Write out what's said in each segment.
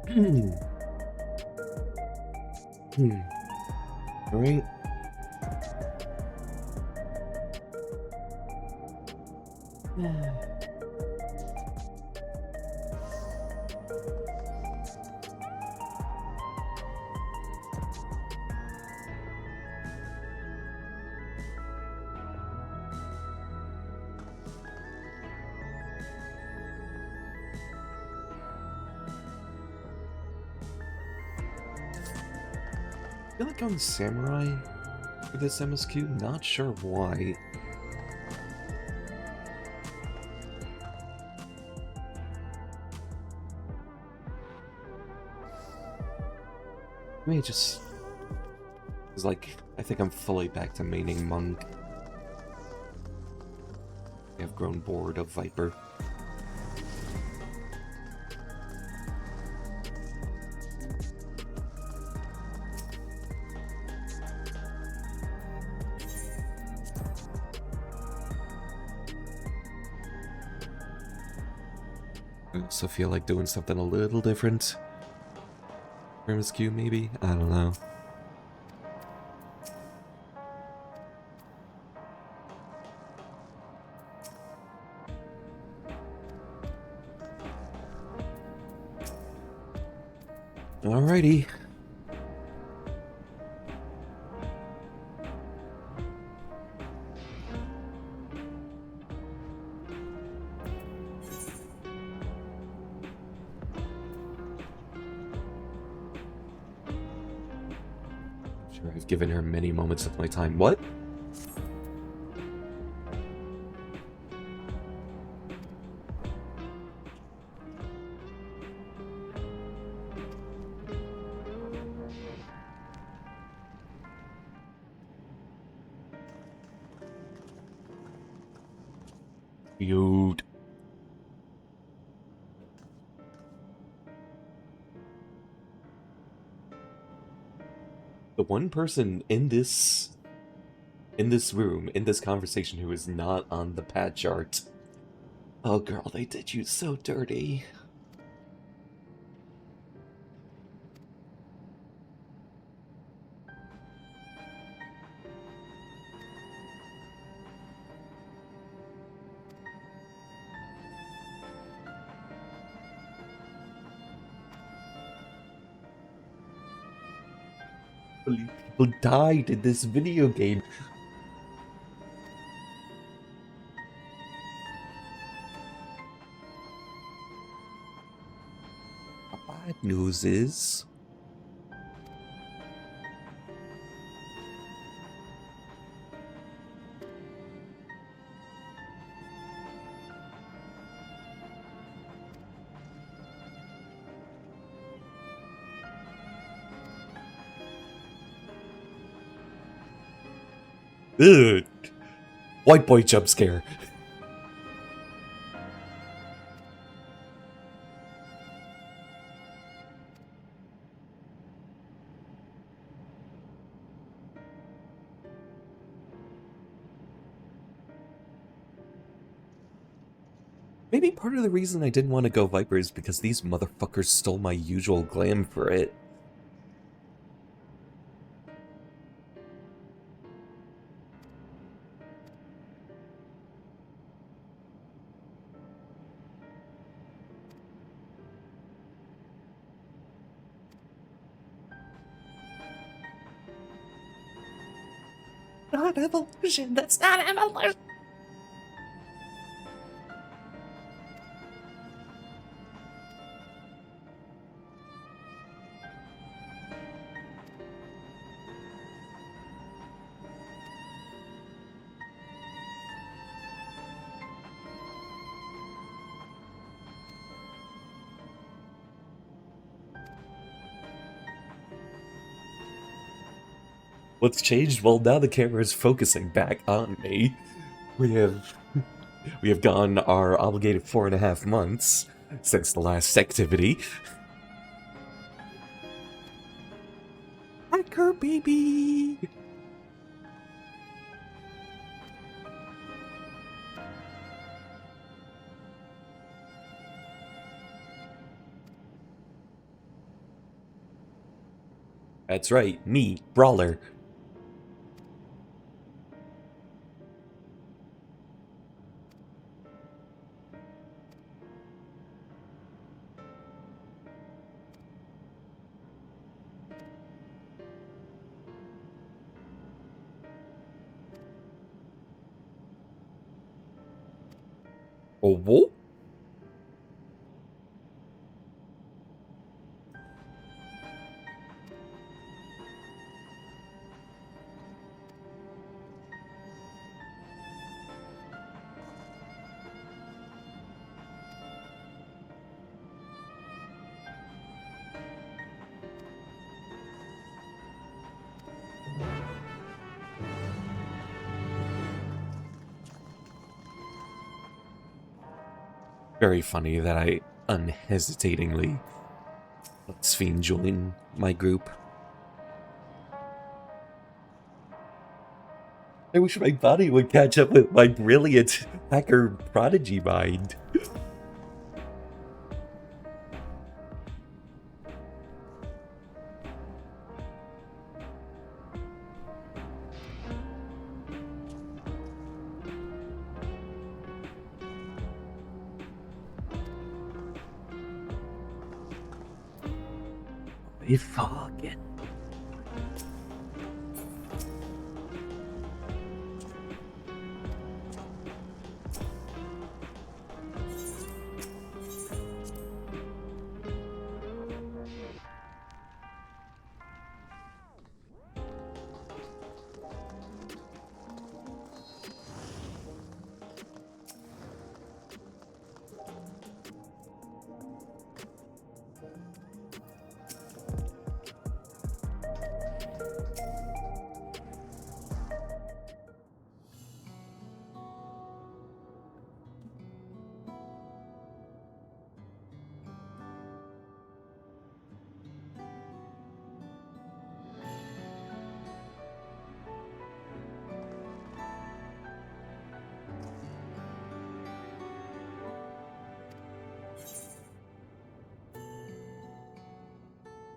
Hmm. All right. I feel like I'm samurai for this MSQ. Not sure why. Maybe just... It's like, I think I'm fully back to maining monk. I have grown bored of Viper. I also feel like doing something a little different. MSQ maybe? I don't know. Alrighty. Sure, I've given her many moments of my time. What? Cute. The one person in this room, in this conversation, who is not on the pad chart. Oh girl, they did you so dirty. People died in this video game. The bad news is... Ugh. White boy jump scare. Maybe part of the reason I didn't want to go Viper is because these motherfuckers stole my usual glam for it. Not evolution, that's not evolution! What's changed? Well, now the camera is focusing back on me. We have gone our obligated 4.5 months since the last activity. Hacker baby! That's right, me, Brawler. Oh, whoa. Very funny that I unhesitatingly let Sphene join my group. I wish my body would catch up with my brilliant hacker prodigy mind. Fucking.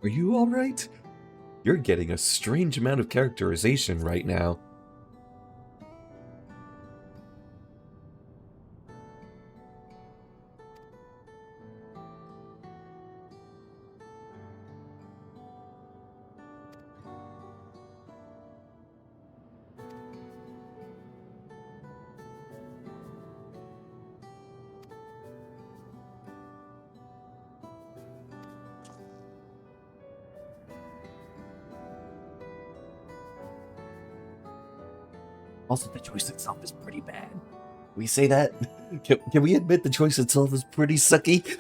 Are you alright? You're getting a strange amount of characterization right now. Also, the choice itself is pretty bad. We say that? Can we admit the choice itself is pretty sucky?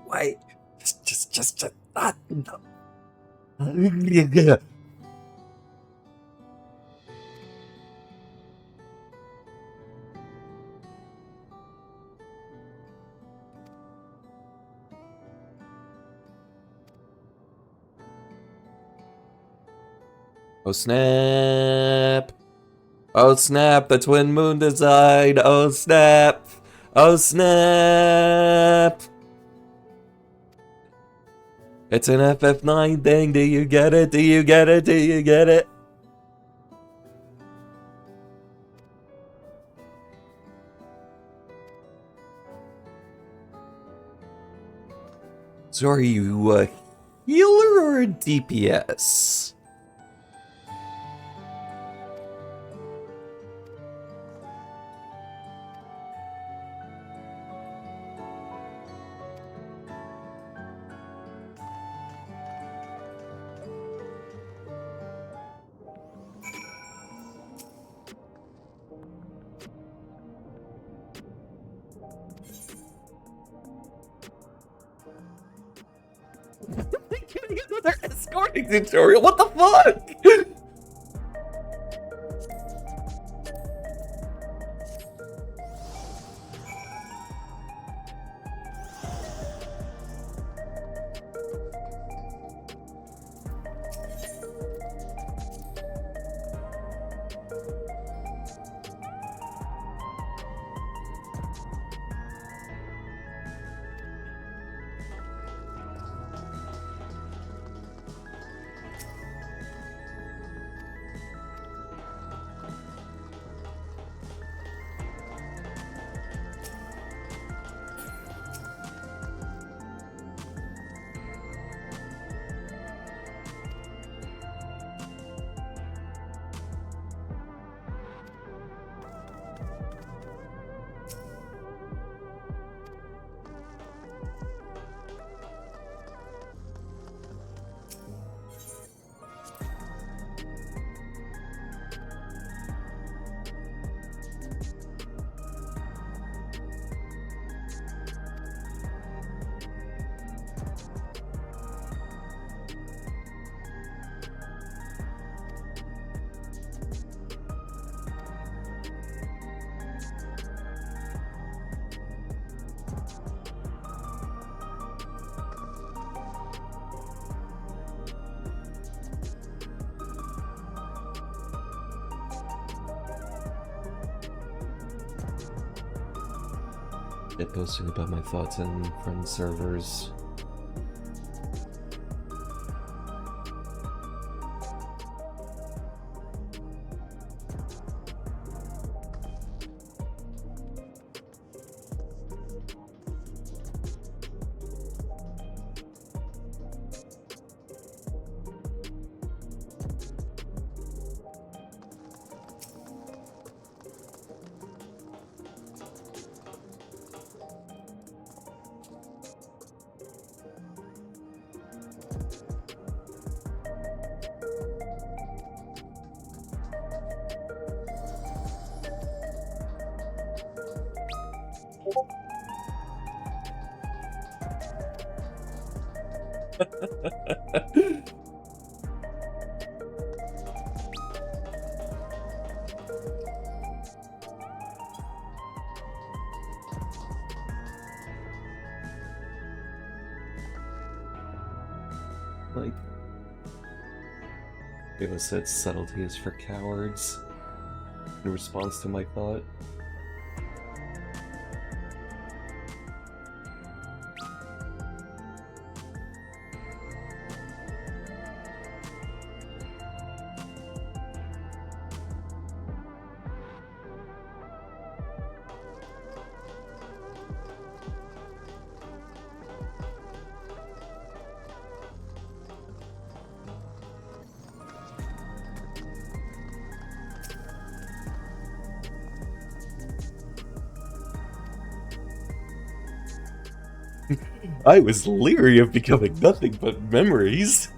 Why? Just not. Oh snap! Oh snap! The twin moon design! Oh snap! Oh snap! It's an FF9 thing. Do you get it? Do you get it? Do you get it? So are you a healer or a DPS? Getting another escorting tutorial. What the fuck? Posting about my thoughts in friend servers. Like, Ava said subtlety is for cowards in response to my thought. I was leery of becoming nothing but memories.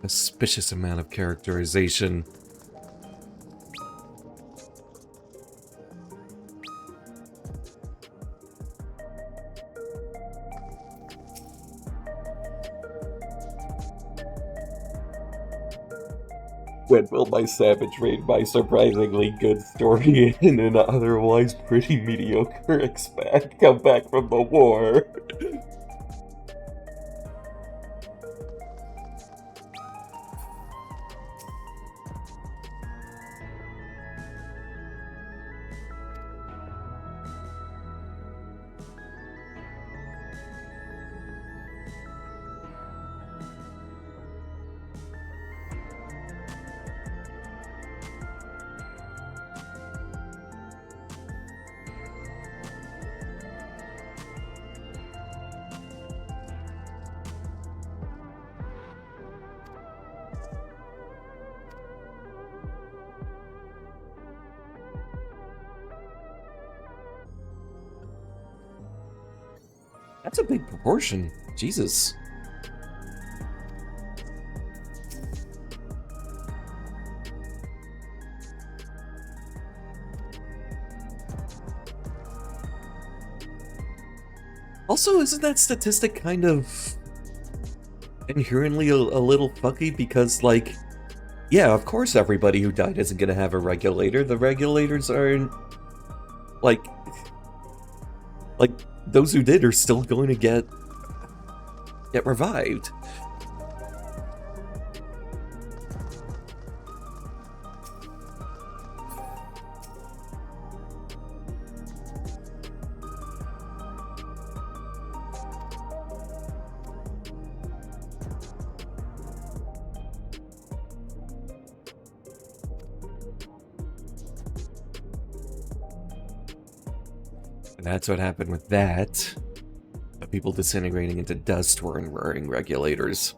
a suspicious amount of characterization. When will my Savage read my surprisingly good story in an otherwise pretty mediocre come back from the war? That's a big proportion. Jesus. Also, isn't that statistic kind of inherently a little fucky? Because, like, yeah, of course everybody who died isn't gonna have a regulator. The regulators aren't, like, those who did are still going to get revived. And that's what happened with that. The people disintegrating into dust were wearing regulators.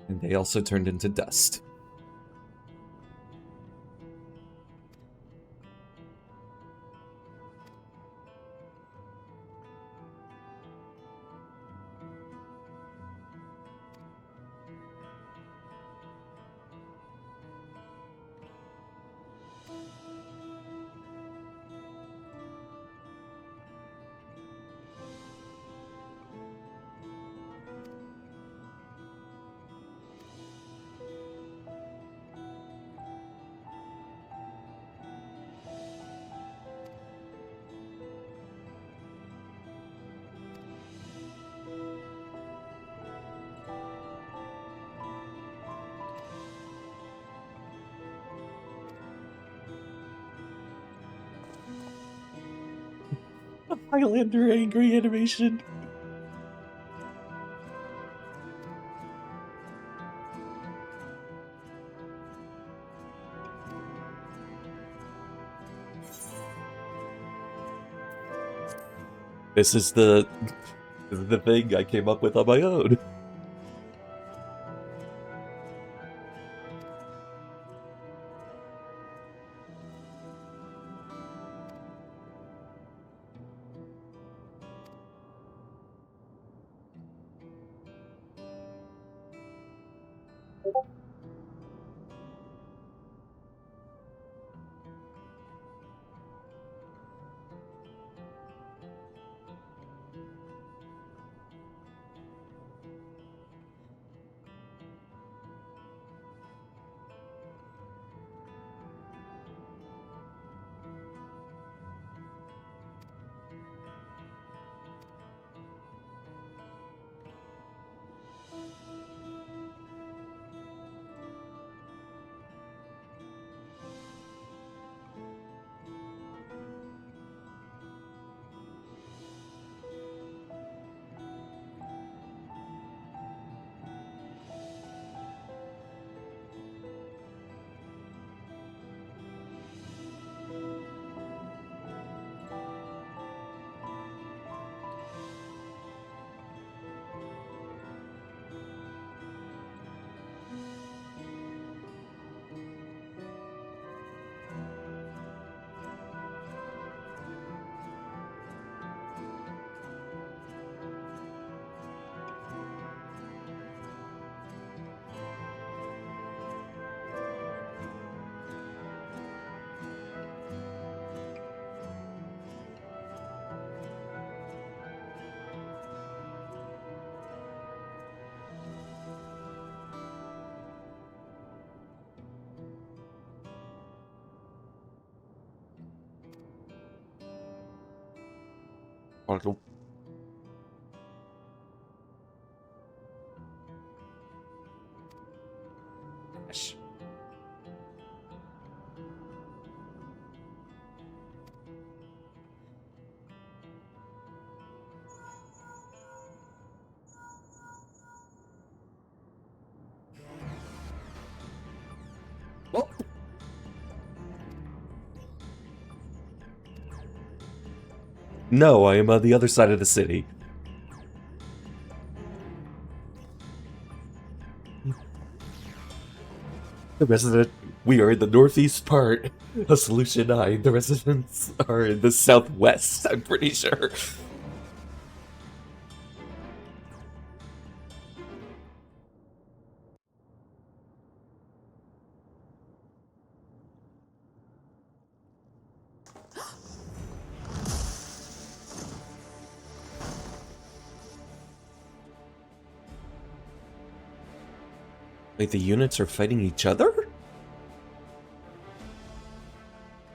And they also turned into dust. Highlander angry animation. This is the thing I came up with on my own. Well, no, I am on the other side of the city. We are in the northeast part of Solution 9. The residents are in the southwest, I'm pretty sure. Wait, the units are fighting each other?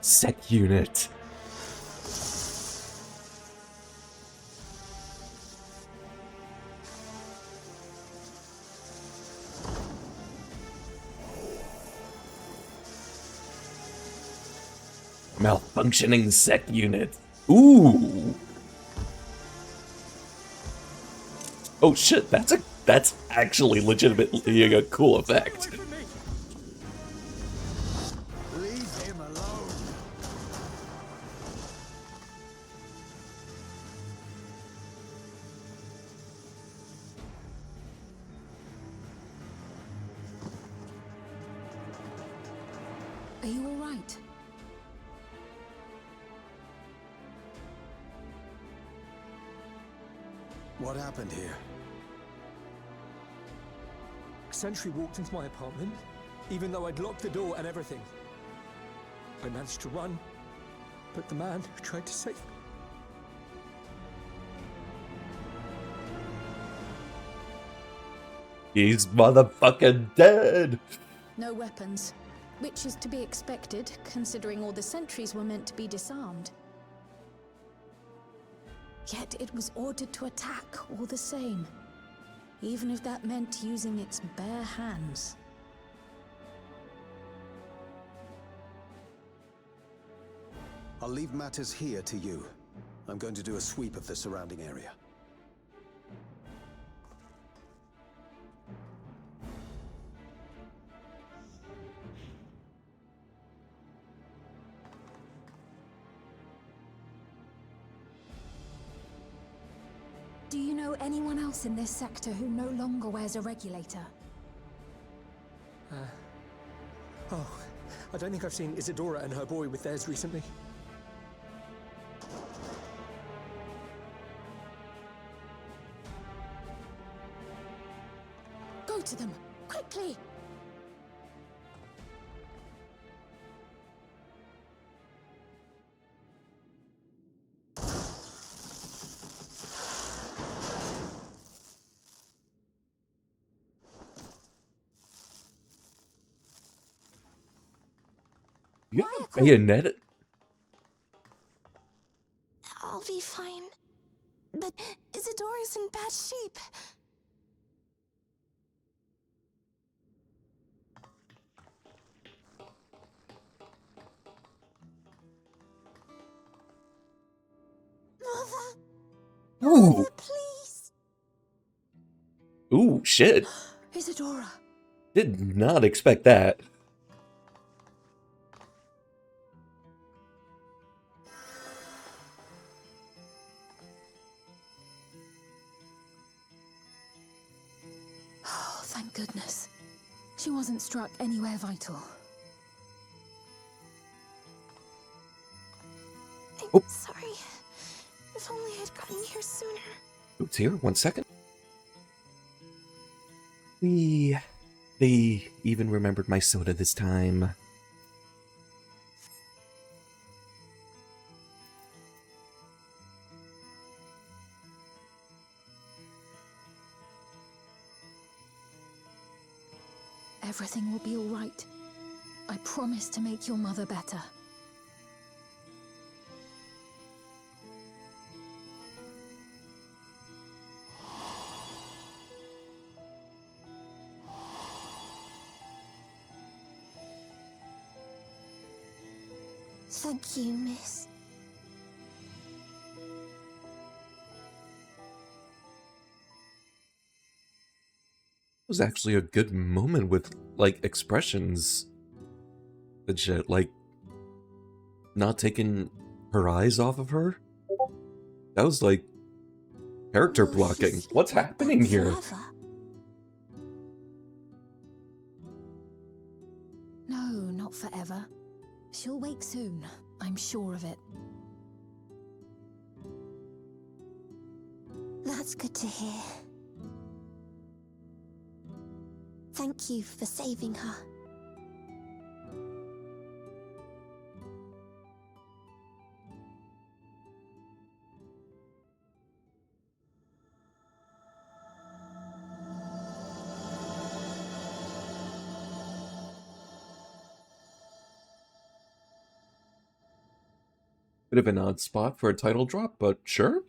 Sec unit. Malfunctioning sec unit. Ooh. Oh shit, that's actually legitimately a cool effect. Leave him alone. Are you all right? What happened here? Sentry walked into my apartment, even though I'd locked the door and everything. I managed to run, but the man who tried to save me. He's motherfucking dead! No weapons, which is to be expected, considering all the sentries were meant to be disarmed. Yet it was ordered to attack all the same, even if that meant using its bare hands. I'll leave matters here to you. I'm going to do a sweep of the surrounding area. Do you know anyone else in this sector who no longer wears a regulator? Oh, I don't think I've seen Isadora and her boy with theirs recently. Go to them, quickly! You have a bayonet? I'll be fine. But Isadora's in bad shape. Mother, Ooh. please. Ooh, shit. Isadora! Did not expect that. Oh, thank goodness. She wasn't struck anywhere vital. I'm Oh. sorry. If only I'd gotten here sooner. Oops, here, 1 second. They even remembered my soda this time. Everything will be all right. I promise to make your mother better. Thank you, miss. It was actually a good moment with, like, expressions and shit, like, not taking her eyes off of her. That was, like, character Will blocking. he What's sleep happening here? forever? No, not forever. She'll wake soon, I'm sure of it. That's good to hear. Thank you for saving her. Bit of an odd spot for a title drop, but sure.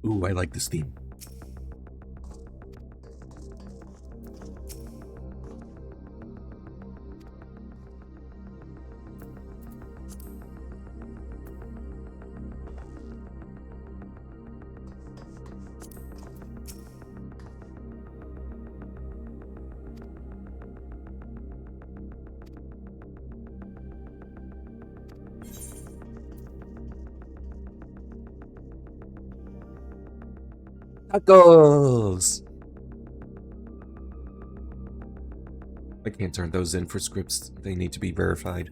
Ooh, I like this theme. Tacos! I can't turn those in for scripts. They need to be verified.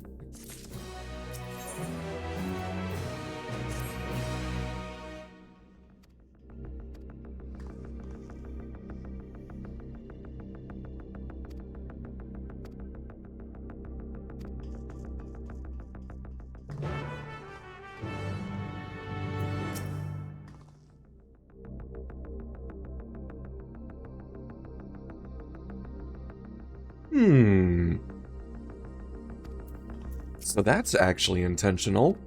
So that's actually intentional.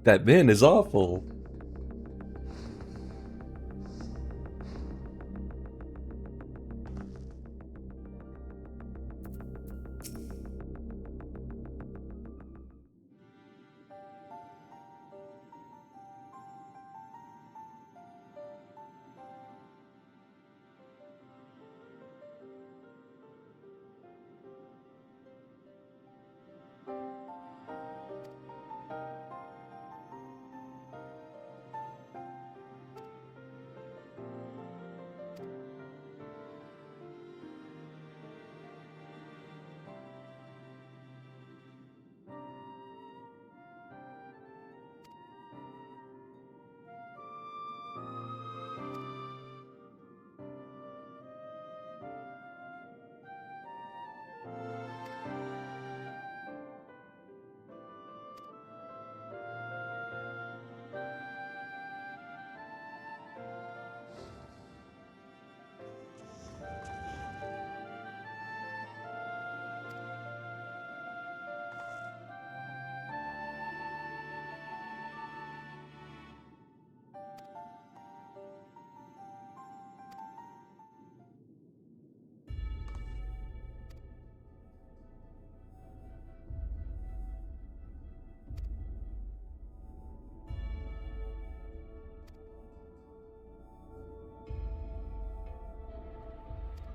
That man is awful.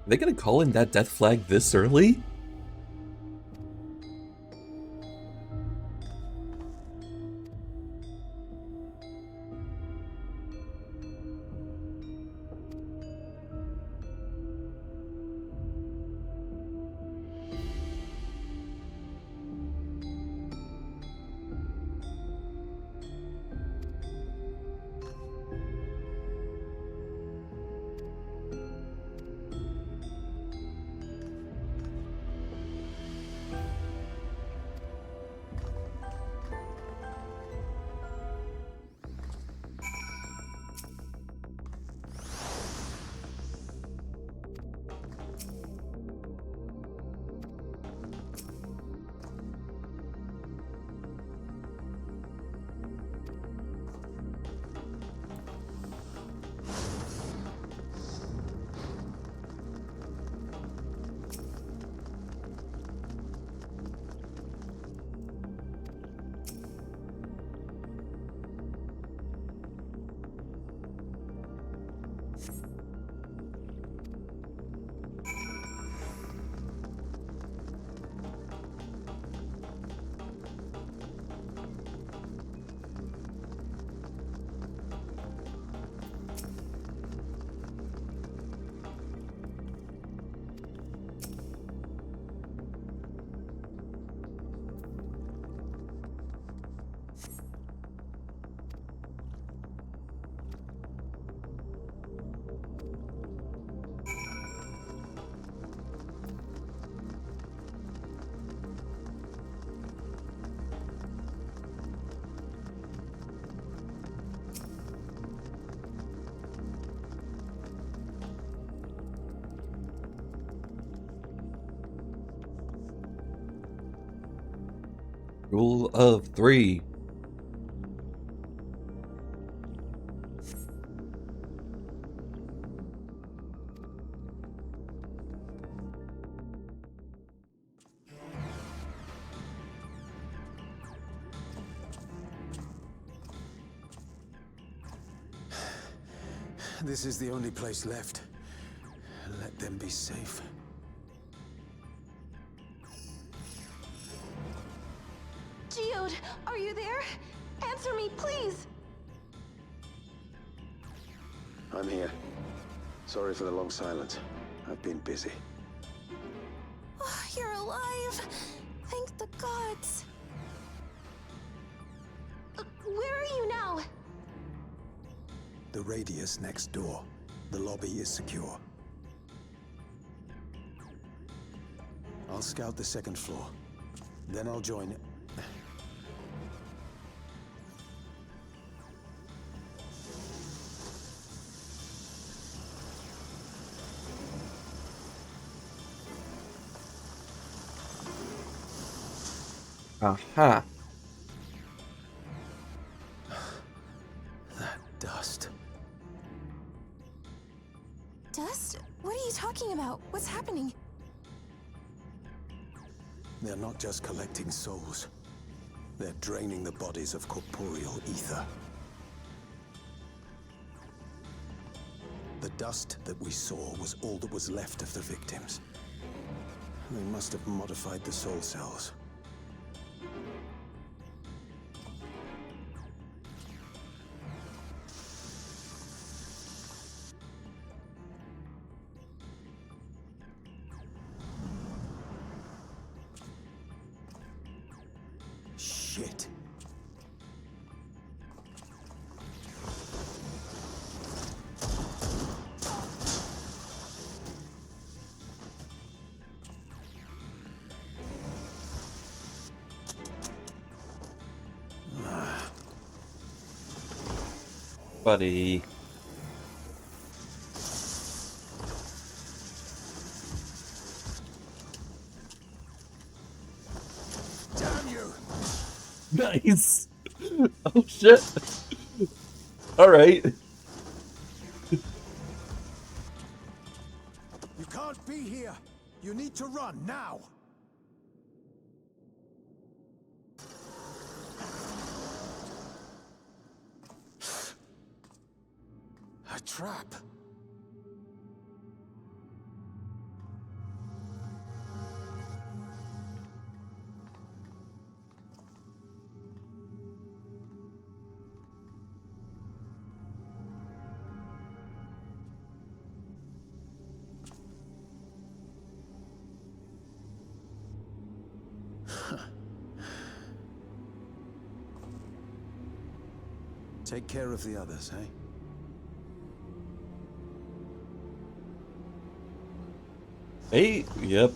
Are they gonna call in that death flag this early? Rule of 3. This is the only place left. Let them be safe. Geode, are you there? Answer me, please! I'm here. Sorry for the long silence. I've been busy. Oh, you're alive! Thank the gods! Where are you now? The radius next door. The lobby is secure. I'll scout the second floor. Then I'll join... Aha. That dust. Dust? What are you talking about? What's happening? They're not just collecting souls. They're draining the bodies of corporeal ether. The dust that we saw was all that was left of the victims. They must have modified the soul cells. Shit. Buddy. Damn you! Nice. Oh shit. All right. You can't be here! You need to run, now! A trap! Take care of the others, eh? Hey, yep.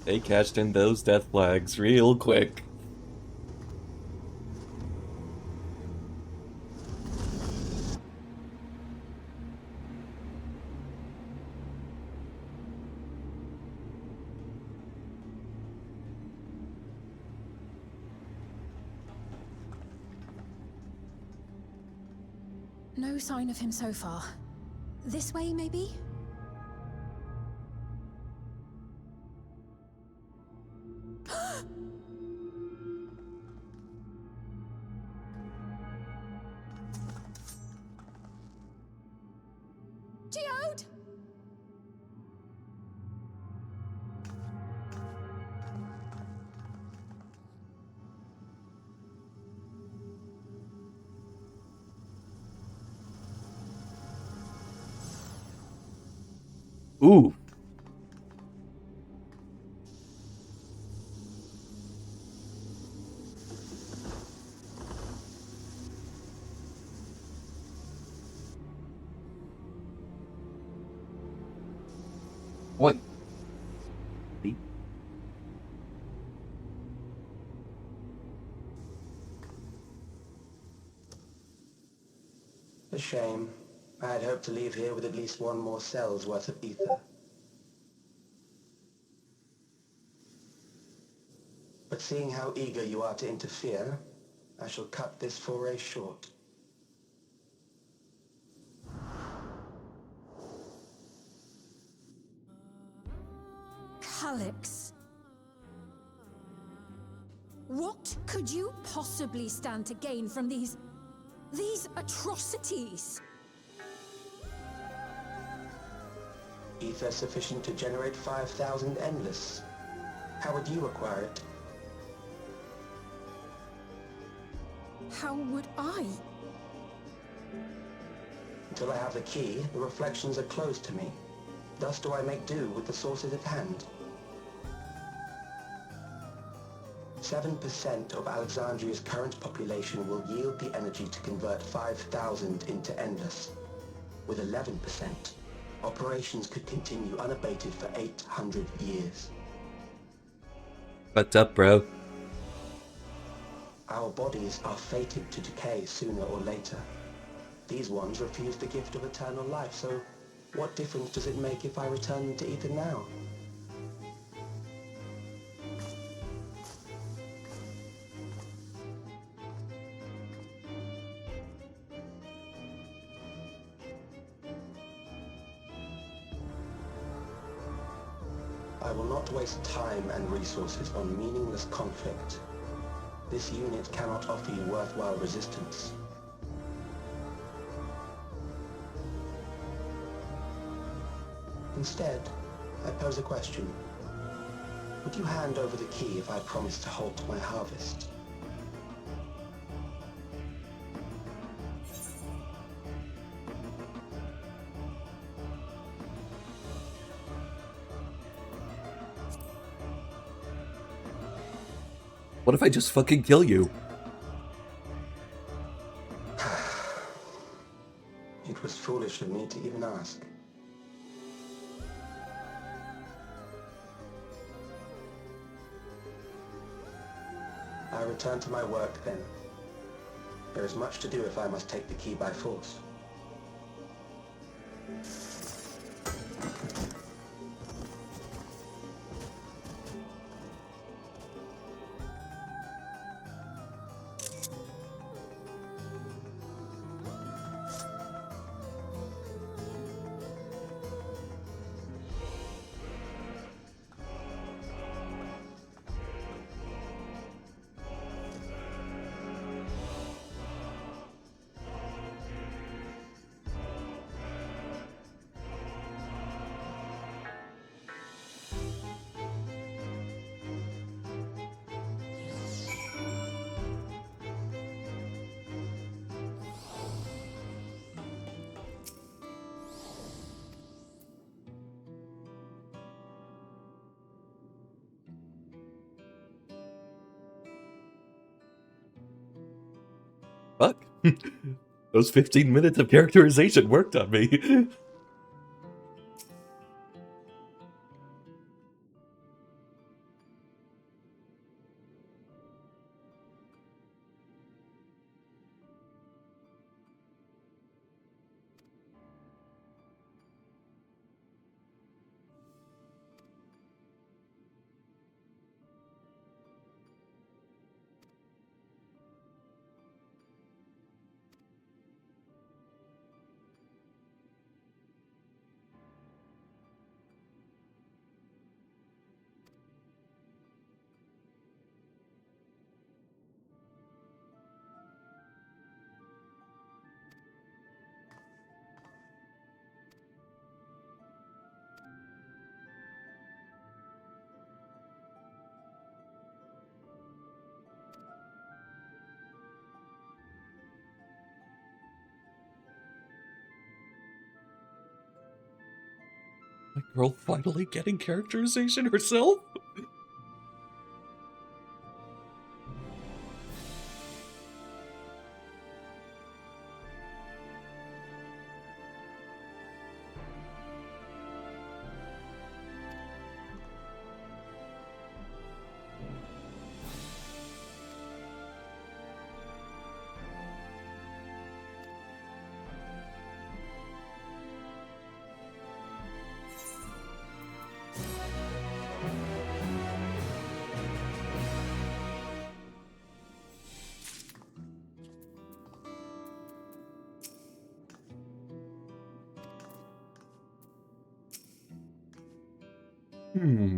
They cashed in those death flags real quick. No sign of him so far. This way, maybe? Geode! Ooh. What? A shame. I had hoped to leave here with at least one more cell's worth of ether. But seeing how eager you are to interfere, I shall cut this foray short. Calyx. What could you possibly stand to gain from these atrocities? Ether sufficient to generate 5,000 endless. How would you acquire it? How would I? Until I have the key, the reflections are closed to me. Thus do I make do with the sources at hand. 7% of Alexandria's current population will yield the energy to convert 5,000 into endless. With 11%, operations could continue unabated for 800 years. What's up, bro? Our bodies are fated to decay sooner or later. These ones refuse the gift of eternal life, so what difference does it make if I return them to Ether now? I will not waste time and resources on meaningless conflict. This unit cannot offer you worthwhile resistance. Instead, I pose a question. Would you hand over the key if I promise to halt my harvest? What if I just fucking kill you? It was foolish of me to even ask. I return to my work then. There is much to do if I must take the key by force. Fuck. Those 15 minutes of characterization worked on me. My girl finally getting characterization herself? Hmm.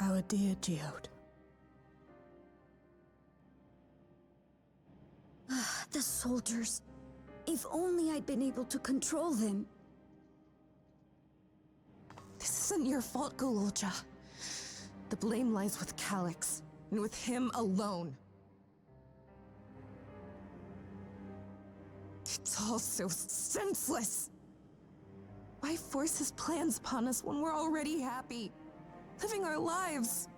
our dear Geode. The soldiers. If only I'd been able to control them. This isn't your fault, Gololja. The blame lies with Calyx, and with him alone. It's all so senseless. Why force his plans upon us when we're already happy, living our lives?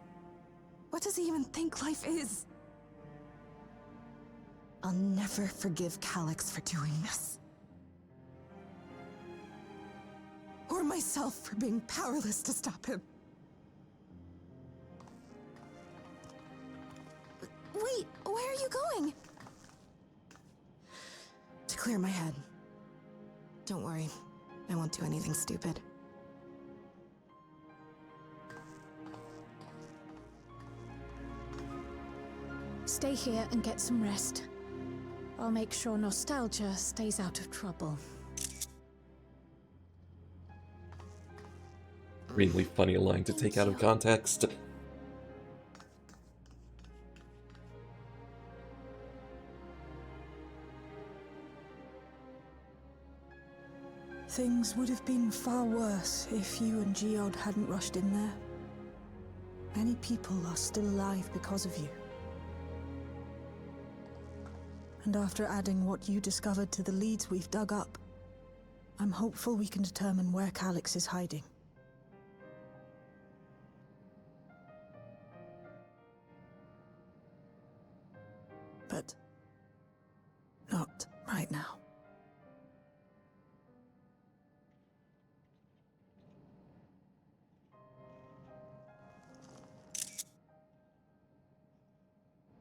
What does he even think life is? I'll never forgive Calyx for doing this. Or myself for being powerless to stop him. Wait, where are you going? To clear my head. Don't worry, I won't do anything stupid. Stay here and get some rest. I'll make sure nostalgia stays out of trouble. Really funny line to take out of context. Things would have been far worse if you and Geode hadn't rushed in there. Many people are still alive because of you. And after adding what you discovered to the leads we've dug up, I'm hopeful we can determine where Calyx is hiding. But not right now.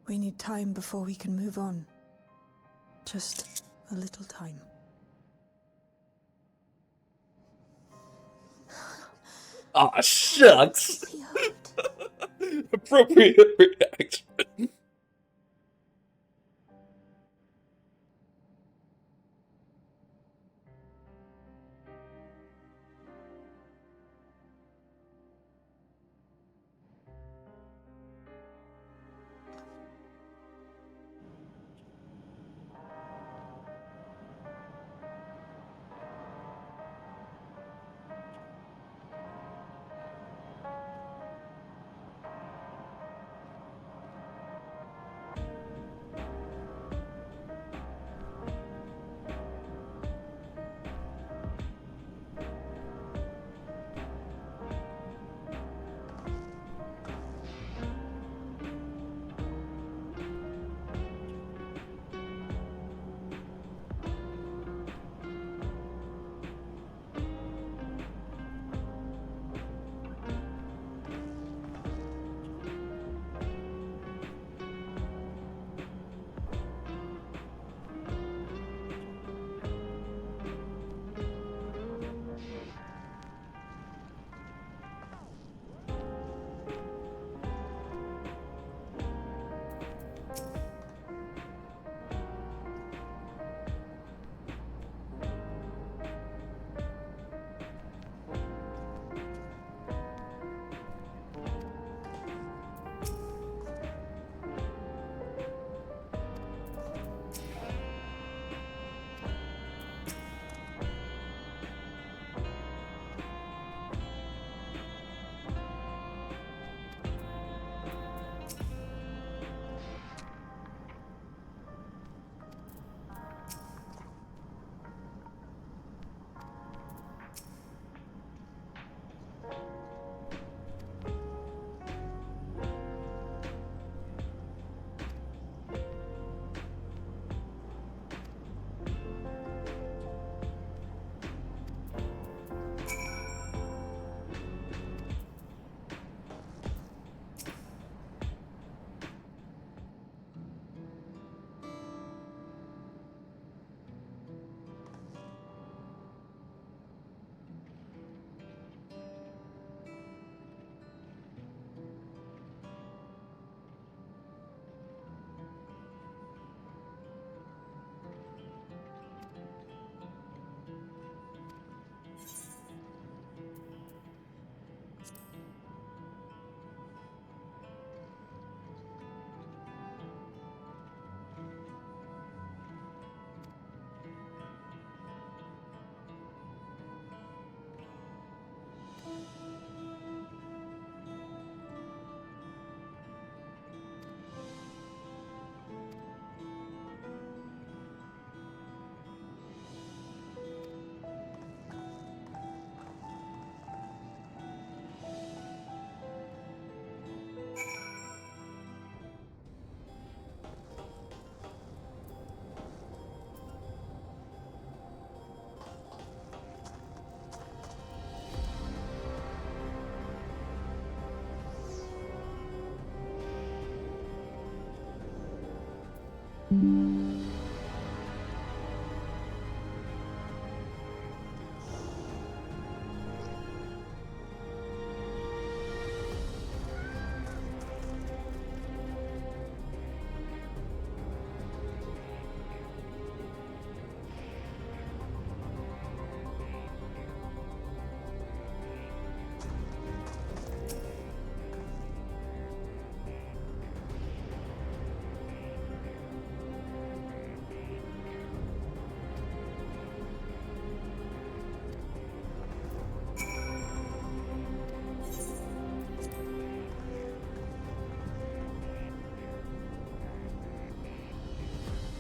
We need time before we can move on. Just a little time. Aw, shucks! He hoped. Appropriate reaction.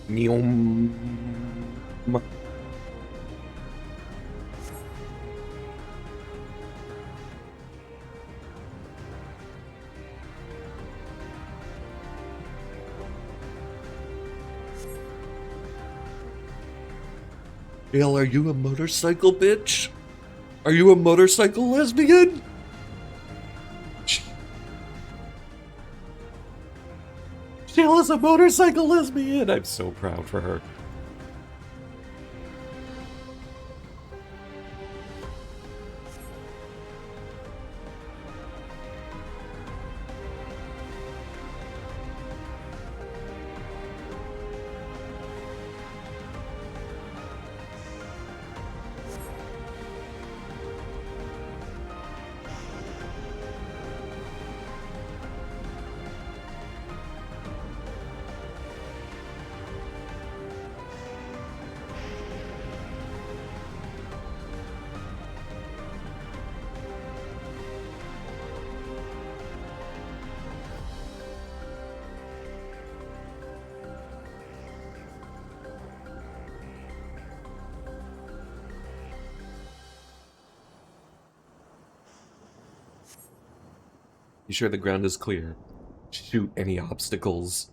Neom. Dale, are you a motorcycle bitch? Are you a motorcycle lesbian? Dale is a motorcycle lesbian. I'm so proud for her. You sure the ground is clear? Shoot any obstacles.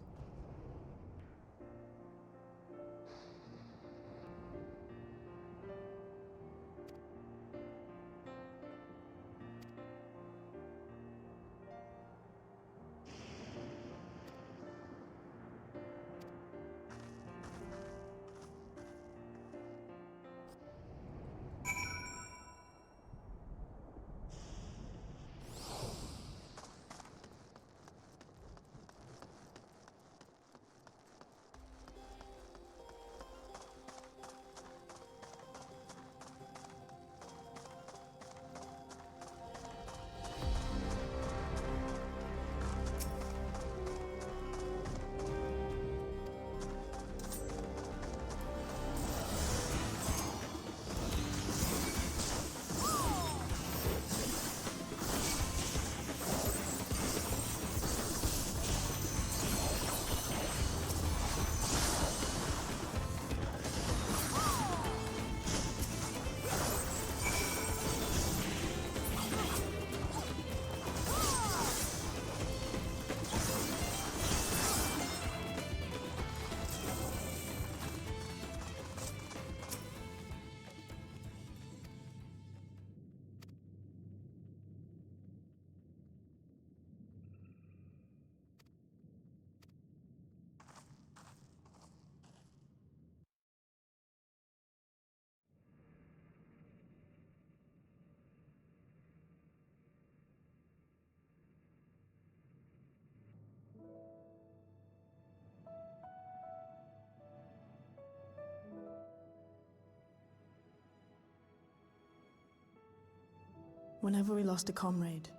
Whenever we lost a comrade,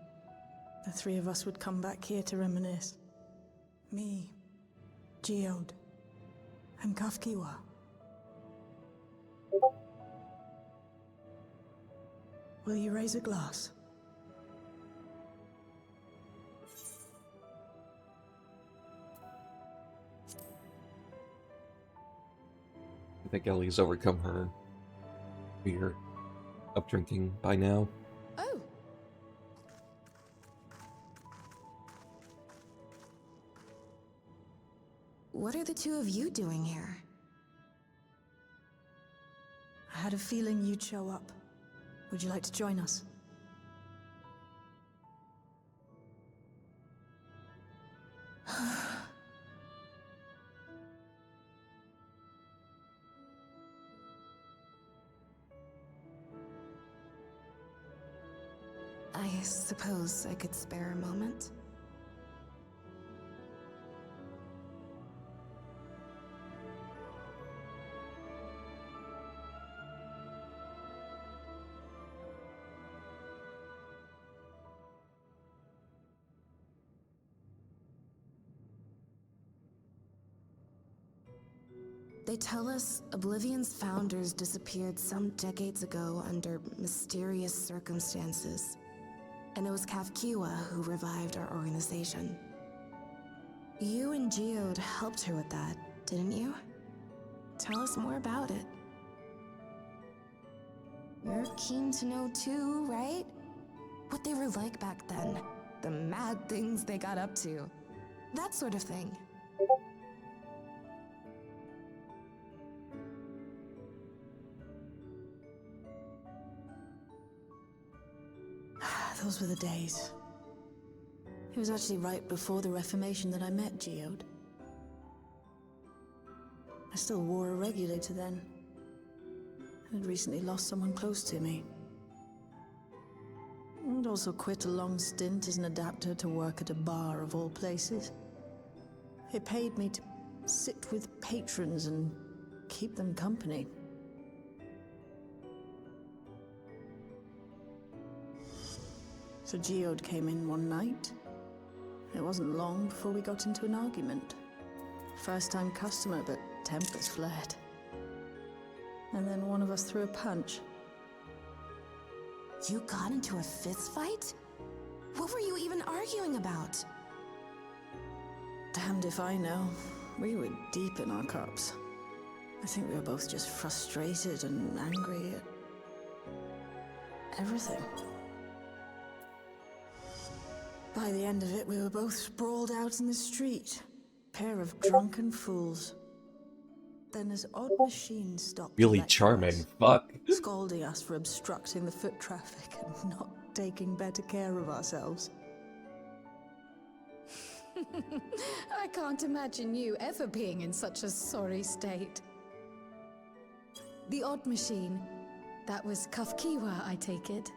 the three of us would come back here to reminisce. Me, Geode, and Kafkiwa. Will you raise a glass? I think Ellie's overcome her fear of drinking by now. Oh. What are the two of you doing here? I had a feeling you'd show up. Would you like to join us? suppose I could spare a moment. They tell us Oblivion's founders disappeared some decades ago under mysterious circumstances. And it was Kafkiwa who revived our organization. You and Geode helped her with that, didn't you? Tell us more about it. You're keen to know too, right? What they were like back then. The mad things they got up to. That sort of thing. Those were the days. It was actually right before the Reformation that I met Geode. I still wore a regulator then. I'd recently lost someone close to me. I'd also quit a long stint as an adapter to work at a bar of all places. It paid me to sit with patrons and keep them company. So Geode came in one night. It wasn't long before we got into an argument. First-time customer, but tempers flared. And then one of us threw a punch. You got into a fist fight? What were you even arguing about? Damned if I know. We were deep in our cups. I think we were both just frustrated and angry at everything. By the end of it, we were both sprawled out in the street. Pair of drunken fools. Then this odd machine stopped. Really lecturing charming. us, Fuck. scolding us for obstructing the foot traffic and not taking better care of ourselves. I can't imagine you ever being in such a sorry state. The odd machine. That was Kafkiwa, I take it.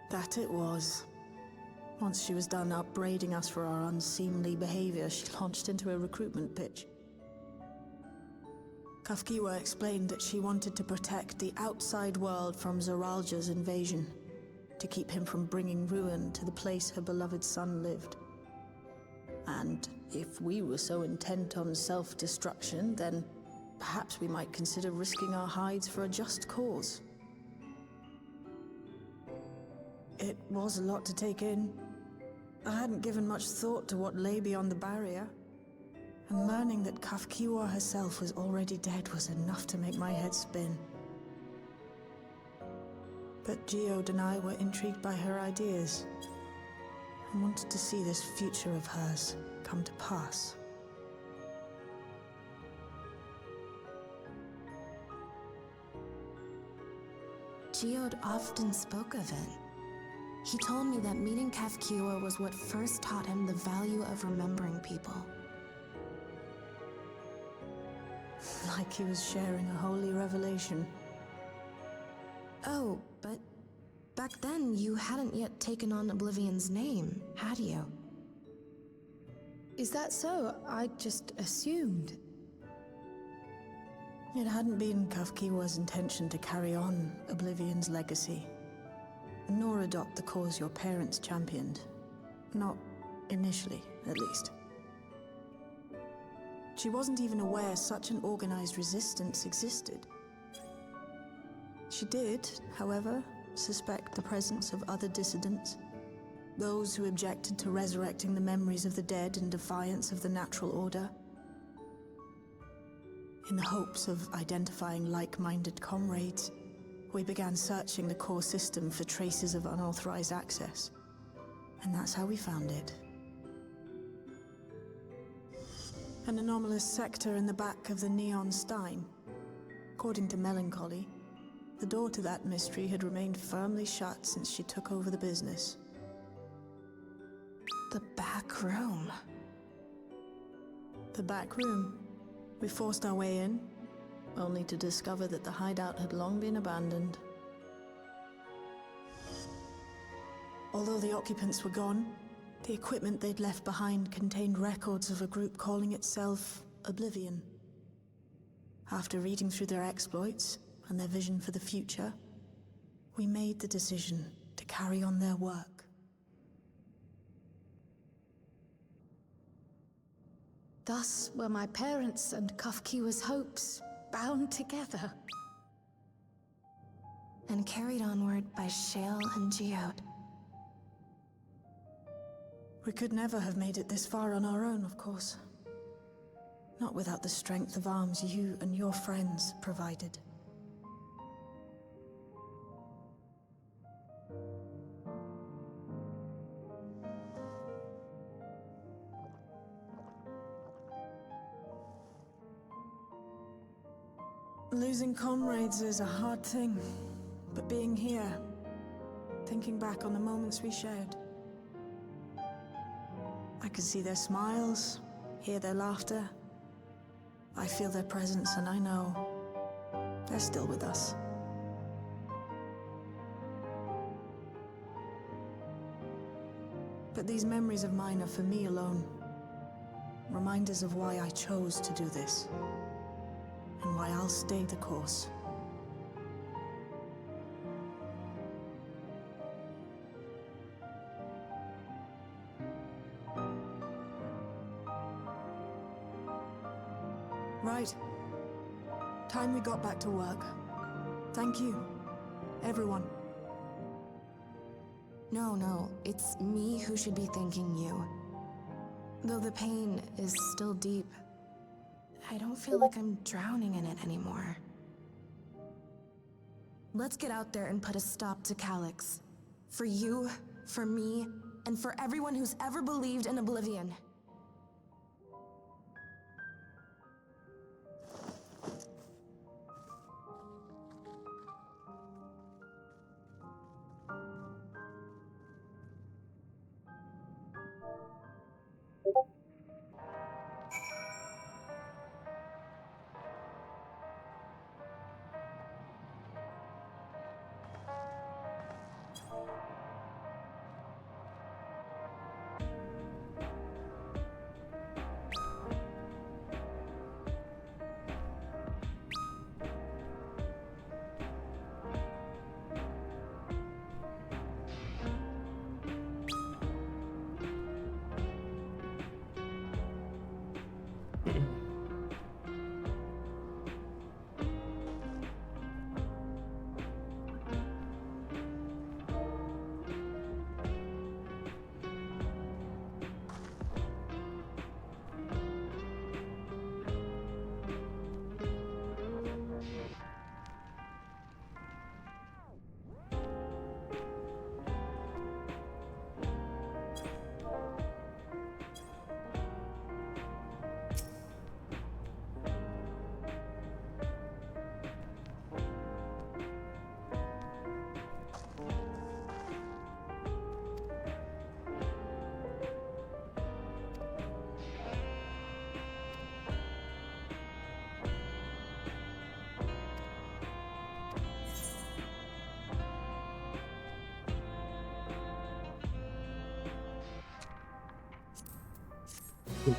That it was. Once she was done upbraiding us for our unseemly behavior, she launched into a recruitment pitch. Kafkiwa explained that she wanted to protect the outside world from Zoralja's invasion, to keep him from bringing ruin to the place her beloved son lived. And if we were so intent on self-destruction, then perhaps we might consider risking our hides for a just cause. It was a lot to take in. I hadn't given much thought to what lay beyond the barrier. And learning that Kafkiwa herself was already dead was enough to make my head spin. But Geode and I were intrigued by her ideas, and wanted to see this future of hers come to pass. Geode often spoke of it. He told me that meeting Kafkiwa was what first taught him the value of remembering people. Like he was sharing a holy revelation. Oh, but back then you hadn't yet taken on Oblivion's name, had you? Is that so? I just assumed. It hadn't been Kafkiwa's intention to carry on Oblivion's legacy, nor adopt the cause your parents championed. Not initially, at least. She wasn't even aware such an organized resistance existed. She did, however, suspect the presence of other dissidents, those who objected to resurrecting the memories of the dead in defiance of the natural order. In the hopes of identifying like-minded comrades, we began searching the core system for traces of unauthorized access. And that's how we found it. An anomalous sector in the back of the Neon Stein. According to Melancholy, the door to that mystery had remained firmly shut since she took over the business. The back room. The back room. We forced our way in, only to discover that the hideout had long been abandoned. Although the occupants were gone, the equipment they'd left behind contained records of a group calling itself Oblivion. After reading through their exploits and their vision for the future, we made the decision to carry on their work. Thus were my parents' and Kafkiwa's hopes bound together. And carried onward by Shale and Geode. We could never have made it this far on our own, of course. Not without the strength of arms you and your friends provided. Losing comrades is a hard thing, but being here, thinking back on the moments we shared, I can see their smiles, hear their laughter. I feel their presence, and I know they're still with us. But these memories of mine are for me alone. Reminders of why I chose to do this, and why I'll stay the course. Right. Time we got back to work. Thank you, everyone. No, it's me who should be thanking you. Though the pain is still deep, I don't feel like I'm drowning in it anymore. Let's get out there and put a stop to Calyx. For you, for me, and for everyone who's ever believed in Oblivion.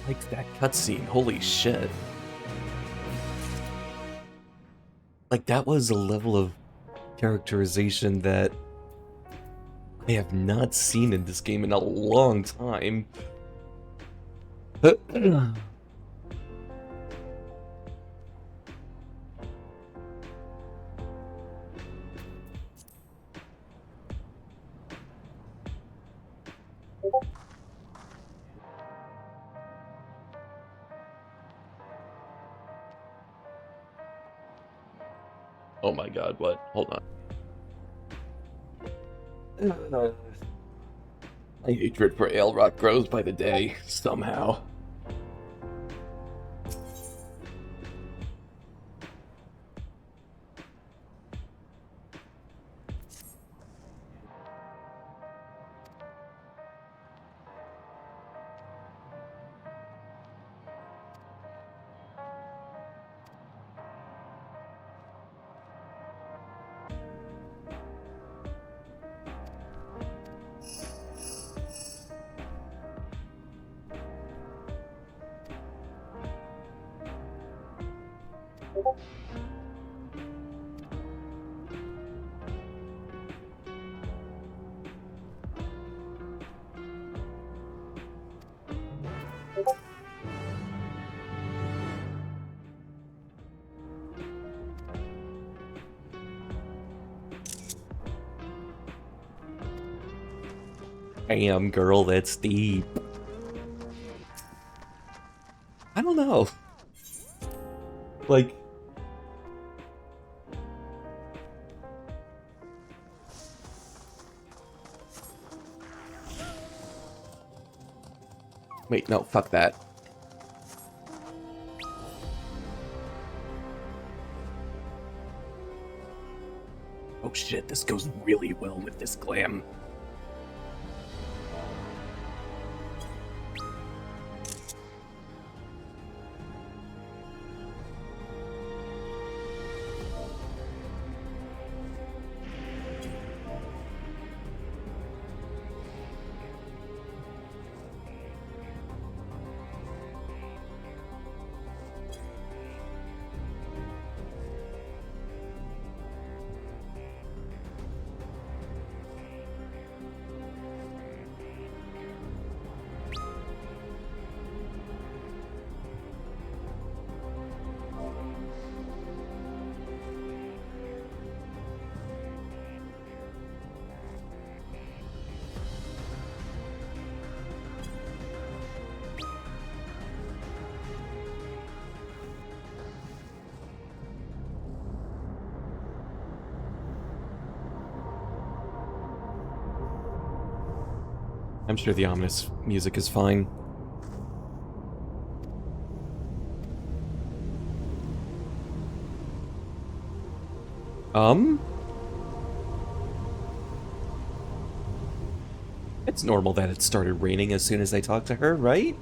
Like that cutscene, holy shit. Like, that was a level of characterization that I have not seen in this game in a long time. Oh my god, what? Hold on. My hatred for Aelrock grows by the day, somehow. Damn, girl, that's deep. I don't know. Like... Wait, no, fuck that. Oh shit, this goes really well with this glam. I'm sure the ominous music is fine. It's normal that it started raining as soon as I talked to her, right?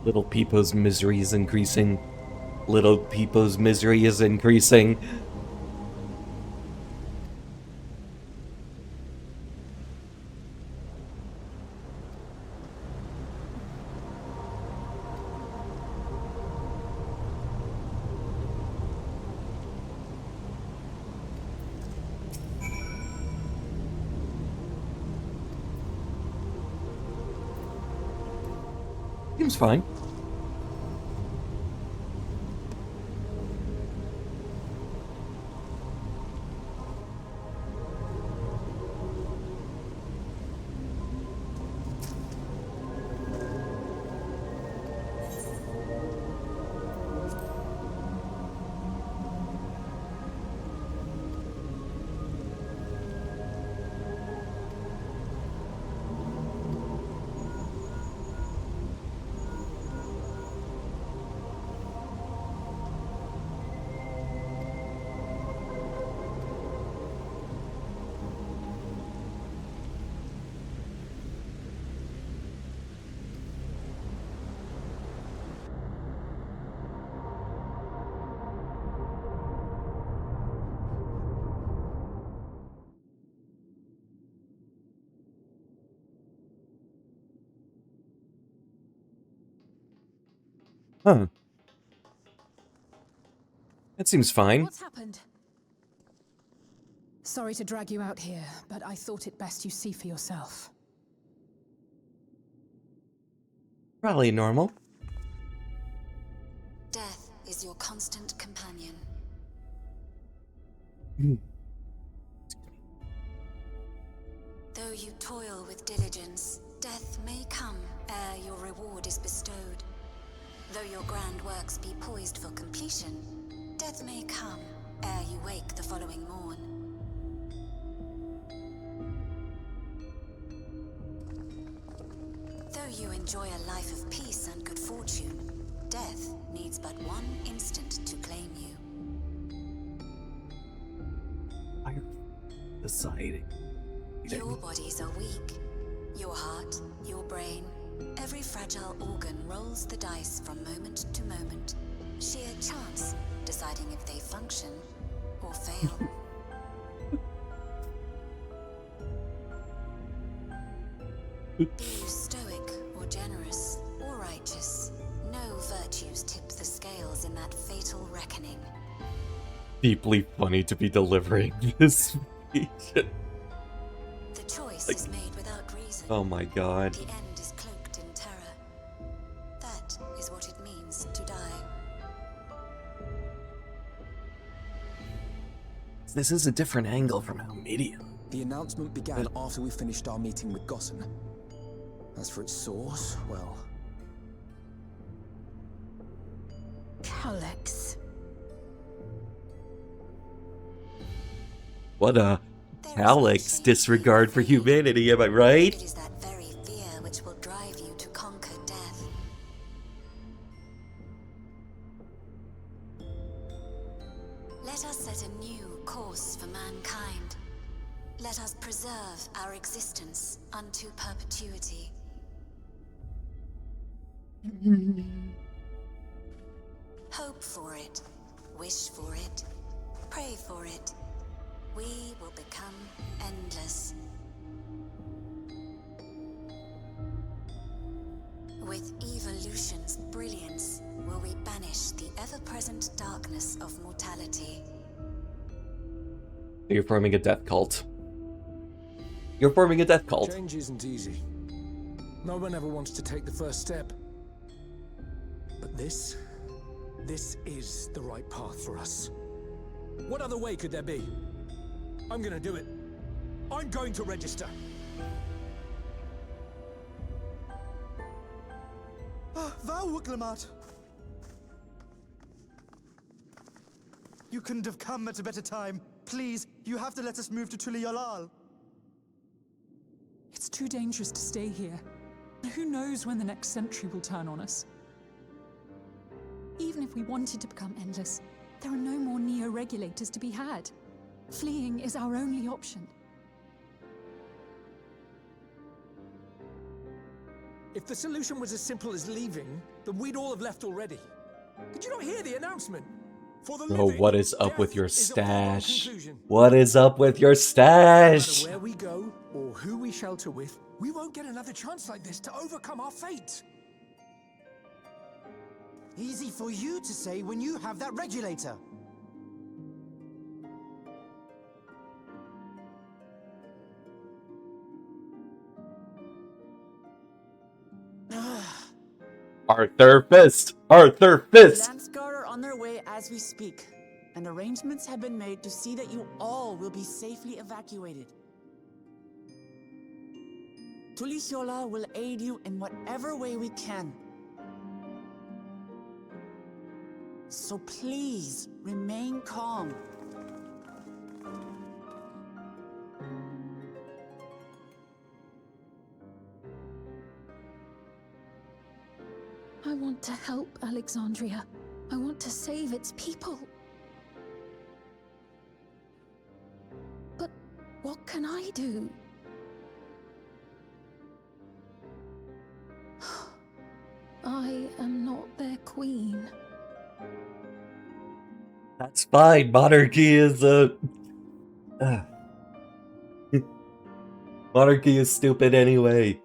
Little Peepo's misery is increasing. Little Peepo's misery is increasing. Seems fine. Huh. That seems fine. What's happened? Sorry to drag you out here, but I thought it best you see for yourself. Probably normal. Death is your constant companion. Though you toil with diligence, death may come ere your reward is bestowed. Though your grand works be poised for completion, death may come ere you wake the following morn. Though you enjoy a life of peace and good fortune, death needs but one instant to claim you. I'm deciding. Your bodies are weak. Your heart, your brain, every fragile organ rolls the dice from moment to moment. Sheer chance deciding if they function or fail. Be you stoic or generous or righteous, no virtues tip the scales in that fatal reckoning. Deeply funny to be delivering this speech. The choice is made without reason. Oh my god. The end is cloaked in terror. That is what it means to die. This is a different angle from Almedia. The announcement began after we finished our meeting with Gossen. As for its source, well... Alex. What a There is Alex no shame disregard for humanity, am I right? It is that very fear which will drive you to conquer death. Let us set a new course for mankind. Let us preserve our existence unto perpetuity. Hope for it, wish for it, pray for it. We will become endless. With evolution's brilliance, will we banish the ever-present darkness of mortality. You're forming a death cult. You're forming a death cult. Change isn't easy. No one ever wants to take the first step. But this is the right path for us. What other way could there be? I'm gonna do it. I'm going to register. Thou, Wuklemat! You couldn't have come at a better time. Please, you have to let us move to Tuliyalal. It's too dangerous to stay here. Who knows when the next century will turn on us? Even if we wanted to become endless, there are no more neo-regulators to be had. Fleeing is our only option. If the solution was as simple as leaving, then we'd all have left already. Did you not hear the announcement? For the Bro, living, what is up with death your is a foregone stash? conclusion. What is up with your No stash? matter where we go or who we shelter with, we won't get another chance like this to overcome our fate. Easy for you to say when you have that regulator. Arthur Fist! Arthur Fist! Landsguard are on their way as we speak, and arrangements have been made to see that you all will be safely evacuated. Tulisyola will aid you in whatever way we can. So please, remain calm. I want to help Alexandria. I want to save its people. But what can I do? I am not their queen. That's fine, monarchy is monarchy is stupid anyway.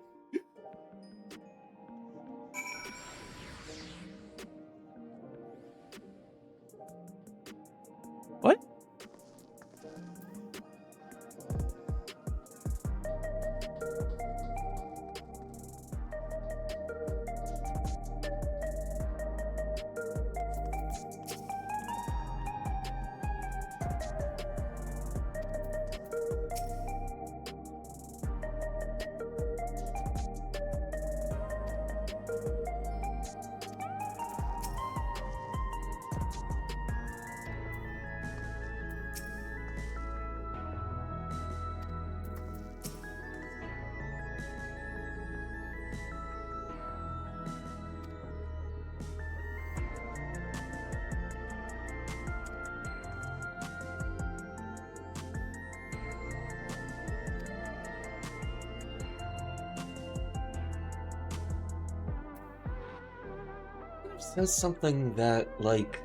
says something that, like,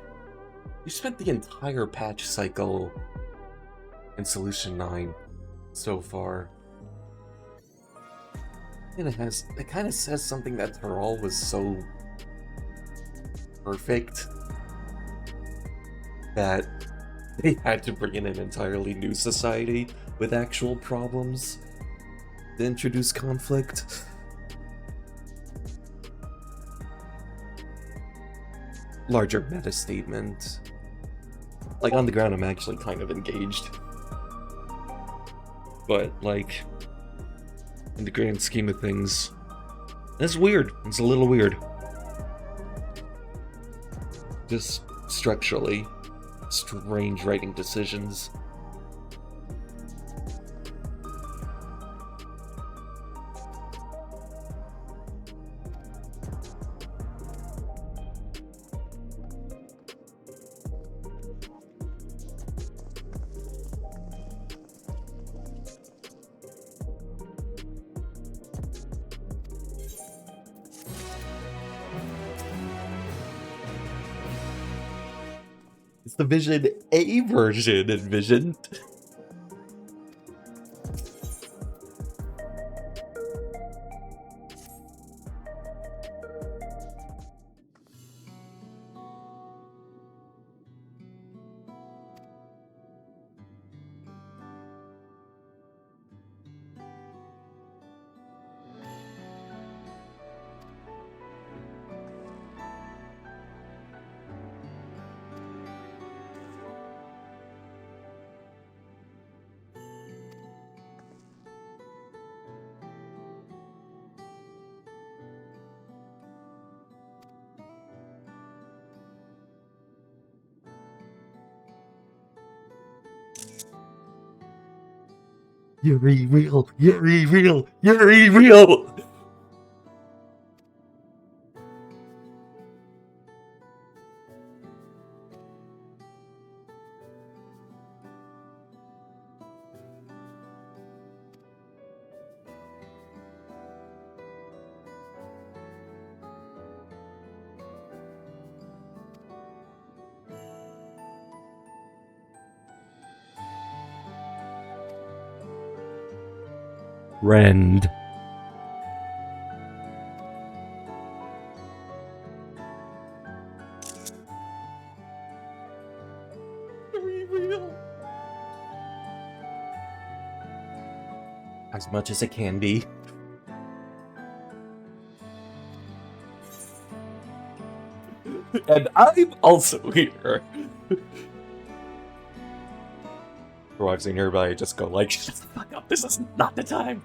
you spent the entire patch cycle in Solution 9 so far. And it kind of says something that Terral was so perfect that they had to bring in an entirely new society with actual problems to introduce conflict. Larger meta statement. Like, on the ground, I'm actually kind of engaged. But, like, in the grand scheme of things, that's weird. It's a little weird. Just structurally, strange writing decisions. It's the Vision A version envisioned. Yuri real, Yuri real, Yuri real! Rend. As much as it can be. And I'm also here. Bro, I've seen everybody just go like, shut the fuck up, this is not the time.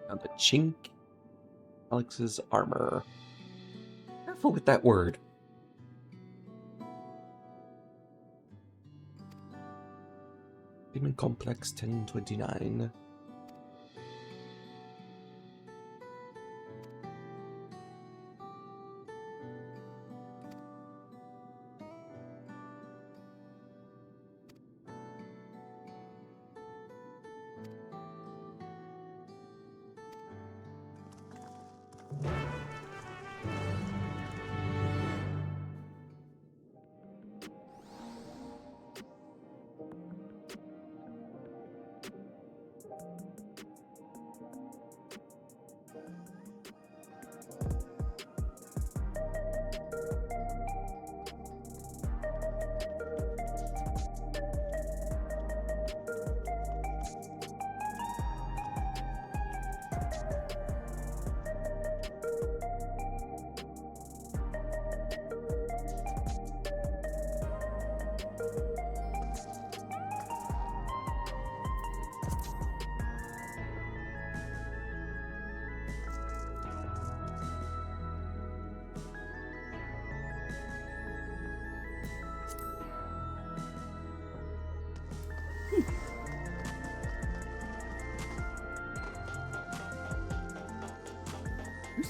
Found a chink. Alex's armor. Careful with that word. Demon Complex 1029.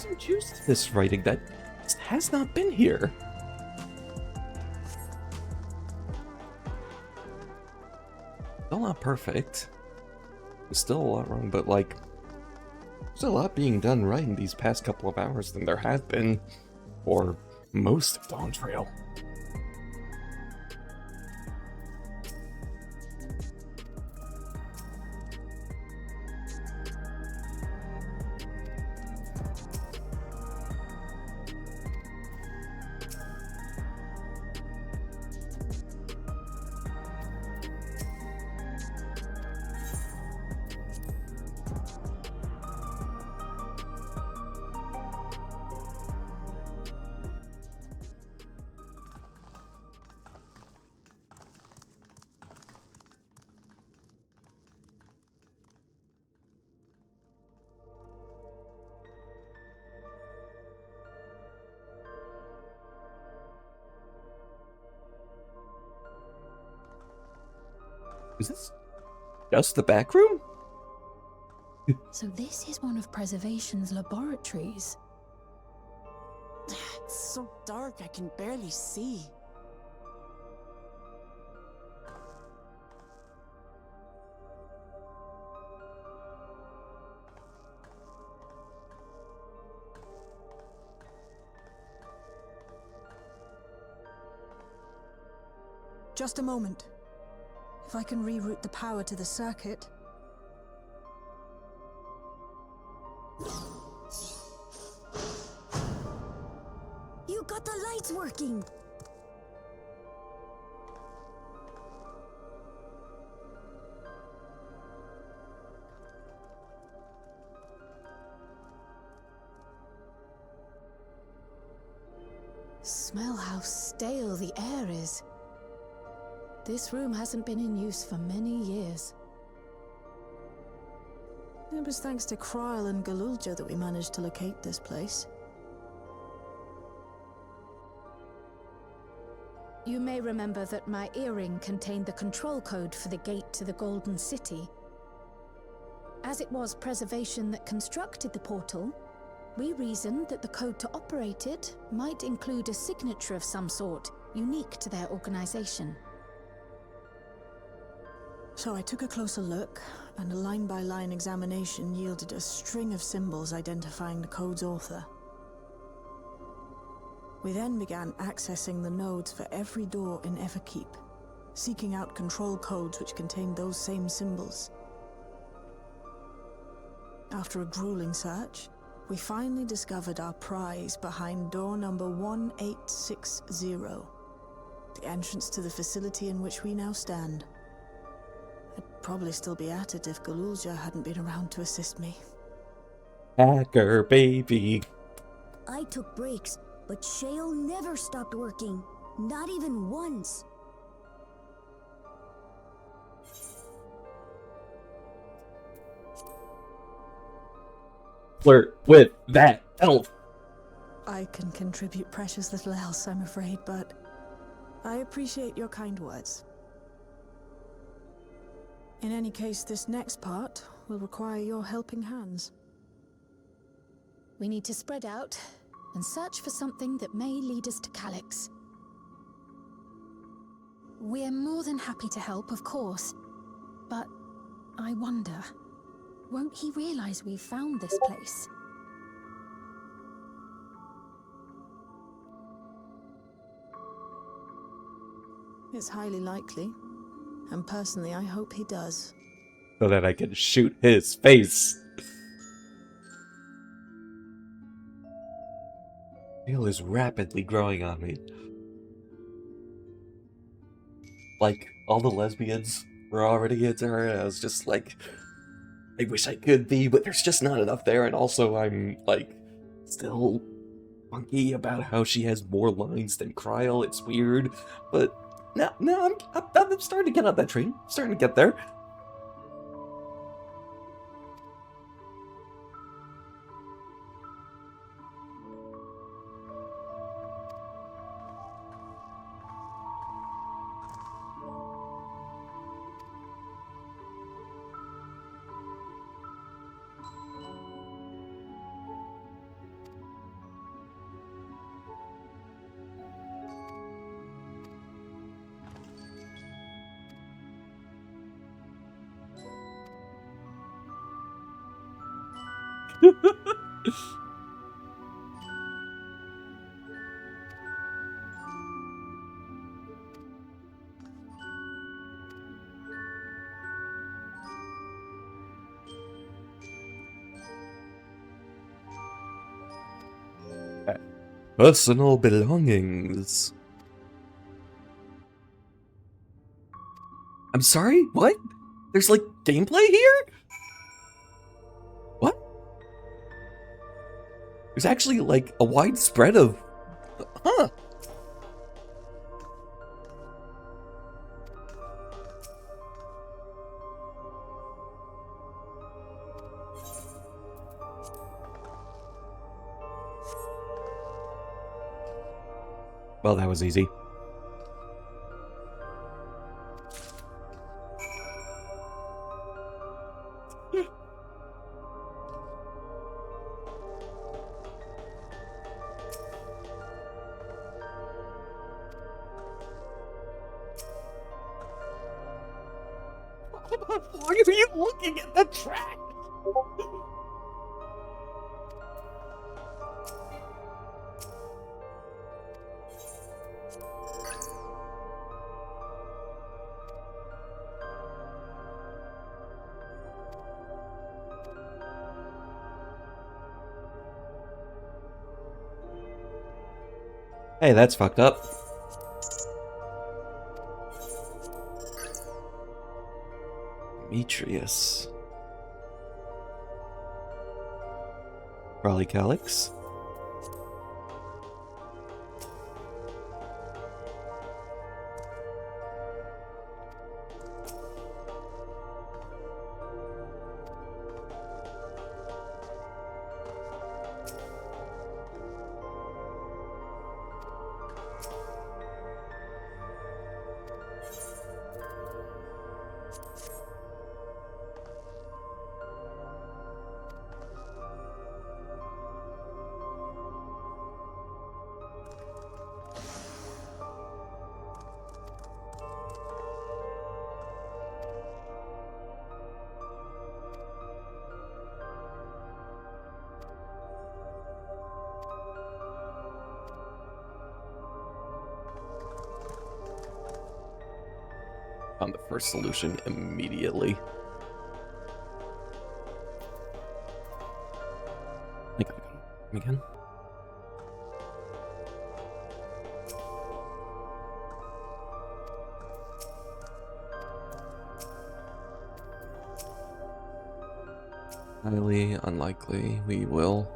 some juice to this writing that has not been here. Still not perfect. There's still a lot wrong, but like, there's a lot being done right in these past couple of hours than there has been for most of Dawntrail. Is this just the back room? So this is one of Preservation's laboratories. It's so dark I can barely see. Just a moment. If I can reroute the power to the circuit. You got the lights working! Smell how stale the air is. This room hasn't been in use for many years. It was thanks to Kryl and Galulja that we managed to locate this place. You may remember that my earring contained the control code for the gate to the Golden City. As it was Preservation that constructed the portal, we reasoned that the code to operate it might include a signature of some sort, unique to their organization. So I took a closer look, and a line-by-line examination yielded a string of symbols identifying the code's author. We then began accessing the nodes for every door in Everkeep, seeking out control codes which contained those same symbols. After a grueling search, we finally discovered our prize behind door number 1860, the entrance to the facility in which we now stand. I'd probably still be at it if Galulja hadn't been around to assist me. Hacker baby. I took breaks, but Shale never stopped working. Not even once. Flirt with that elf. I can contribute precious little else, I'm afraid, but I appreciate your kind words. In any case, this next part will require your helping hands. We need to spread out and search for something that may lead us to Calyx. We're more than happy to help, of course, but I wonder, won't he realize we've found this place? It's highly likely, and personally I hope he does. So that I can shoot his face. Feel is rapidly growing on me. Like, all the lesbians were already into her, and I was just like, I wish I could be, but there's just not enough there, and also I'm, like, still funky about how she has more lines than Kryl. It's weird, but no, I'm starting to get on that train. I'm starting to get there. Personal belongings. I'm sorry? What? There's like gameplay here? What? There's actually like a wide spread of... Huh. Well, that was easy. Why are you looking at the track? Hey, that's fucked up. Demetrius. Raleigh Calix. Found the first solution immediately. I gotta go again. Highly unlikely we will.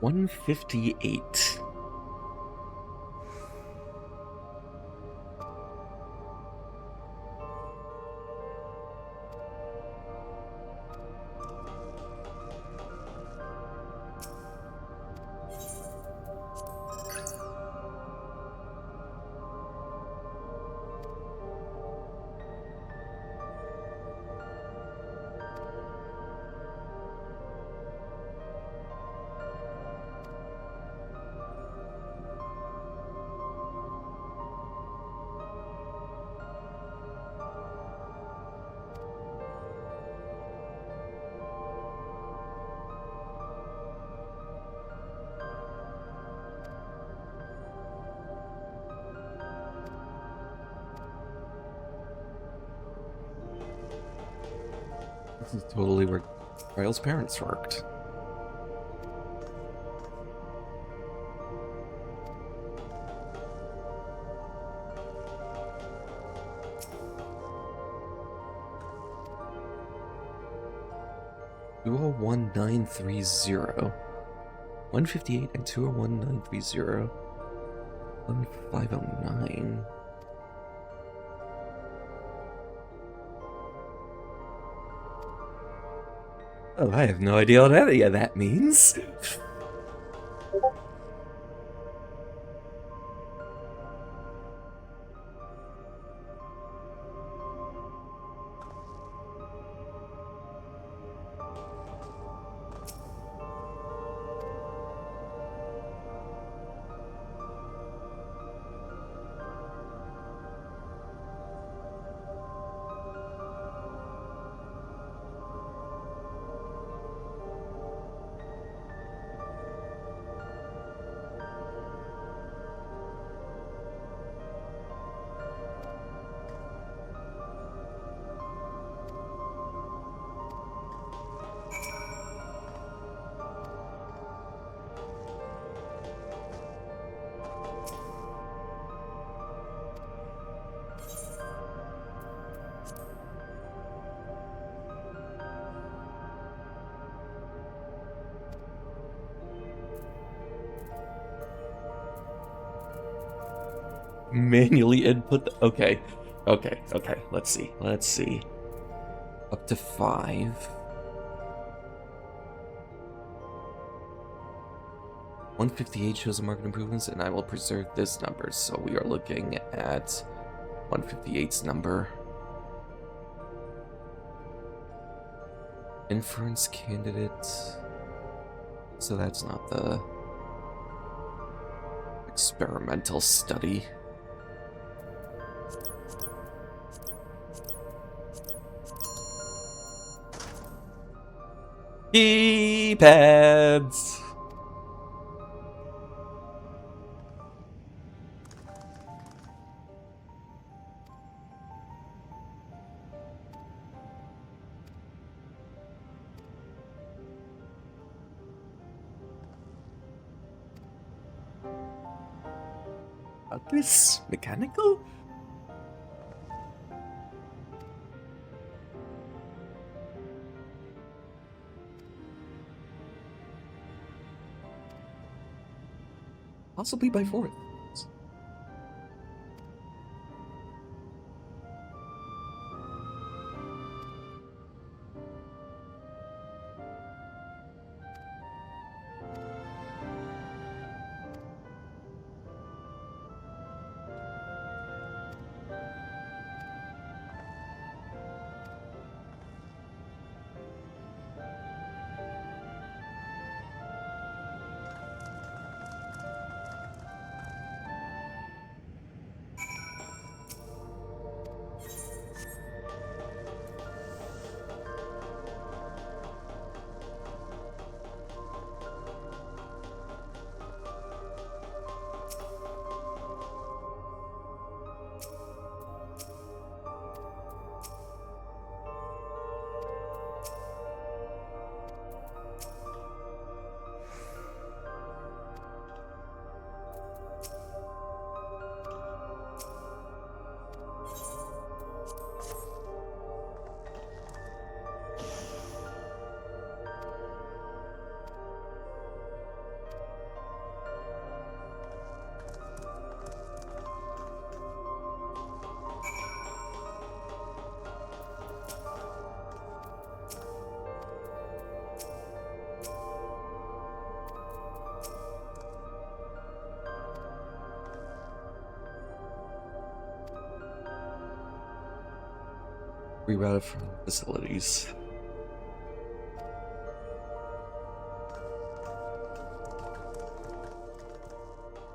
$158. This is totally where Rail's parents worked. $201,930. 158 and 201-930. 1509. Oh, I have no idea what any of that means. Manually input okay. Let's see. Up to 5. 158 shows the market improvements, and I will preserve this number. So we are looking at 158's number. Inference candidate. So that's not the experimental study. Keypads! This mechanical? Possibly by 4th. Rerouted from facilities.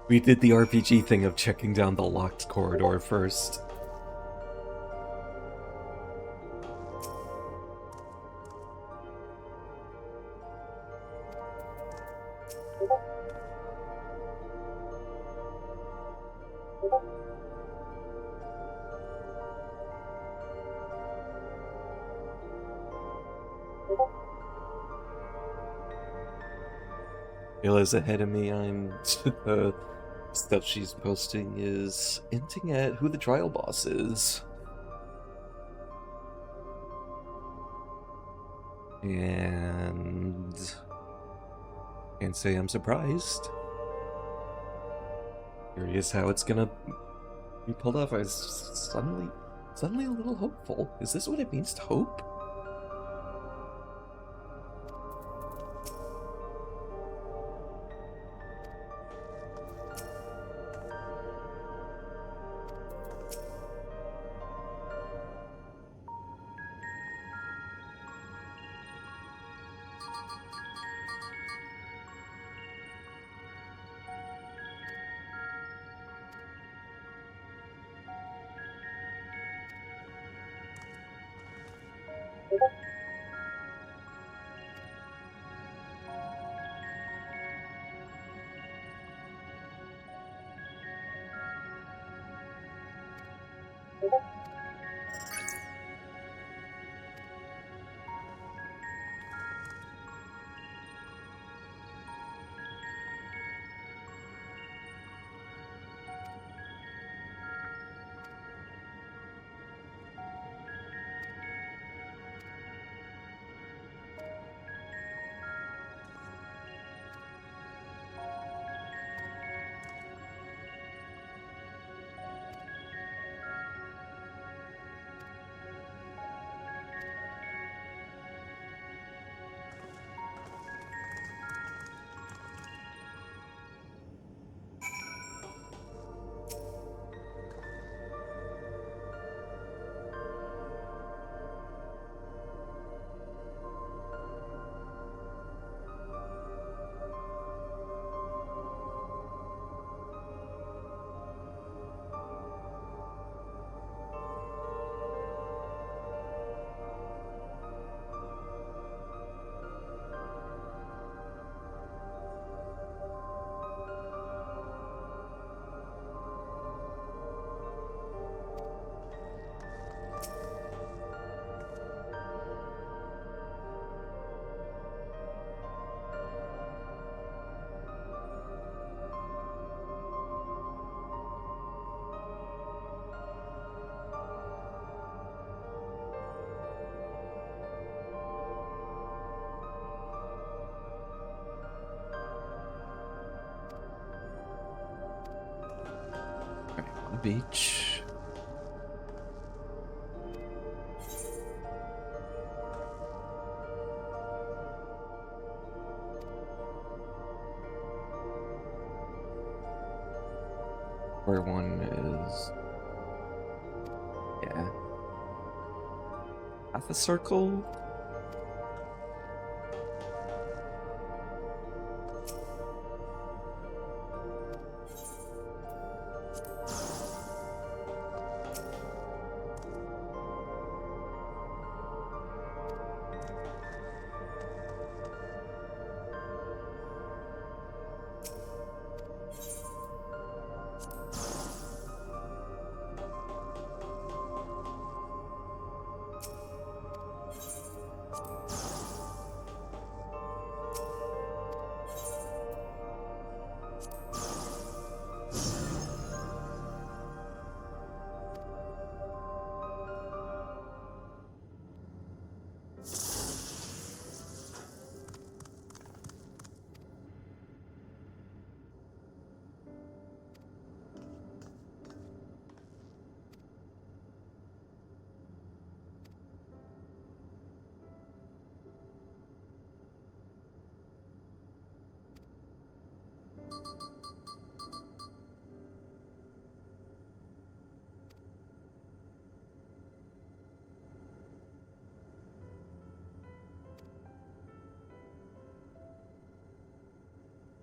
We did the RPG thing of checking down the locked corridor first. Ayla's ahead of me. I'm the stuff she's posting is hinting at who the trial boss is. Can't say I'm surprised. Curious how it's gonna be pulled off. I was suddenly a little hopeful. Is this what it means to hope? Beach. Where one is... yeah. Half a circle?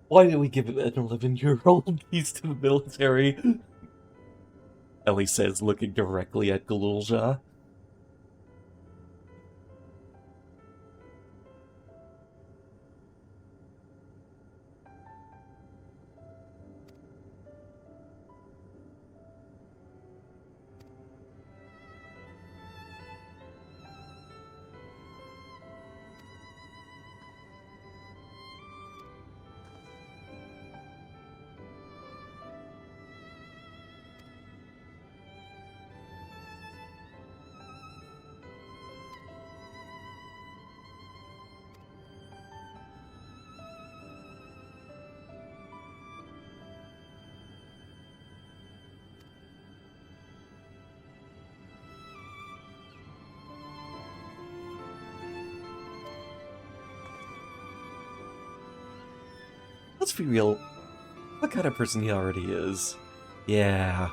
Why did we give an 11-year-old piece to the military? Ellie says, looking directly at Galulja. let's be real. What kind of person he already is. Yeah.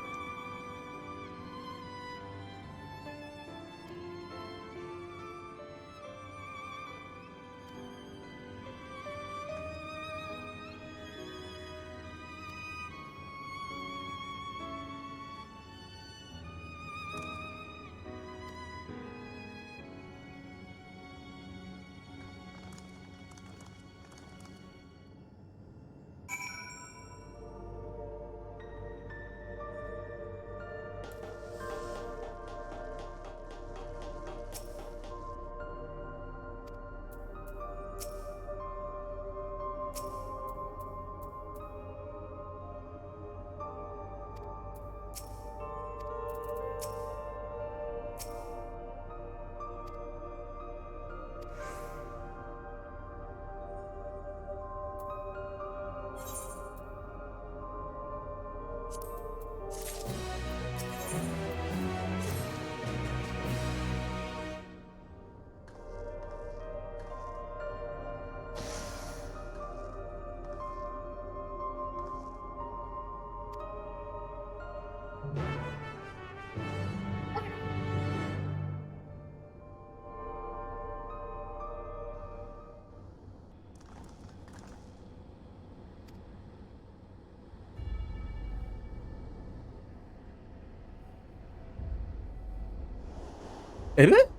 Is it?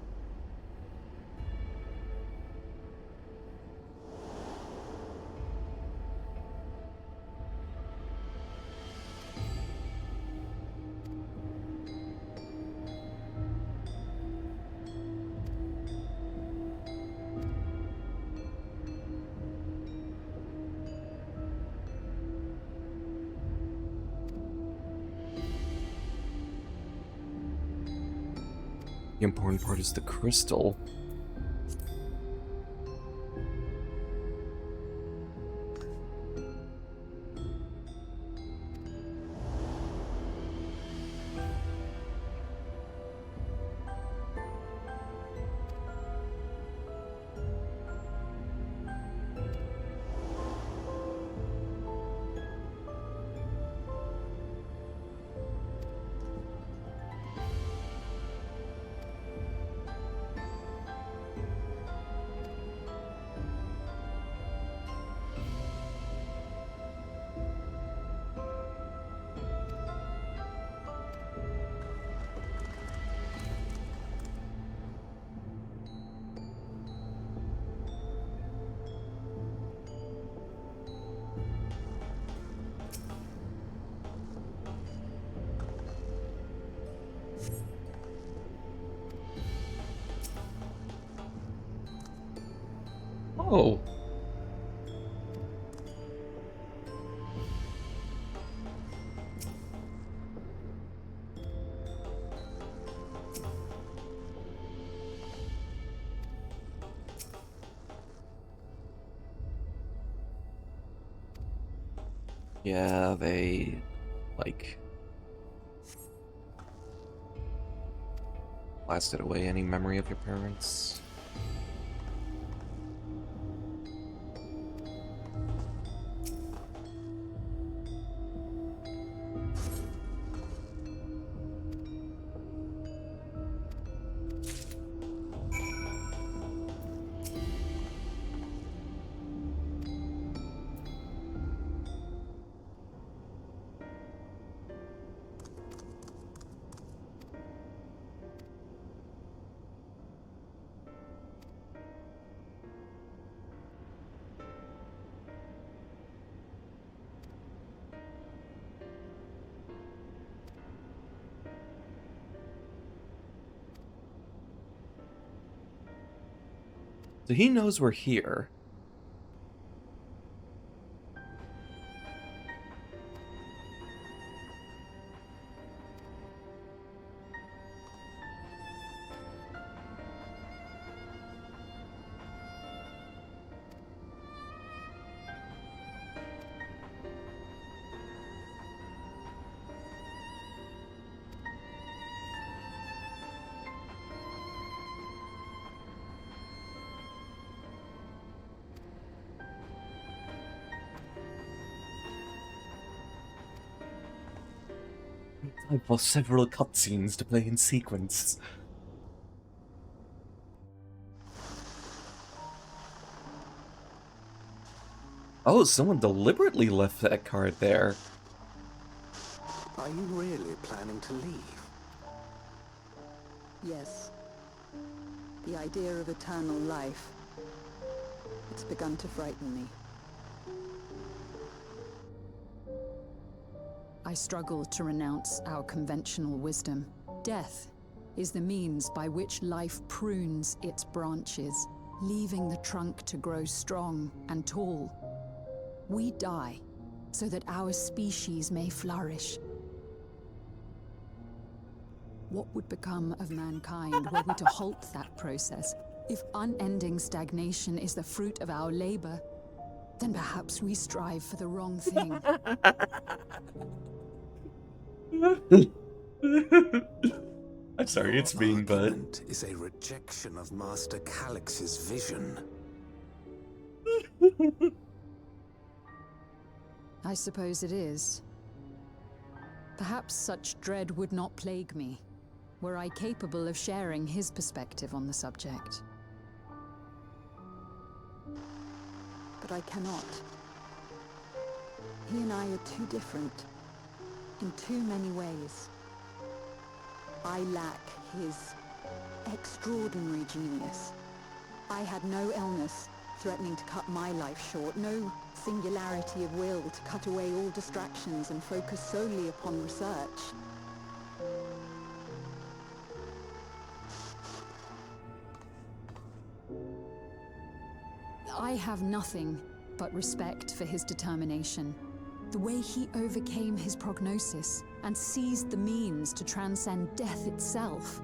The important part is the crystal. Oh. Yeah, they, like, blasted away any memory of your parents. So he knows we're here. for several cutscenes to play in sequence. Oh, someone deliberately left that card there. Are you really planning to leave? Yes. The idea of eternal life, it's begun to frighten me. I struggle to renounce our conventional wisdom. Death is the means by which life prunes its branches, leaving the trunk to grow strong and tall. We die so that our species may flourish. What would become of mankind were we to halt that process? If unending stagnation is the fruit of our labor, then perhaps we strive for the wrong thing. I'm sorry, it's Your mean, but... argument is a rejection of Master Calix's vision. I suppose it is. Perhaps such dread would not plague me, were I capable of sharing his perspective on the subject. But I cannot. He and I are too different, in too many ways. I lack his extraordinary genius. I had no illness threatening to cut my life short, no singularity of will to cut away all distractions and focus solely upon research. I have nothing but respect for his determination. The way he overcame his prognosis and seized the means to transcend death itself.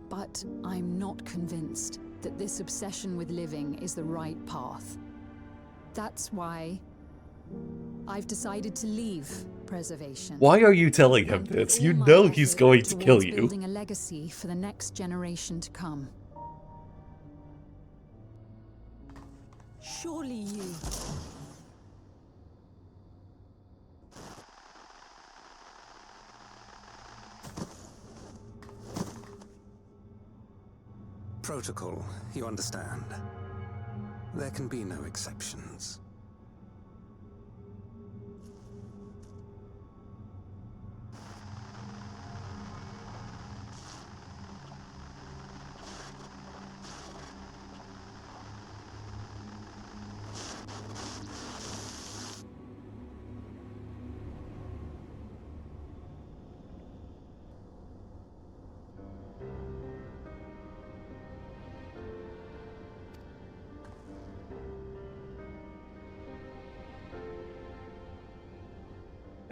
But I'm not convinced that this obsession with living is the right path. That's why I've decided to leave preservation. Why are you telling him this? You know he's going to kill you. Building a legacy for the next generation to come. Surely you... Protocol, you understand. There can be no exceptions.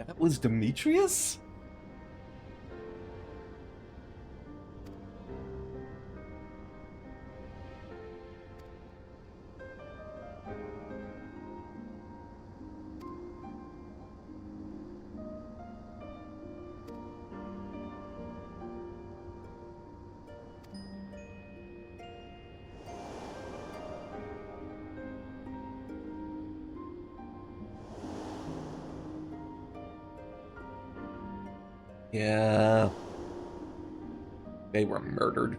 That was Demetrius? Yeah. They were murdered.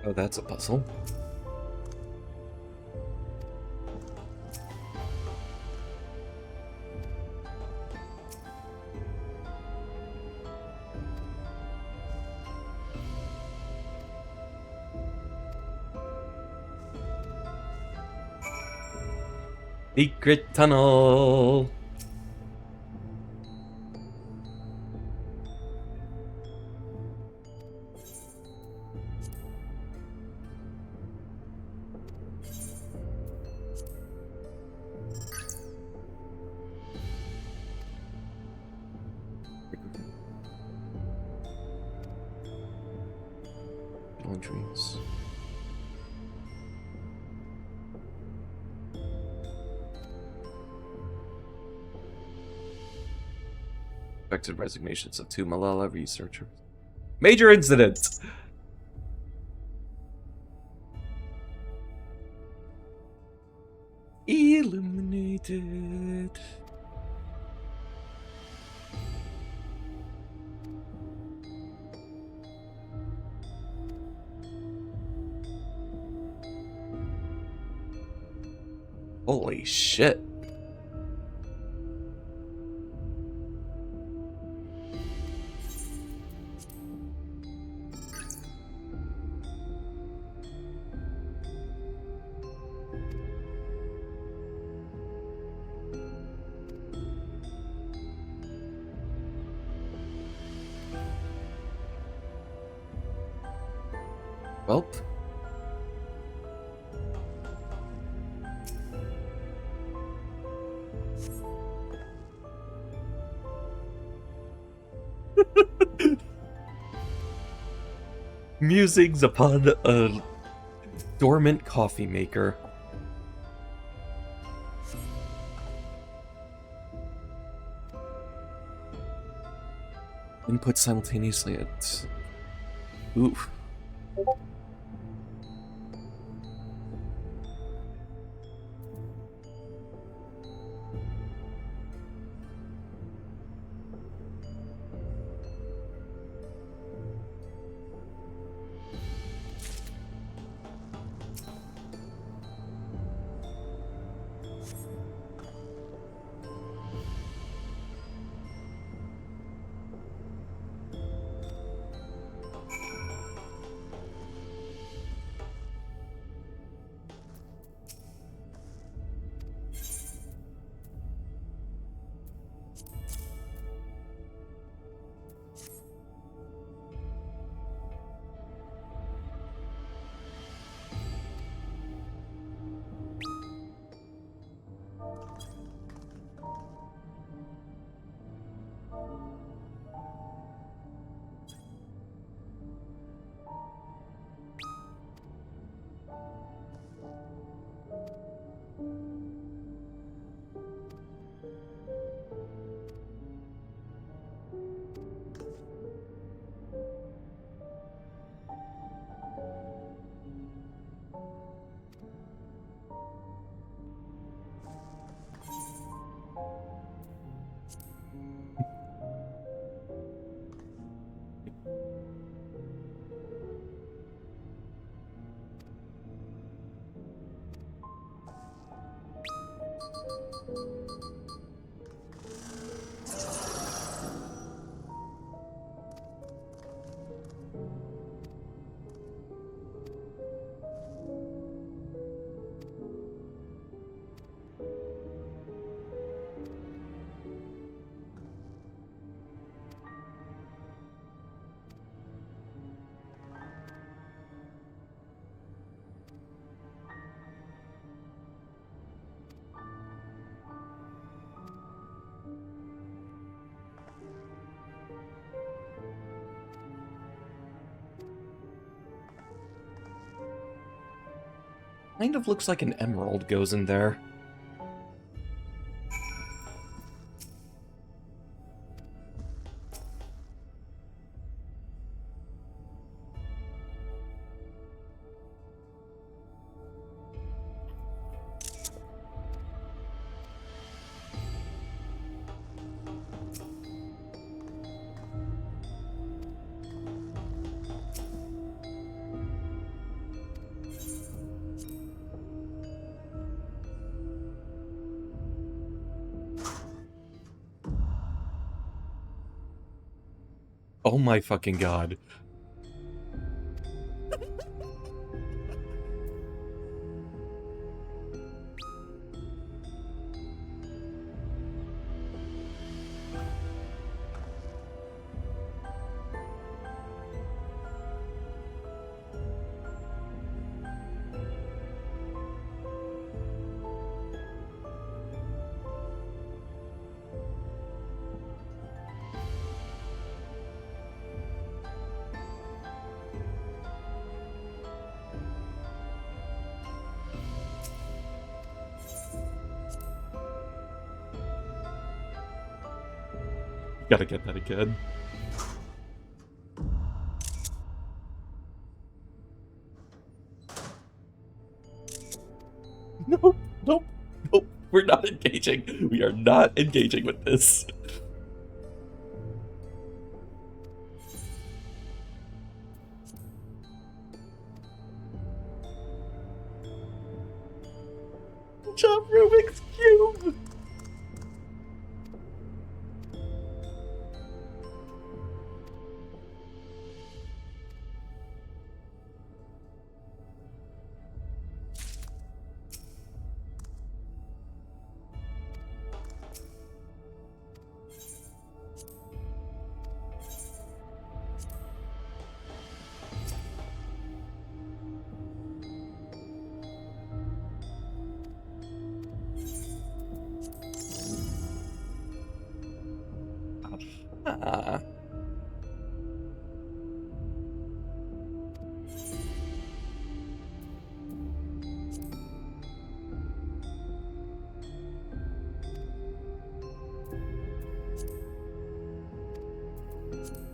Oh, that's a puzzle. Secret tunnel! Dreams. Expected resignations of 2 Malala researchers. Major incident! Eliminated. Holy shit. Welp. Musings upon a dormant coffee maker. Input simultaneously at... Oof. Kind of looks like an emerald goes in there. Oh my fucking god. Gotta get that again. Nope, nope, nope. We're not engaging. We are not engaging with this. Good job, Rubik's Cube! Ah.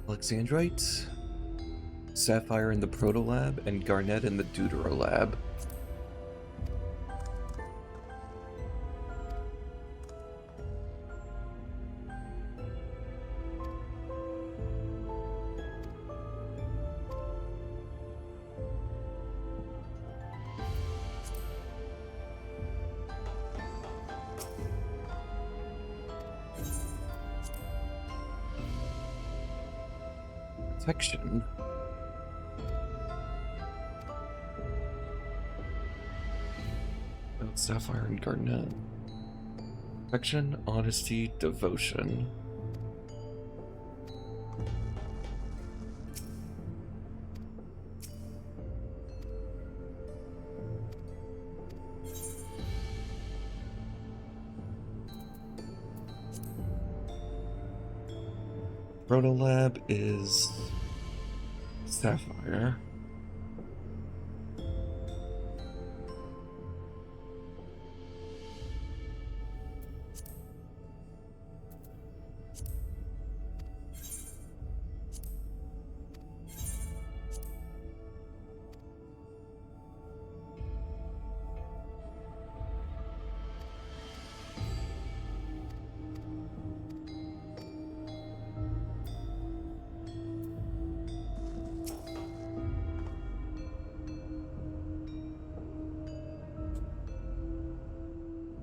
Alexandrite, Sapphire in the Protolab, and Garnet in the Deuterolab. Protection. Sapphire and Garnet. Protection, honesty, devotion. Protolab is Sapphire.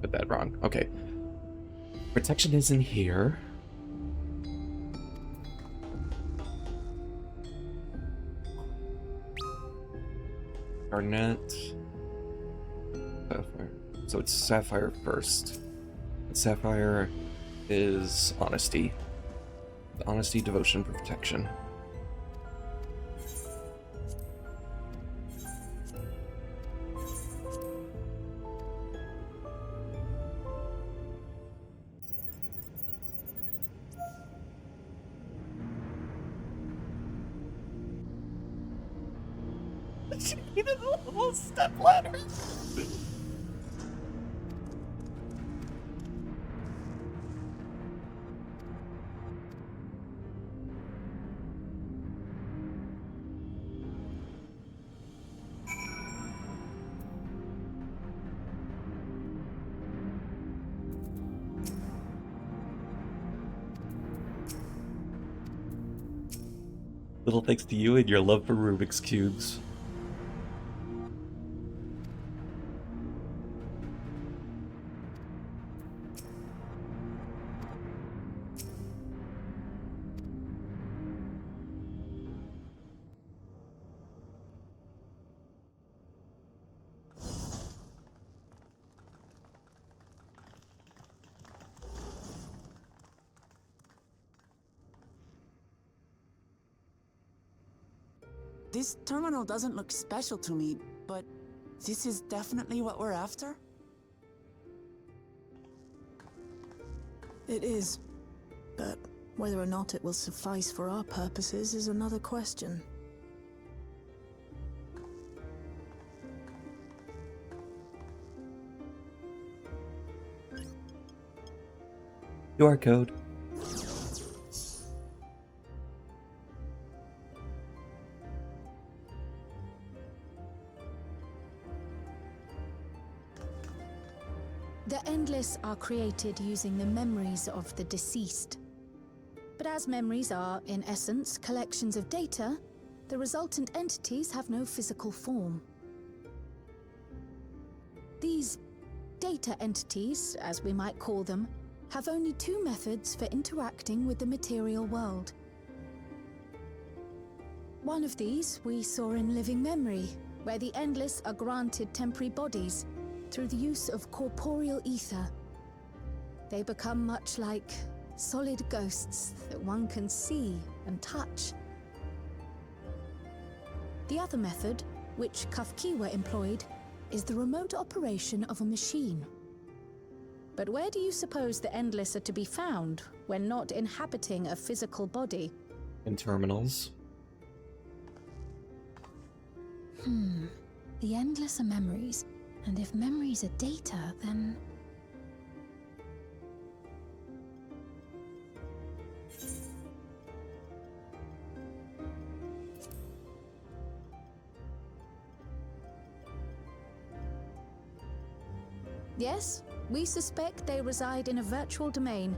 Put that wrong. Okay. Protection is in here. Garnet. Sapphire. So it's Sapphire first. Sapphire is honesty. Honesty, devotion, protection. She needed a little step ladder. Little thanks to you and your love for Rubik's Cubes. This terminal doesn't look special to me, but this is definitely what we're after? It is. But whether or not it will suffice for our purposes is another question. QR code. The Endless are created using the memories of the deceased. But as memories are, in essence, collections of data, the resultant entities have no physical form. These data entities, as we might call them, have only two methods for interacting with the material world. One of these we saw in living memory, where the Endless are granted temporary bodies through the use of corporeal ether. They become much like solid ghosts that one can see and touch. The other method, which Kafkiwa employed, is the remote operation of a machine. But where do you suppose the Endless are to be found when not inhabiting a physical body? In terminals. The Endless are memories, and if memories are data, then... Yes, we suspect they reside in a virtual domain,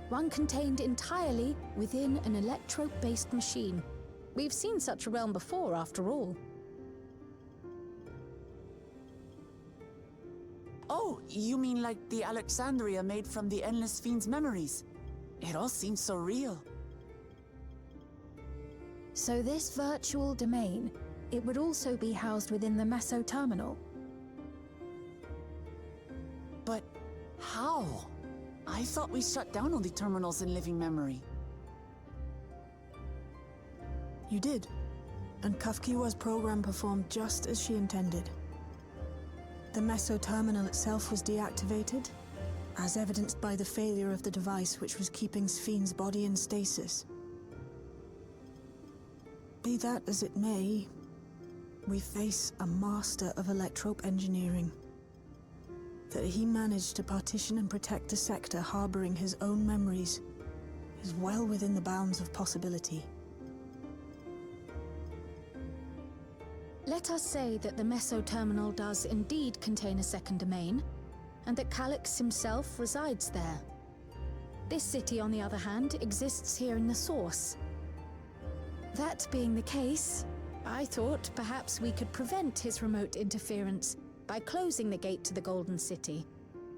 one contained entirely within an electrope-based machine. We've seen such a realm before, after all. Oh, you mean like the Alexandria made from the Endless Fiend's memories? It all seems so real. So this virtual domain, it would also be housed within the Meso terminal. But how? I thought we shut down all the terminals in living memory. You did. And Kafkiwa's program performed just as she intended. The Meso terminal itself was deactivated, as evidenced by the failure of the device which was keeping Spheen's body in stasis. Be that as it may, we face a master of electrope engineering. That he managed to partition and protect a sector harboring his own memories is well within the bounds of possibility. Let us say that the Meso terminal does indeed contain a second domain, and that Calyx himself resides there. This city, on the other hand, exists here in the source. That being the case, I thought perhaps we could prevent his remote interference by closing the gate to the Golden City,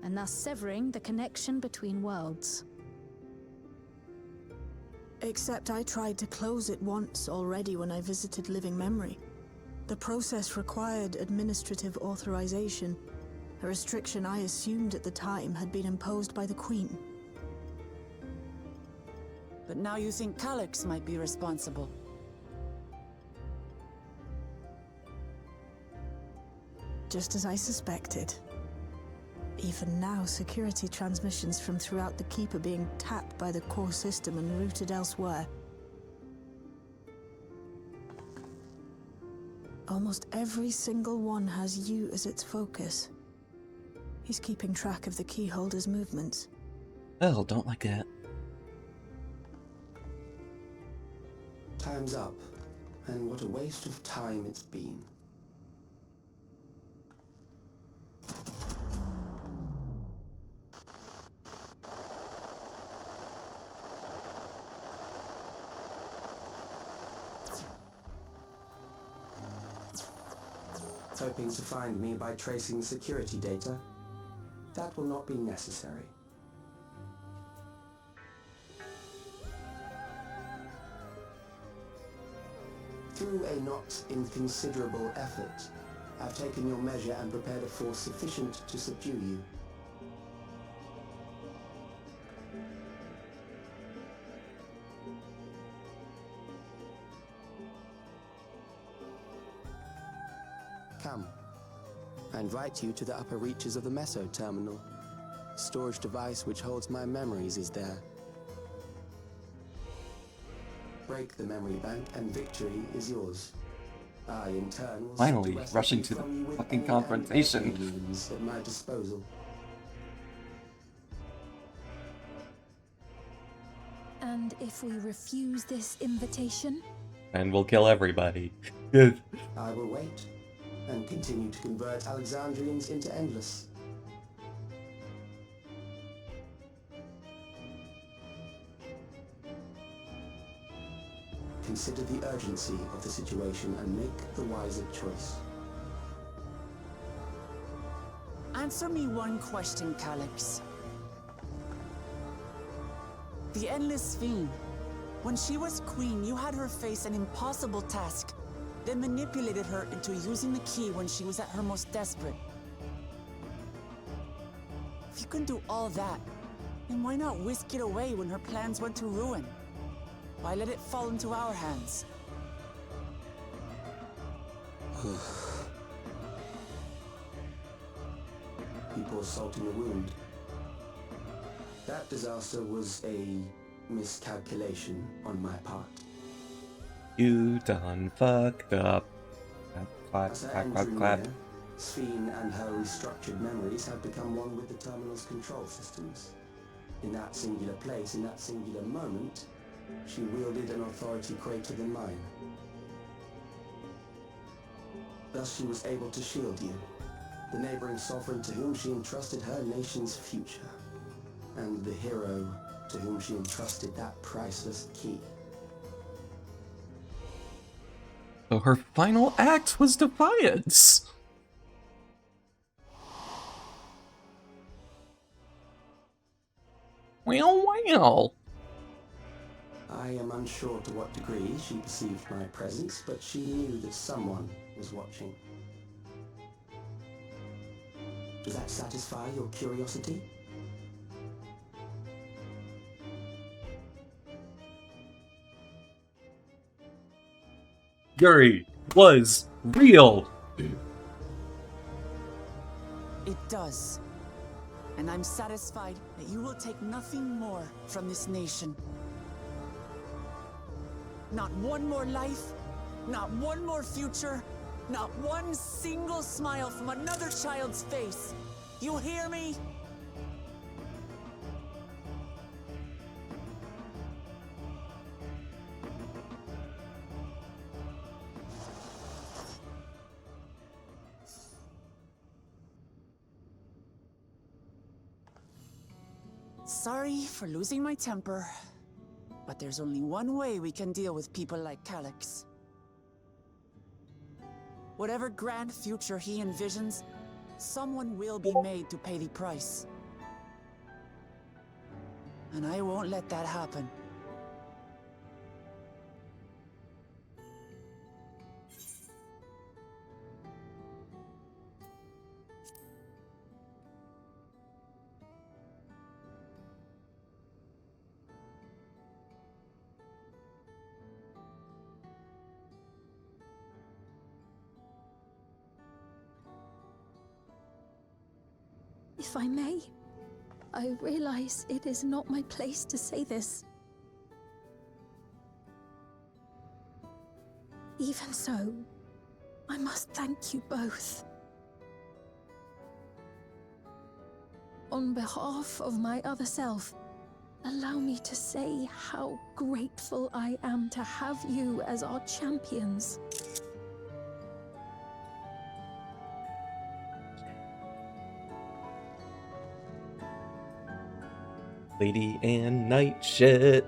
and thus severing the connection between worlds. Except I tried to close it once already when I visited Living Memory. The process required administrative authorization, a restriction I assumed at the time had been imposed by the Queen. But now you think Calyx might be responsible. Just as I suspected. Even now, security transmissions from throughout the Keep are being tapped by the core system and routed elsewhere. Almost every single one has you as its focus. He's keeping track of the keyholder's movements. Oh, don't like that. Time's up, and what a waste of time it's been. Hoping to find me by tracing security data? That will not be necessary. Through a not inconsiderable effort, I've taken your measure and prepared a force sufficient to subdue you. Come. I invite you to the upper reaches of the Meso terminal. Storage device which holds my memories is there. Break the memory bank and victory is yours. I, in turn, will Finally, rushing to the fucking confrontation. At my disposal. And if we refuse this invitation? And we'll kill everybody. Good. I will wait and continue to convert Alexandrians into Endless. Consider the urgency of the situation and make the wiser choice. Answer me one question, Calyx. The Endless Fiend. When she was queen, you had her face an impossible task, then manipulated her into using the key when she was at her most desperate. If you can do all that, then why not whisk it away when her plans went to ruin? Why let it fall into our hands? People salting a wound. That disaster was a miscalculation on my part. You done fucked up. Clap, As I clap, end clap, clap. Dreamweaver, Sphene and her restructured memories have become one with the terminal's control systems. In that singular place, in that singular moment, she wielded an authority greater than mine. Thus she was able to shield you, the neighboring sovereign to whom she entrusted her nation's future, and the hero to whom she entrusted that priceless key. So her final act was defiance. Well. I am unsure to what degree she perceived my presence, but she knew that someone was watching. Does that satisfy your curiosity? Yuri was real. It does. And I'm satisfied that you will take nothing more from this nation. Not one more life, not one more future, not one single smile from another child's face. You hear me? Sorry for losing my temper, but there's only one way we can deal with people like Calyx. Whatever grand future he envisions, someone will be made to pay the price. And I won't let that happen. If I may, I realize it is not my place to say this. Even so, I must thank you both. On behalf of my other self, allow me to say how grateful I am to have you as our champions. Lady and Night shit.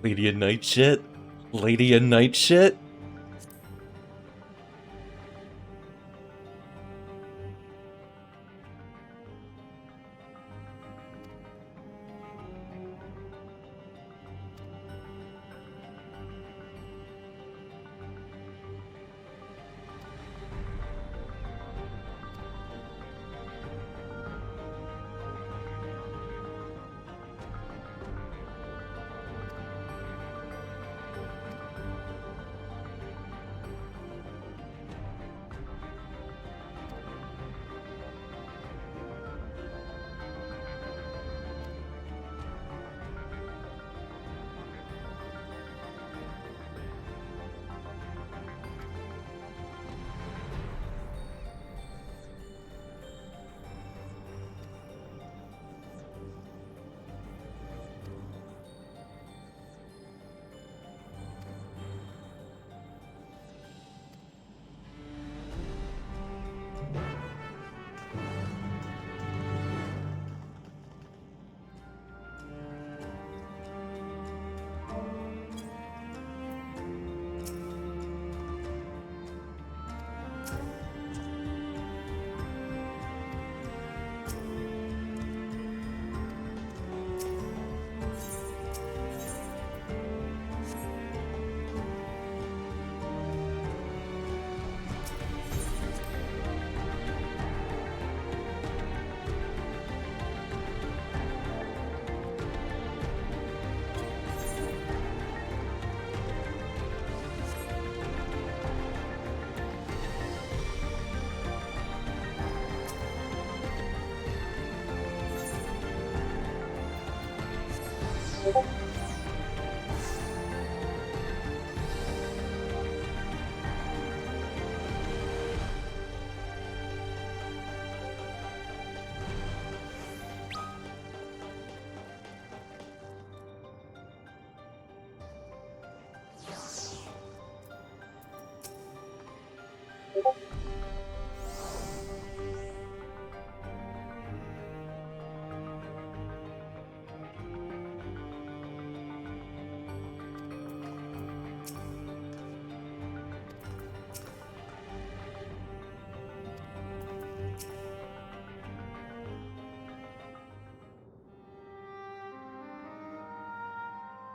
Lady of Night shit? Lady of Night shit?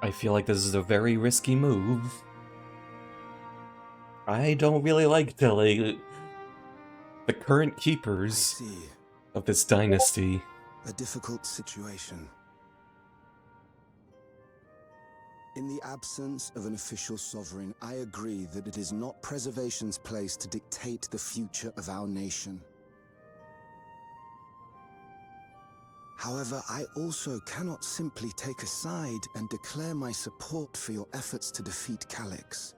I feel like this is a very risky move. I don't really like telling the current keepers of this dynasty. A difficult situation. In the absence of an official sovereign, I agree that it is not Preservation's place to dictate the future of our nation. However, I also cannot simply take a side and declare my support for your efforts to defeat Calyx.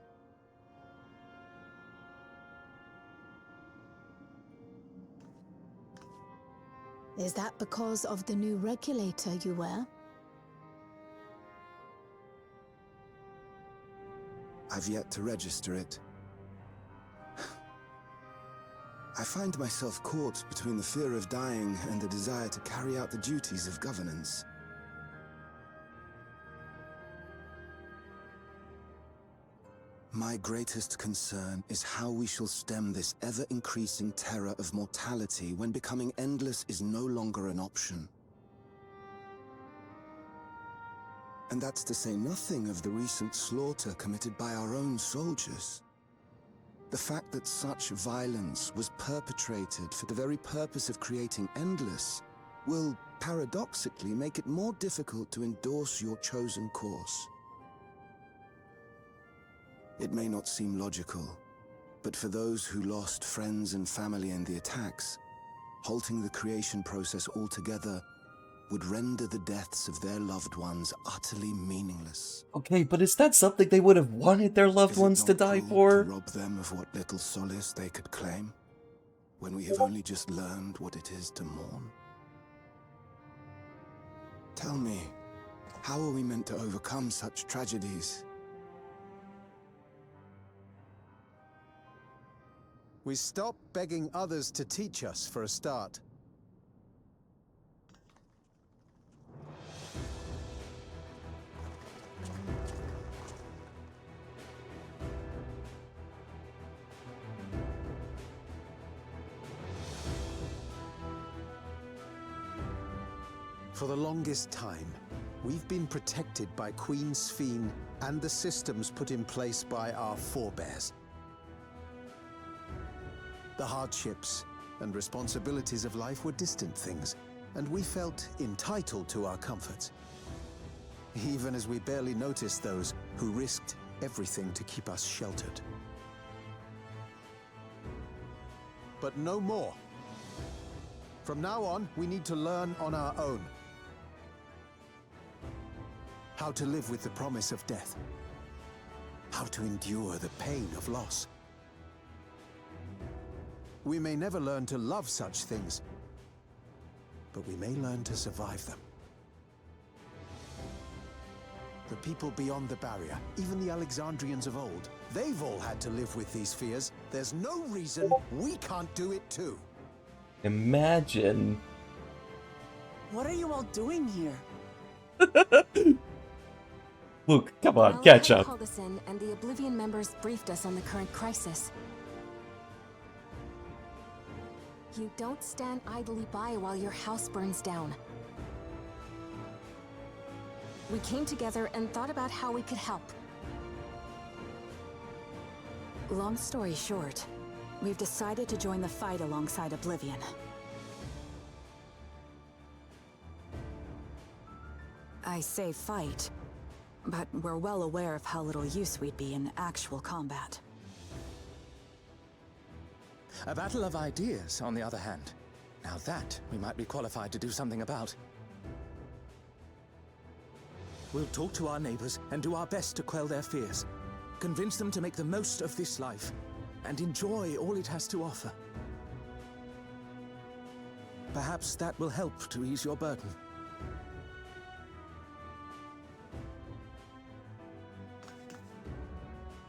Is that because of the new regulator you wear? I've yet to register it. I find myself caught between the fear of dying and the desire to carry out the duties of governance. My greatest concern is how we shall stem this ever-increasing terror of mortality when becoming endless is no longer an option. And that's to say nothing of the recent slaughter committed by our own soldiers. The fact that such violence was perpetrated for the very purpose of creating endless will, paradoxically, make it more difficult to endorse your chosen course. It may not seem logical, but for those who lost friends and family in the attacks, halting the creation process altogether would render the deaths of their loved ones utterly meaningless. Okay, but is that something they would have wanted their loved ones to die for? To rob them of what little solace they could claim, when we have only just learned what it is to mourn? Tell me, how are we meant to overcome such tragedies? We stop begging others to teach us, for a start. For the longest time, we've been protected by Queen Sphene and the systems put in place by our forebears. The hardships and responsibilities of life were distant things, and we felt entitled to our comforts, even as we barely noticed those who risked everything to keep us sheltered. But no more. From now on, we need to learn on our own. How to live with the promise of death. How to endure the pain of loss. We may never learn to love such things, but we may learn to survive them. The people beyond the barrier, even the Alexandrians of old, they've all had to live with these fears. There's no reason we can't do it too. Imagine. What are you all doing here? Luke, come on, catch up. Called us in, and the Oblivion members briefed us on the current crisis. You don't stand idly by while your house burns down. We came together and thought about how we could help. Long story short, we've decided to join the fight alongside Oblivion. I say fight, but we're well aware of how little use we'd be in actual combat. A battle of ideas, on the other hand. Now that we might be qualified to do something about. We'll talk to our neighbors and do our best to quell their fears. Convince them to make the most of this life and enjoy all it has to offer. Perhaps that will help to ease your burden.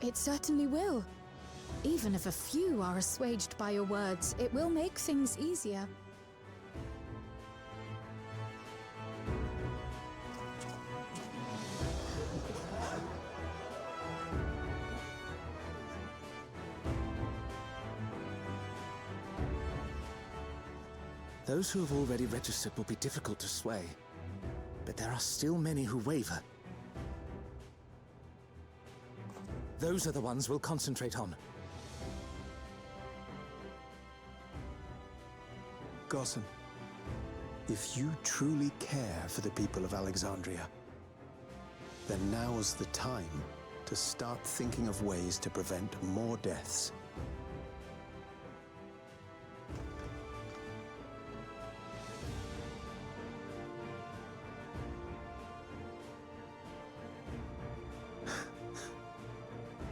It certainly will. Even if a few are assuaged by your words, it will make things easier. Those who have already registered will be difficult to sway, but there are still many who waver. Those are the ones we'll concentrate on. Gossen, if you truly care for the people of Alexandria, then now's the time to start thinking of ways to prevent more deaths.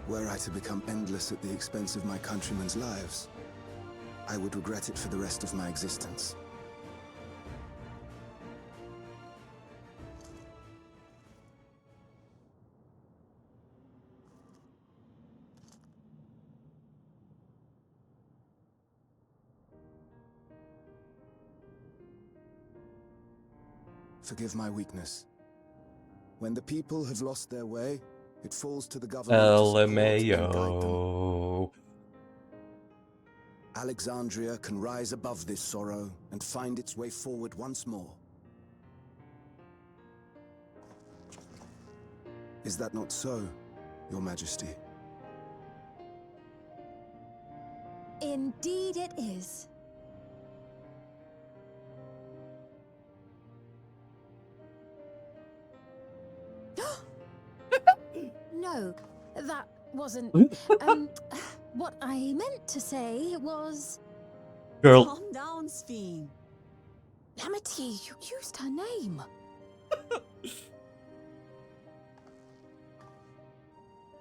Were I to become endless at the expense of my countrymen's lives, I would regret it for the rest of my existence. Forgive my weakness. When the people have lost their way, it falls to the government to support and guide them. LMAO. Alexandria can rise above this sorrow and find its way forward once more. Is that not so, Your Majesty? Indeed it is. No, that wasn't... what I meant to say was... Girl. Calm down, Sphene. Amity, you used her name.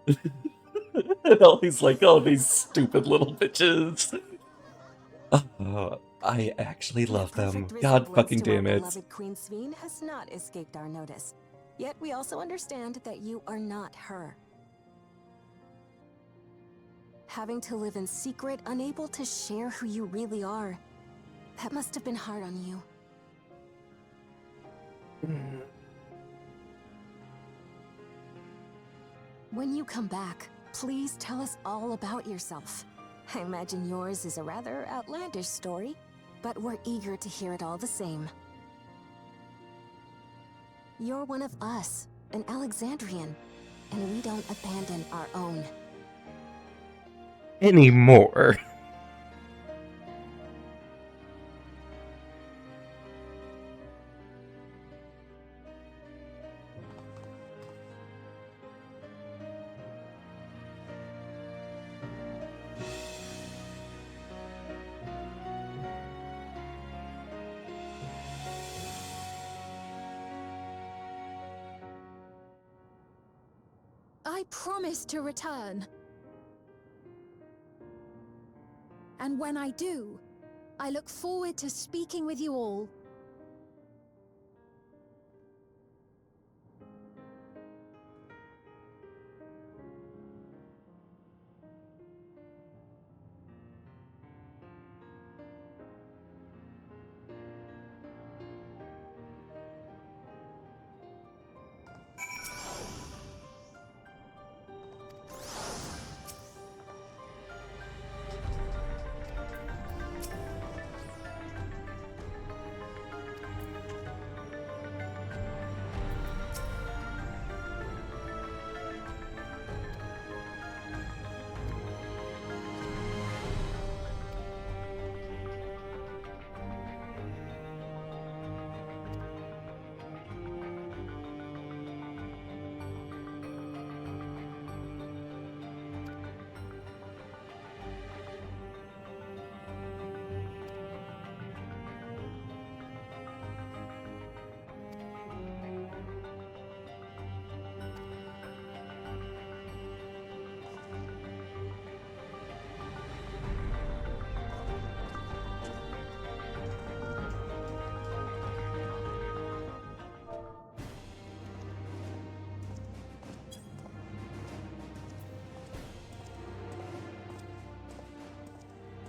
And Ellie's like, oh, these stupid little bitches. I actually love them. God fucking damn it. Beloved Queen Sphene has not escaped our notice. Yet we also understand that you are not her. Having to live in secret, unable to share who you really are, that must have been hard on you. When you come back, please tell us all about yourself. I imagine yours is a rather outlandish story, but we're eager to hear it all the same. You're one of us, an Alexandrian, and we don't abandon our own. Anymore. I promise to return. And when I do, I look forward to speaking with you all.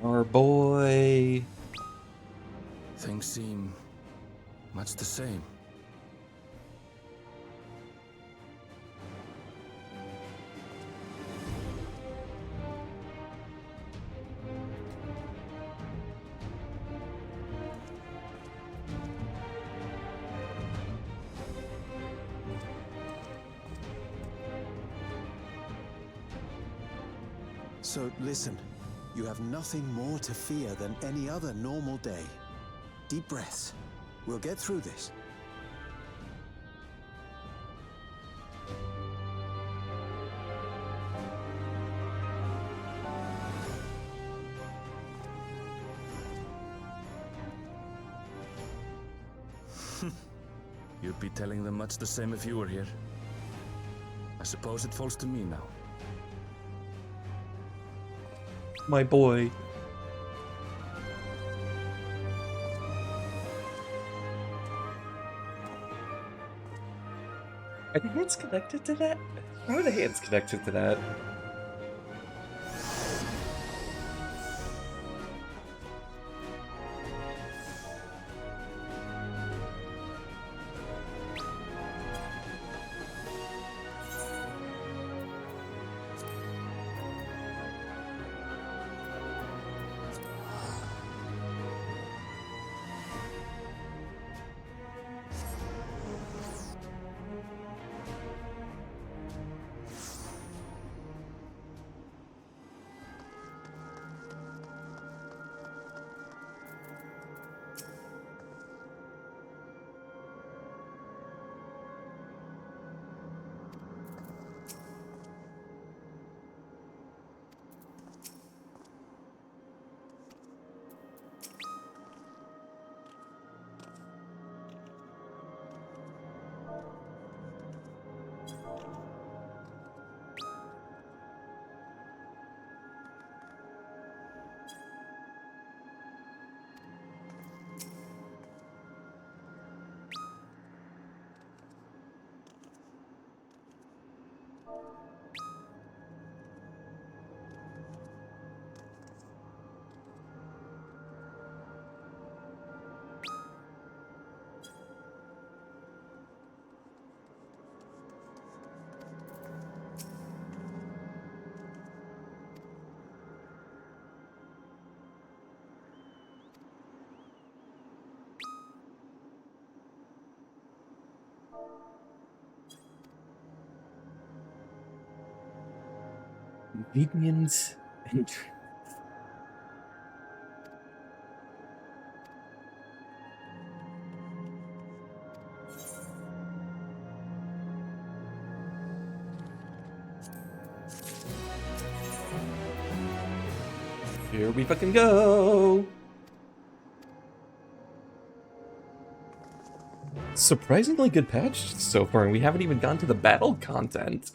Our boy. Things seem much the same. So listen, you have nothing more to fear than any other normal day. Deep breaths. We'll get through this. You'd be telling them much the same if you were here. I suppose it falls to me now. My boy. Are the hands connected to that? How are the hands connected to that? Minions and here we fucking go. Surprisingly good patch so far, and we haven't even gone to the battle content.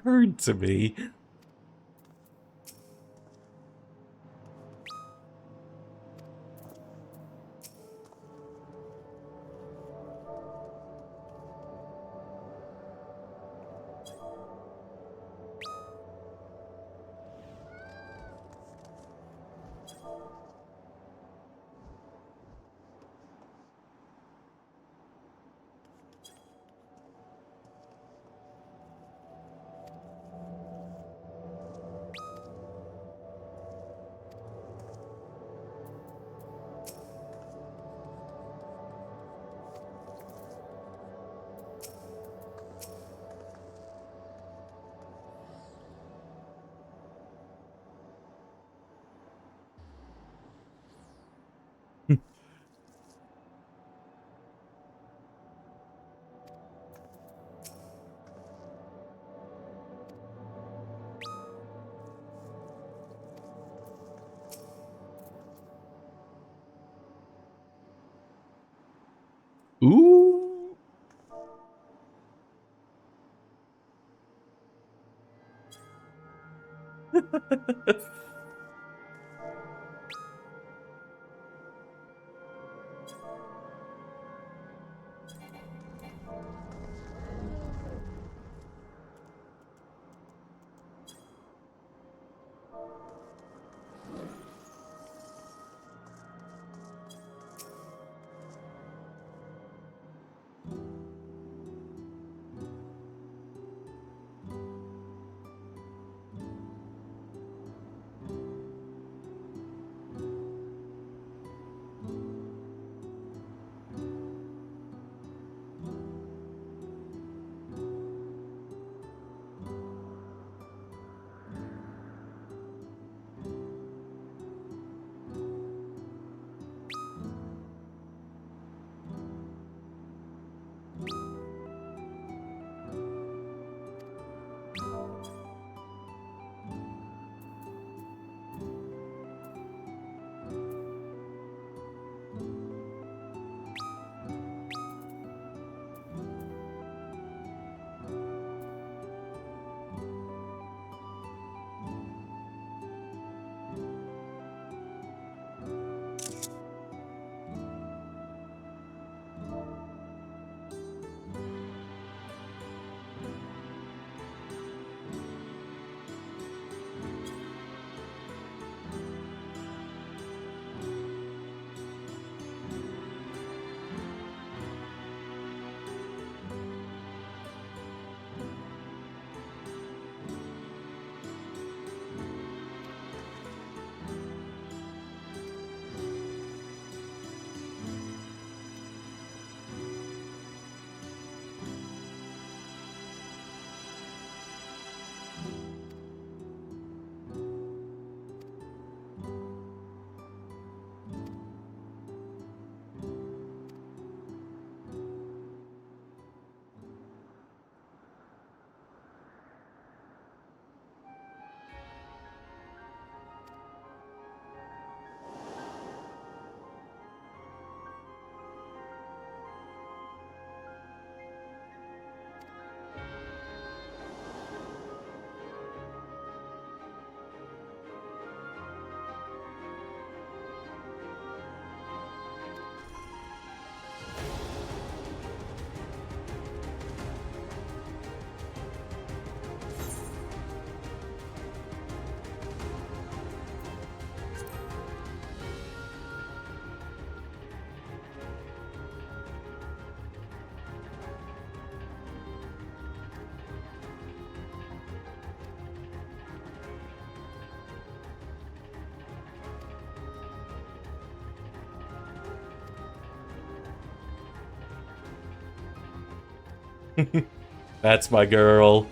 Occurred to me. Ooh. That's my girl.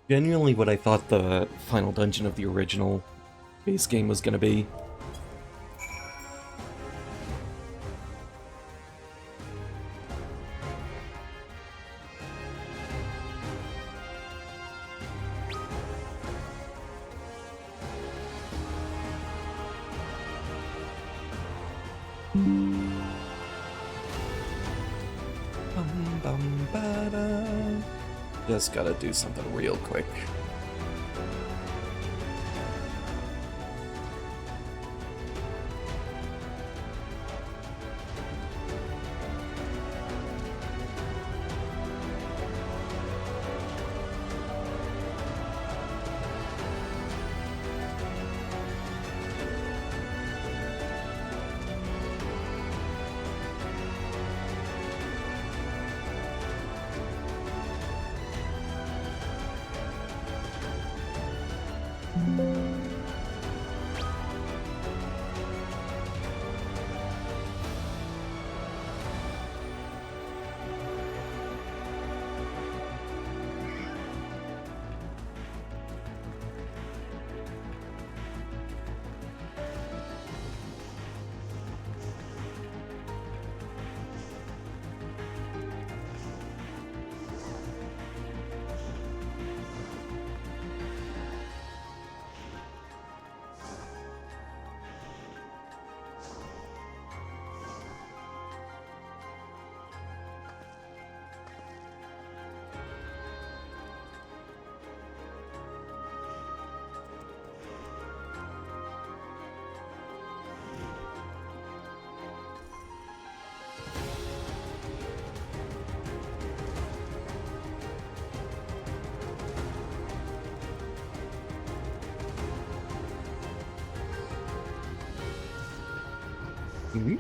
Genuinely what I thought the final dungeon of the original base game was gonna be. Just gotta do something real quick. Mm-hmm.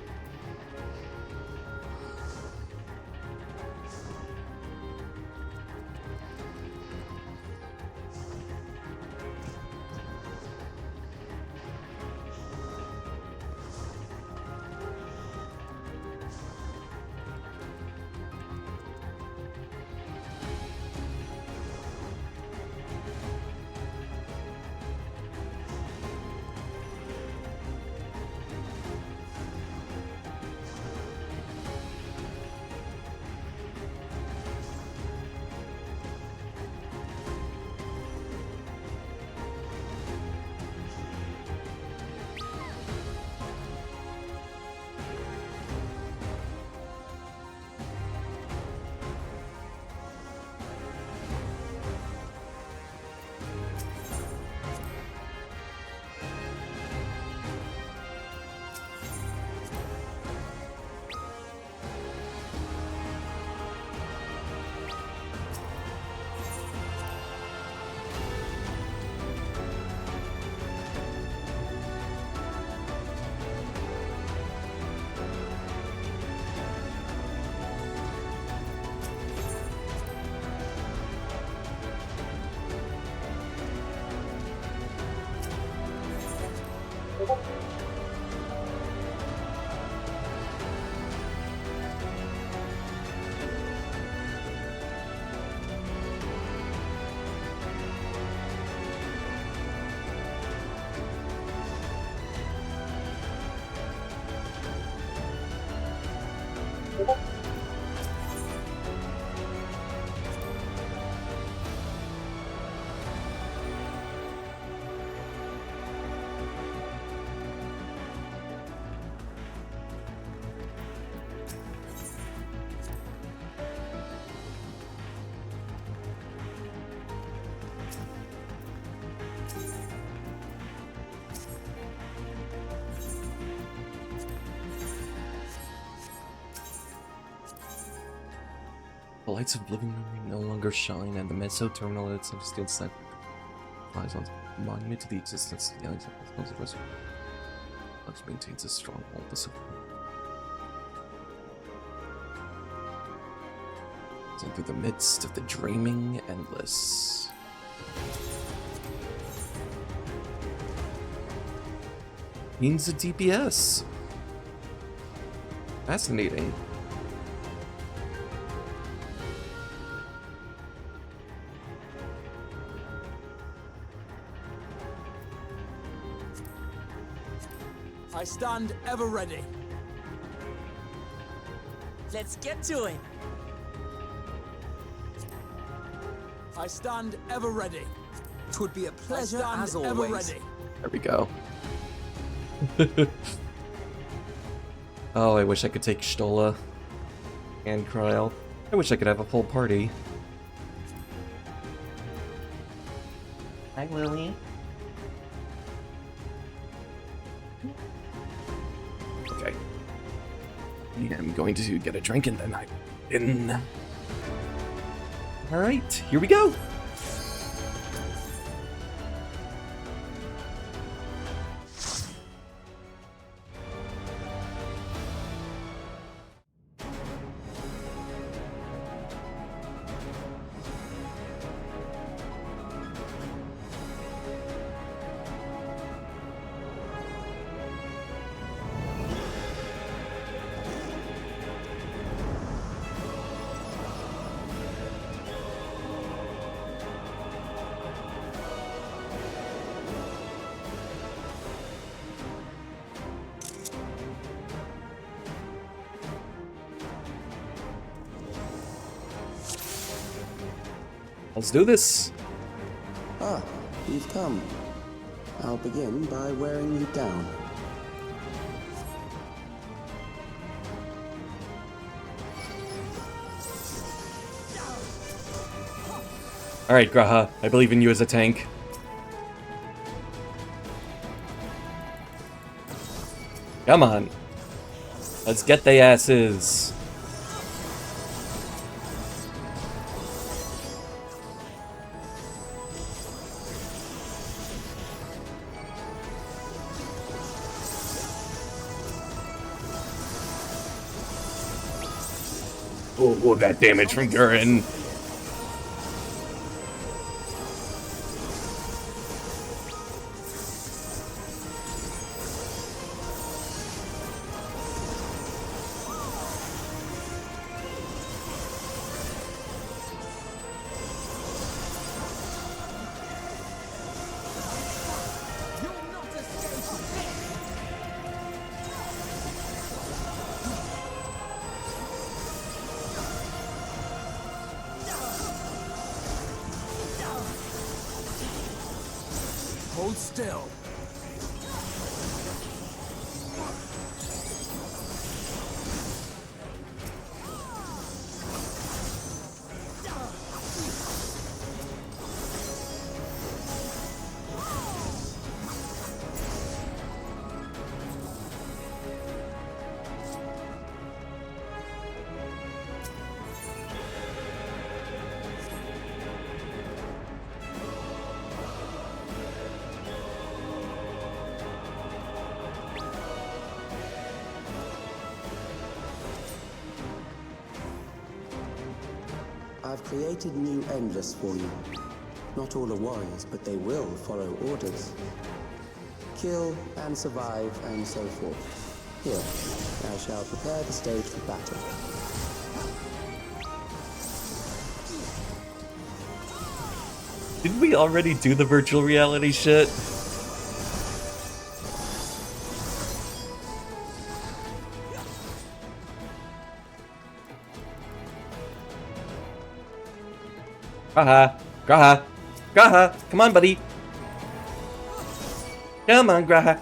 The lights of living room no longer shine, and the meso terminal itself still set. Flies on monument to the existence of the consequence. Lodge maintains a stronghold. Through the midst of the dreaming endless. Means a DPS. Fascinating. I stand ever ready. Let's get to it. I stand ever ready. Twould be a pleasure as I stand ever always. ready. There we go. Oh, I wish I could take Stola and Kryl. I wish I could have a full party. Hi, Lily. Okay. I'm going to get a drink and then I'm in. Alright, here we go! Let's do this! Ah, you've come. I'll begin by wearing you down. Alright, Graha, I believe in you as a tank. Come on. Let's get they asses. Oh, that damage from Gurren. Hold still. I've created new endless for you. Not all are warriors, but they will follow orders. Kill and survive and so forth. Here, I shall prepare the stage for battle. Didn't we already do the virtual reality shit? Graha! Graha! Graha! Come on, buddy! Come on, Graha!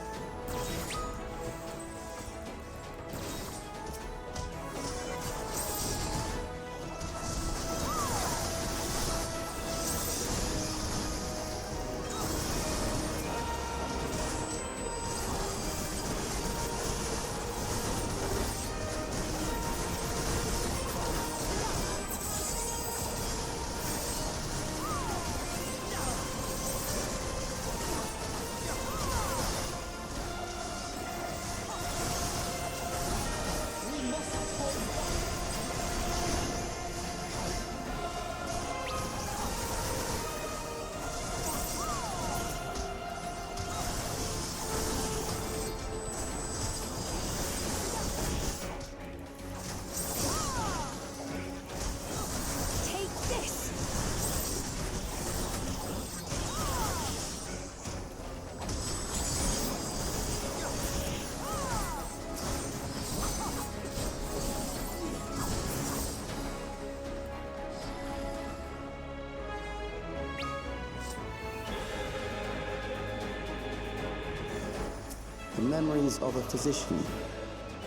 memories of a physician.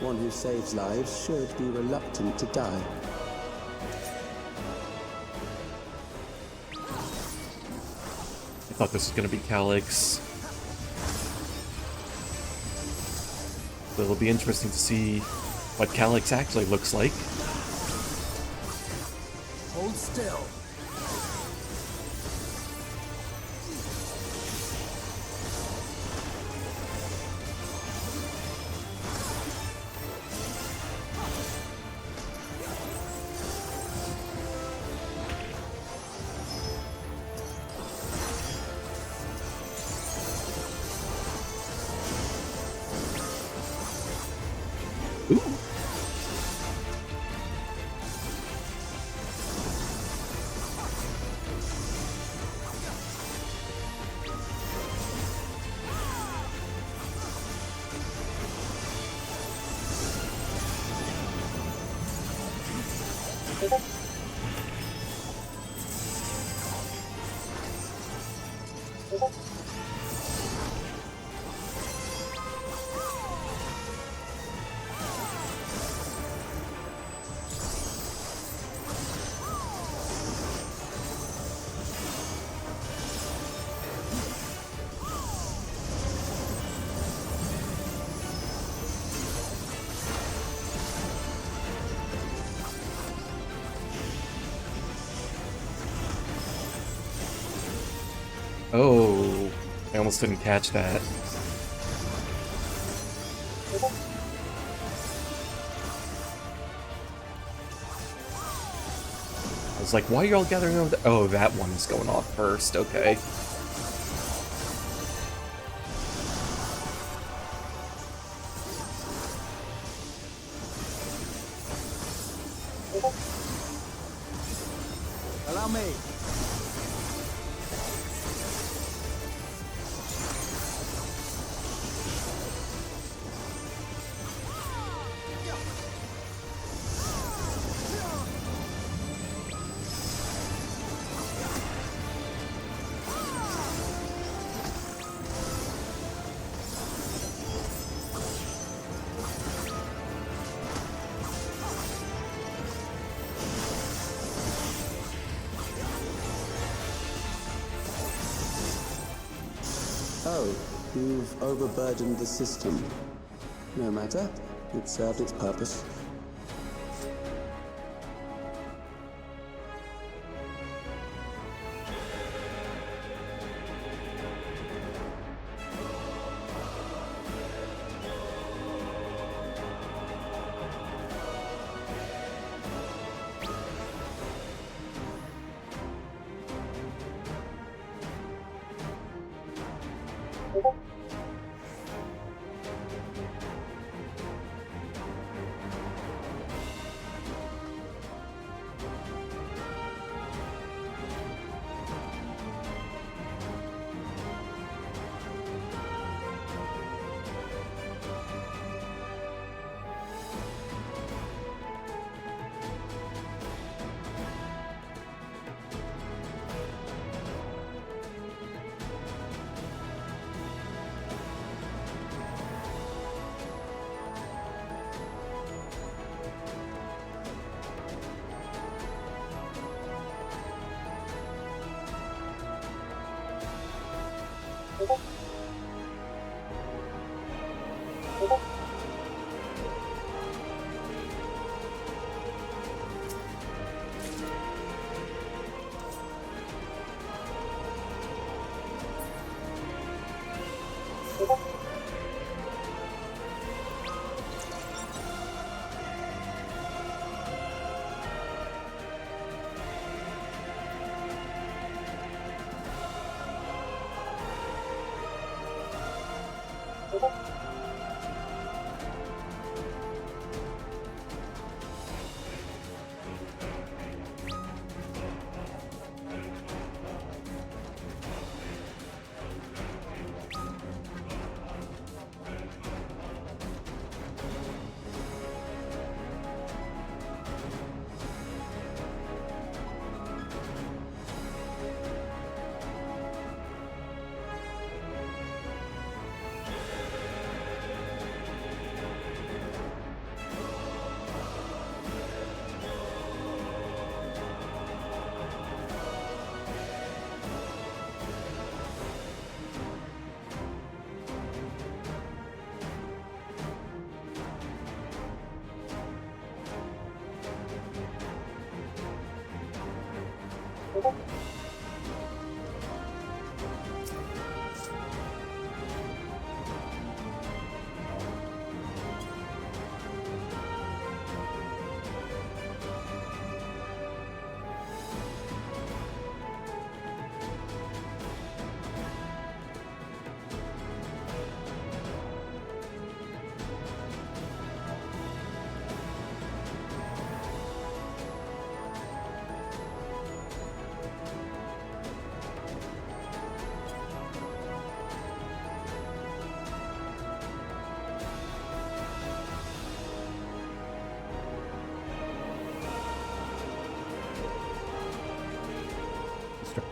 One who saves lives should be reluctant to die. I thought this was gonna be Calyx. So it'll be interesting to see what Calyx actually looks like. Hold still. Oh, I almost didn't catch that. I was like, why are you all gathering over there? Oh, that one's going off first, okay. Allow me. Oh, you've overburdened the system. No matter, it served its purpose.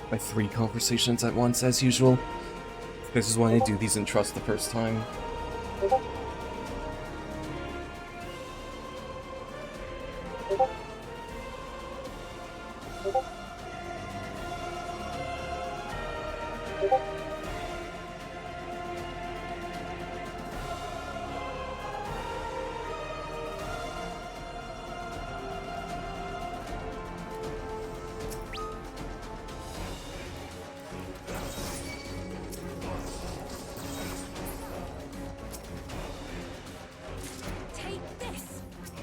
By 3 conversations at once, as usual. This is why I do these in trust the first time.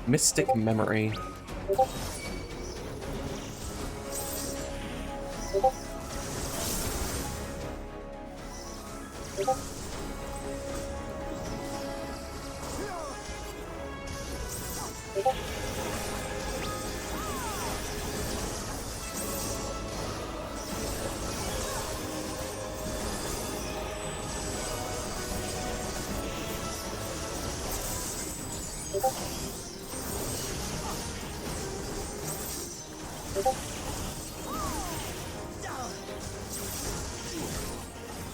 Mystic Memory.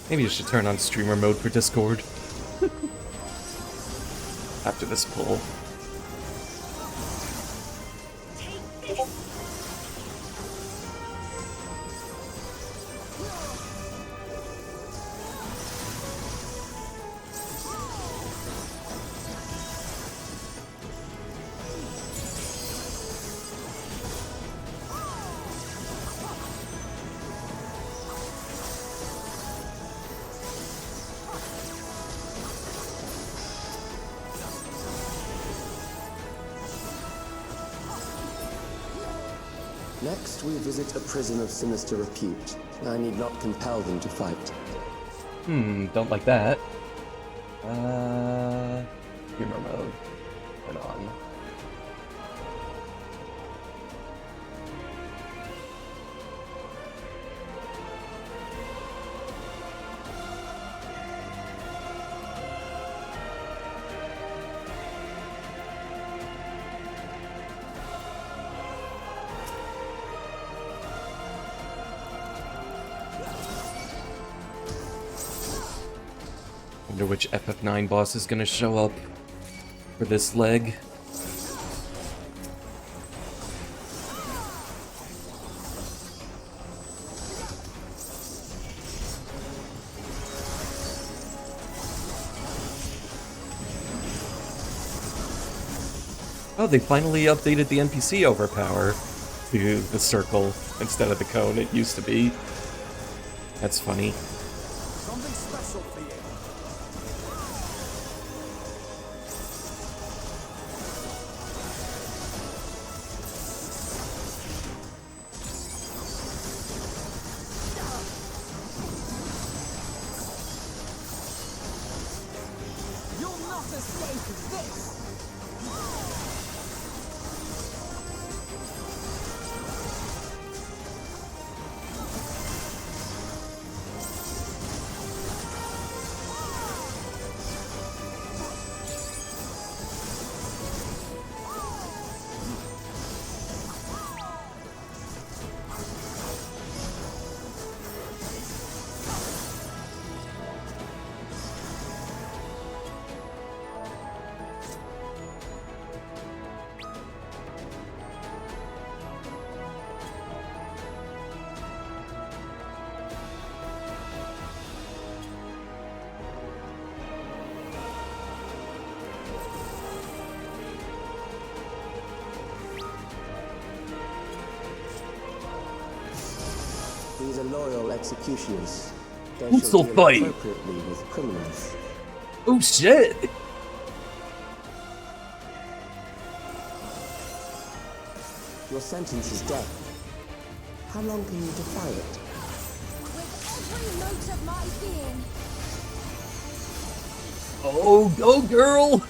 Maybe you should turn on streamer mode for Discord. After this pull. Next, we visit a prison of sinister repute. I need not compel them to fight. Don't like that. Humor mode. Turn on. Wonder which FF9 boss is gonna show up for this leg. Oh, they finally updated the NPC overpower to the circle instead of the cone it used to be. That's funny. Something special for you. You'll not escape this! These are loyal executioners. They Who's shall still deal fighting? appropriately with criminals. Oh shit! Your sentence is death. How long can you defy it? With every note of my being. Oh, go girl!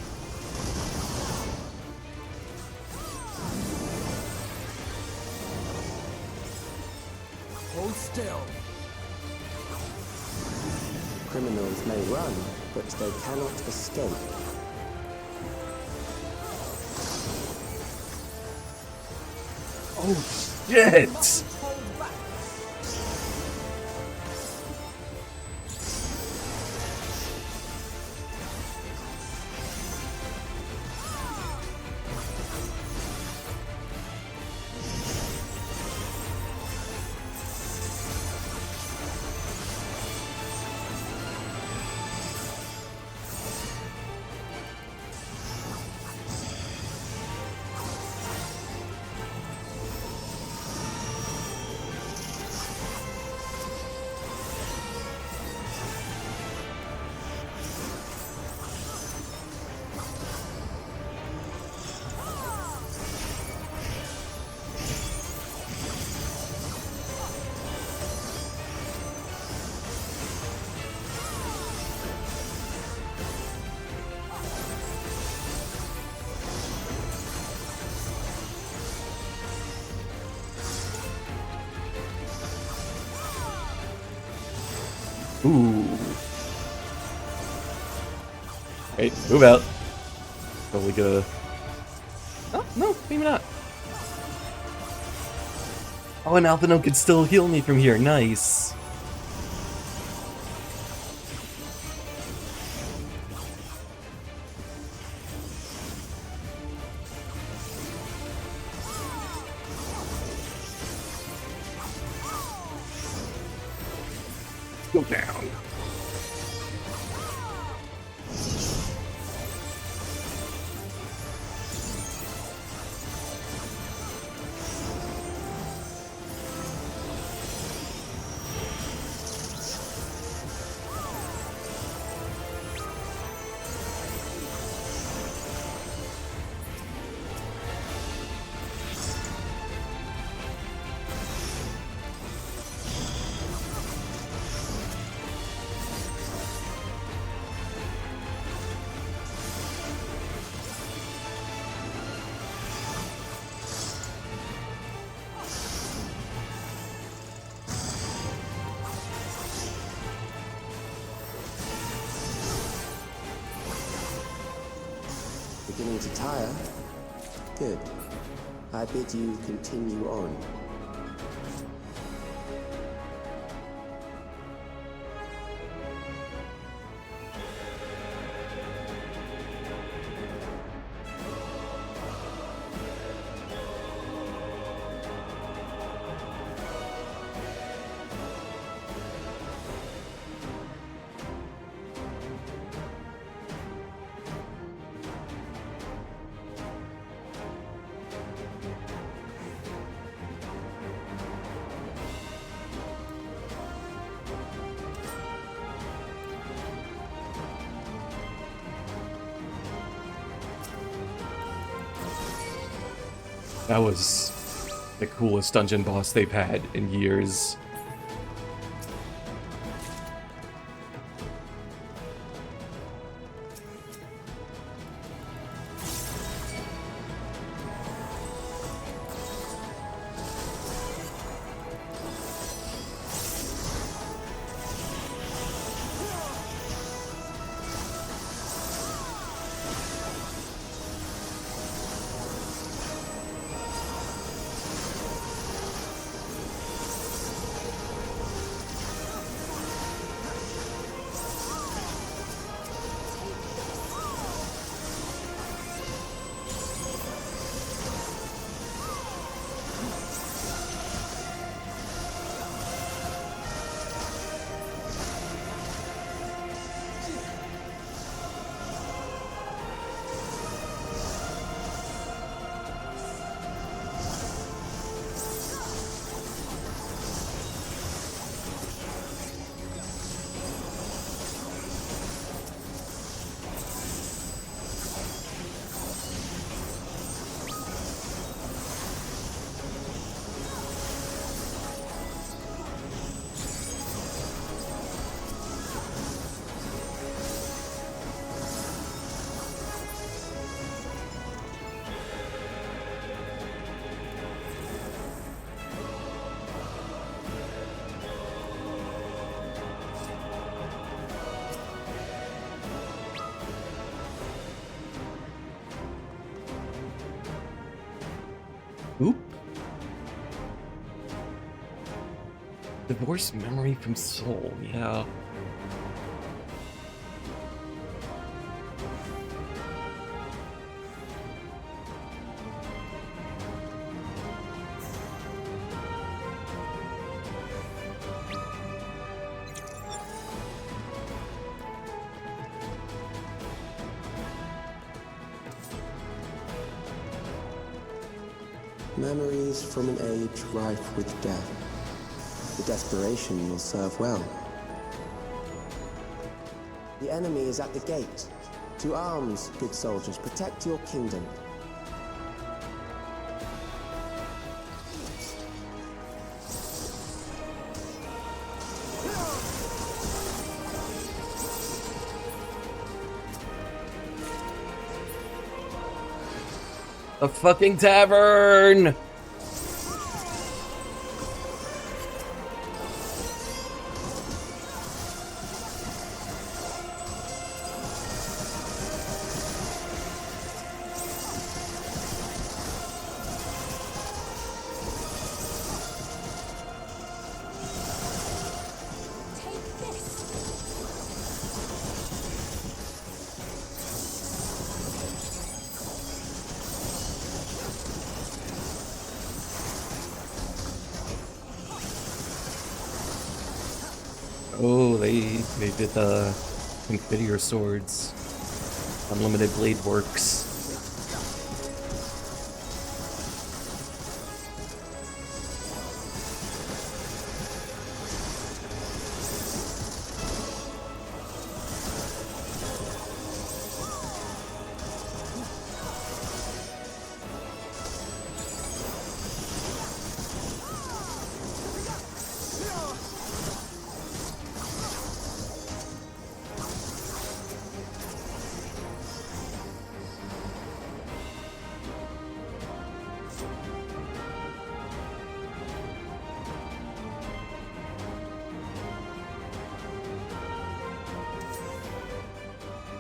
Hold still. Criminals may run, but they cannot escape. Oh shit! Ooh. Wait, move out. Probably gonna... Oh, no, maybe not. Oh, and Alphino could still heal me from here. Nice. Go down. Beginning to tire? Good. I bid you continue on. That was the coolest dungeon boss they've had in years. Divorce memory from soul, yeah. Memories from an age rife with death. The desperation will serve well. The enemy is at the gate. To arms, good soldiers, protect your kingdom. The fucking tavern! Oh, they did the Confiteor swords. Unlimited blade works.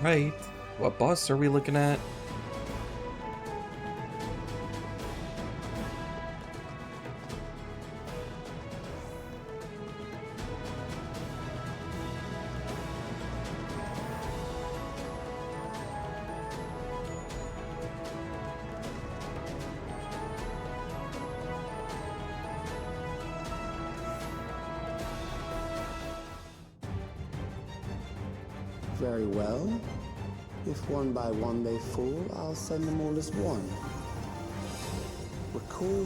Right. What boss are we looking at? Very well. If one by one they fall, I'll send them all as one. Recall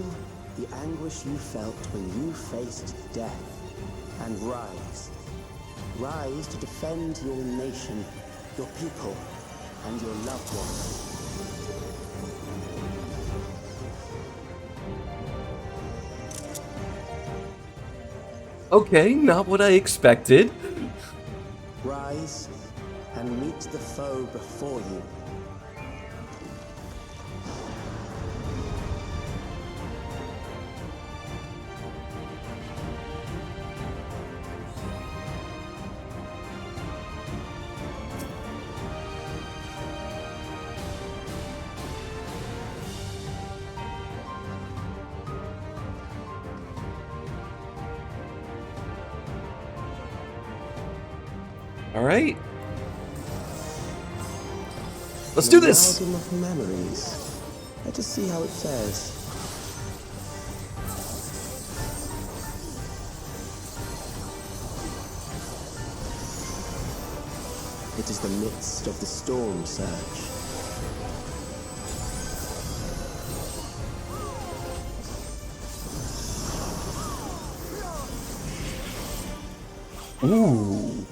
the anguish you felt when you faced death, and rise. Rise to defend your nation, your people, and your loved ones. Okay, not what I expected. Rise and meet the foe before you. All right. Let's do this. An amalgam of memories. Let us see how it fares. It is the midst of the storm surge. Ooh.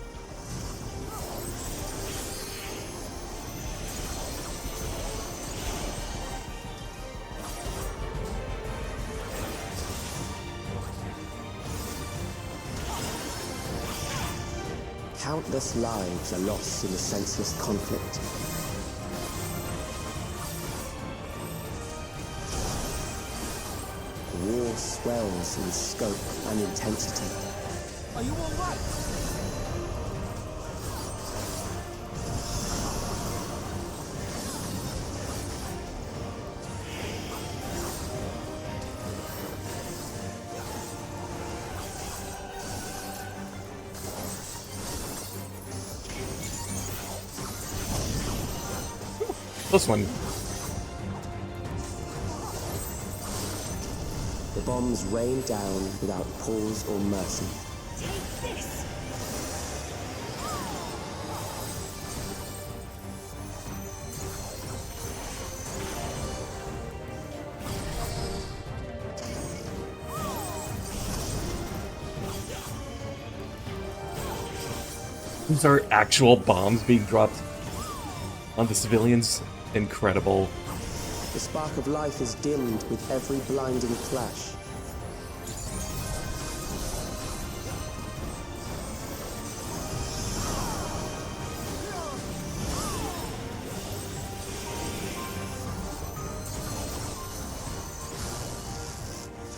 Countless lives are lost in the senseless conflict. The war swells in scope and intensity. Are you all right? This one. The bombs rain down without pause or mercy. Take this! These are actual bombs being dropped on the civilians. Incredible. The spark of life is dimmed with every blinding flash.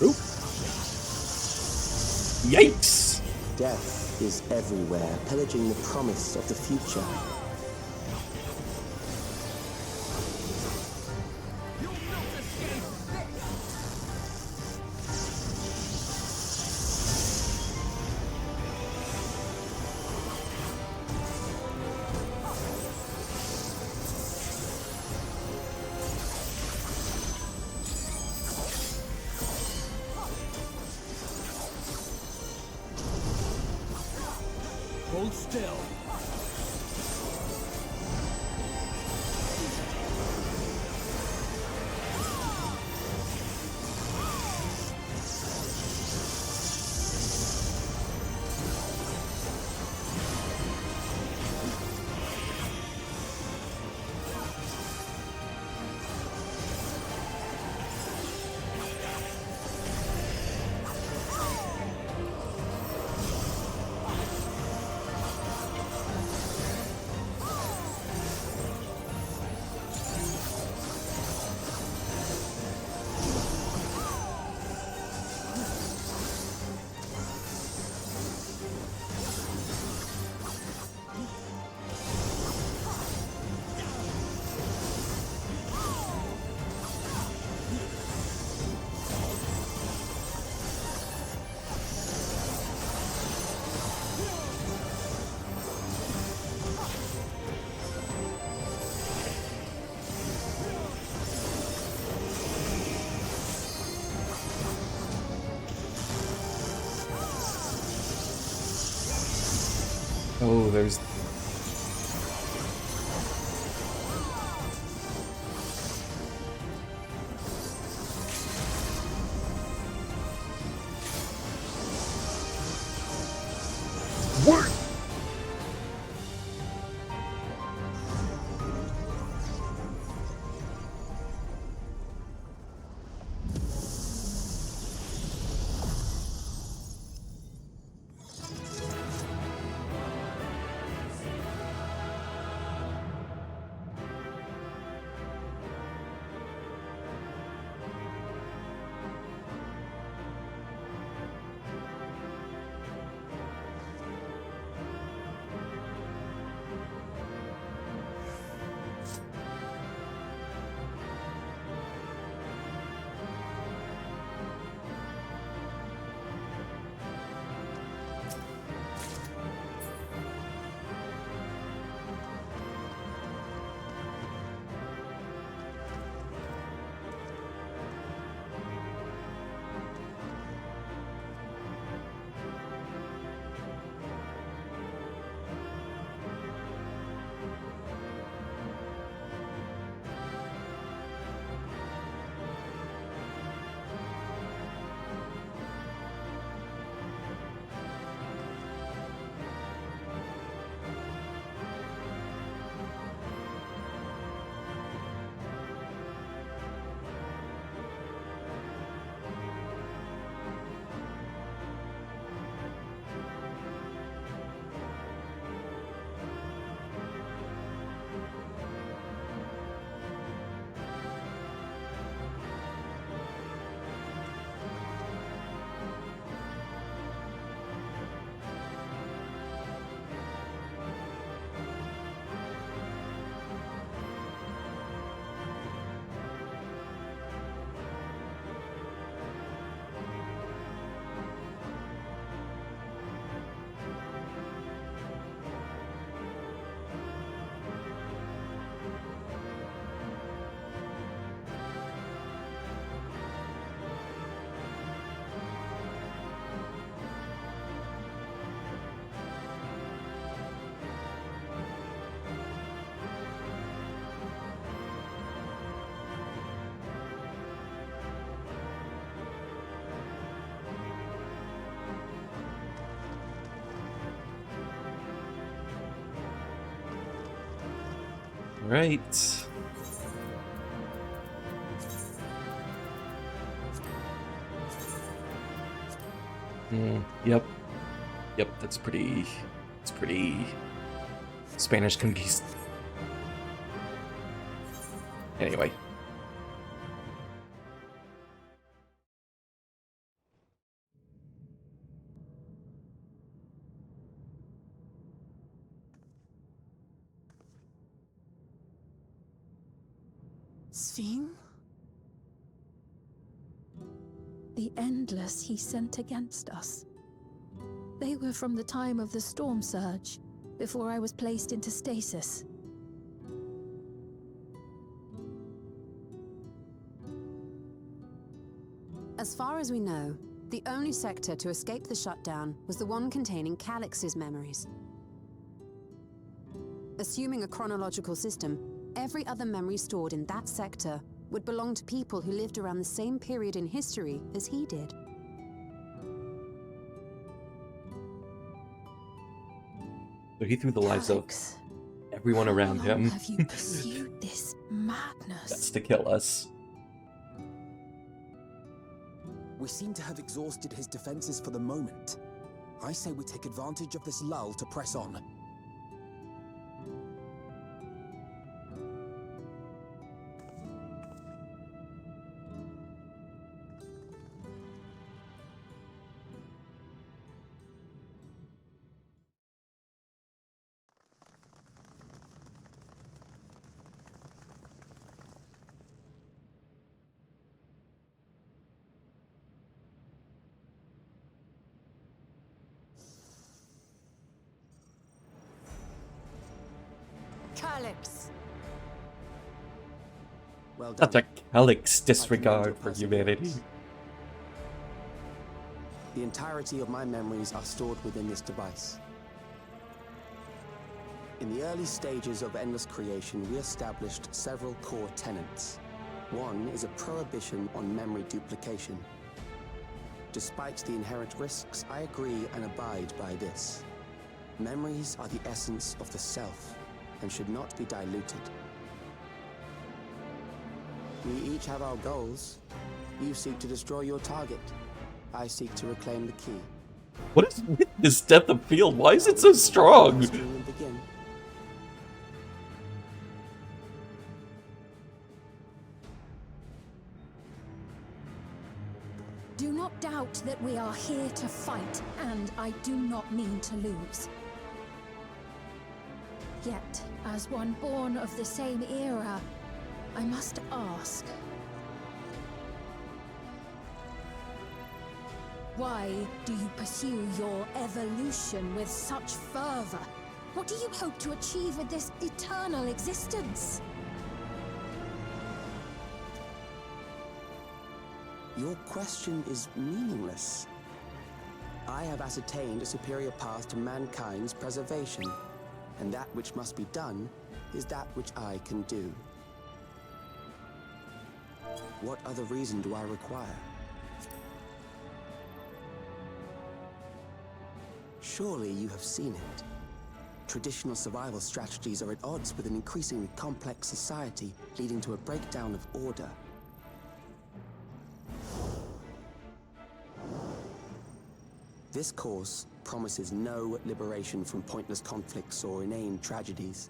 Oop. Yikes! Death is everywhere, pillaging the promise of the future. Hold still. Oh, there's... What? Right. Yep. Yep, that's pretty... It's pretty... Spanish conquist... Anyway. Sphene? The Endless he sent against us. They were from the time of the storm surge, before I was placed into stasis. As far as we know, the only sector to escape the shutdown was the one containing Calix's memories. Assuming a chronological system, every other memory stored in that sector would belong to people who lived around the same period in history as he did. So he threw the lives of everyone around him. Have you pursued this madness? That's to kill us. We seem to have exhausted his defenses for the moment. I say we take advantage of this lull to press on. Calix! Well done. Such a Calix disregard for humanity. The entirety of my memories are stored within this device. In the early stages of Endless Creation, we established several core tenets. One is a prohibition on memory duplication. Despite the inherent risks, I agree and abide by this. Memories are the essence of the self, and should not be diluted. We each have our goals. You seek to destroy your target. I seek to reclaim the key. What is with this depth of field? Why is it so strong? Begin. Do not doubt that we are here to fight, and I do not mean to lose. Yet, as one born of the same era, I must ask, why do you pursue your evolution with such fervor? What do you hope to achieve with this eternal existence? Your question is meaningless. I have ascertained a superior path to mankind's preservation, and that which must be done is that which I can do. What other reason do I require? Surely you have seen it. Traditional survival strategies are at odds with an increasingly complex society, leading to a breakdown of order. This course promises no liberation from pointless conflicts or inane tragedies.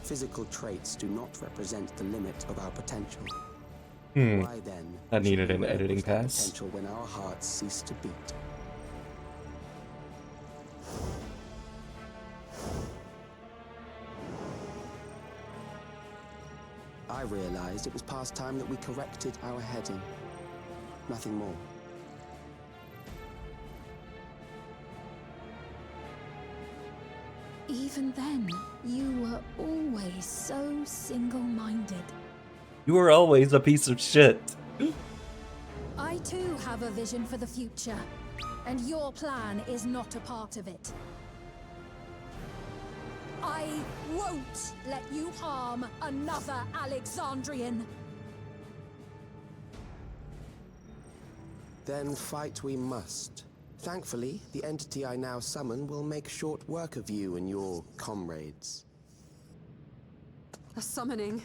Physical traits do not represent the limit of our potential. Why then? I needed an should we editing relinquish that pass. Potential when our hearts cease to beat. I realized it was past time that we corrected our heading. Nothing more. Even then, you were always so single-minded. You were always a piece of shit. I too have a vision for the future, and your plan is not a part of it. I won't let you harm another Alexandrian. Then fight we must. Thankfully, the entity I now summon will make short work of you and your comrades. A summoning.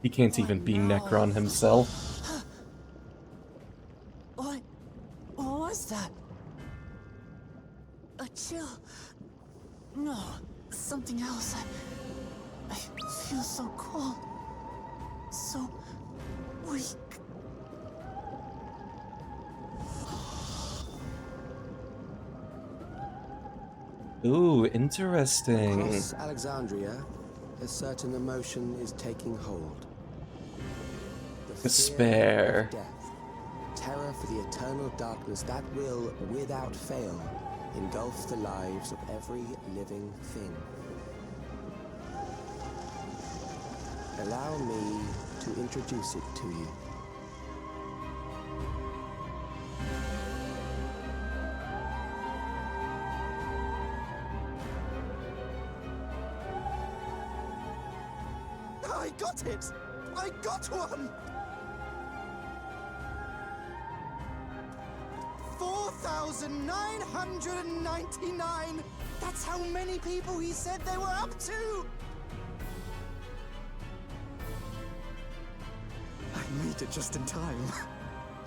He can't even be Necron himself. What was that? A chill? No, something else. I feel so cold. So weak. Ooh, interesting. Across Alexandria, a certain emotion is taking hold. The fear Despair. of death, terror for the eternal darkness that will, without fail, engulf the lives of every living thing. Allow me to introduce it to you. I got it! I got one! 4,999! That's how many people he said they were up to! I made it just in time.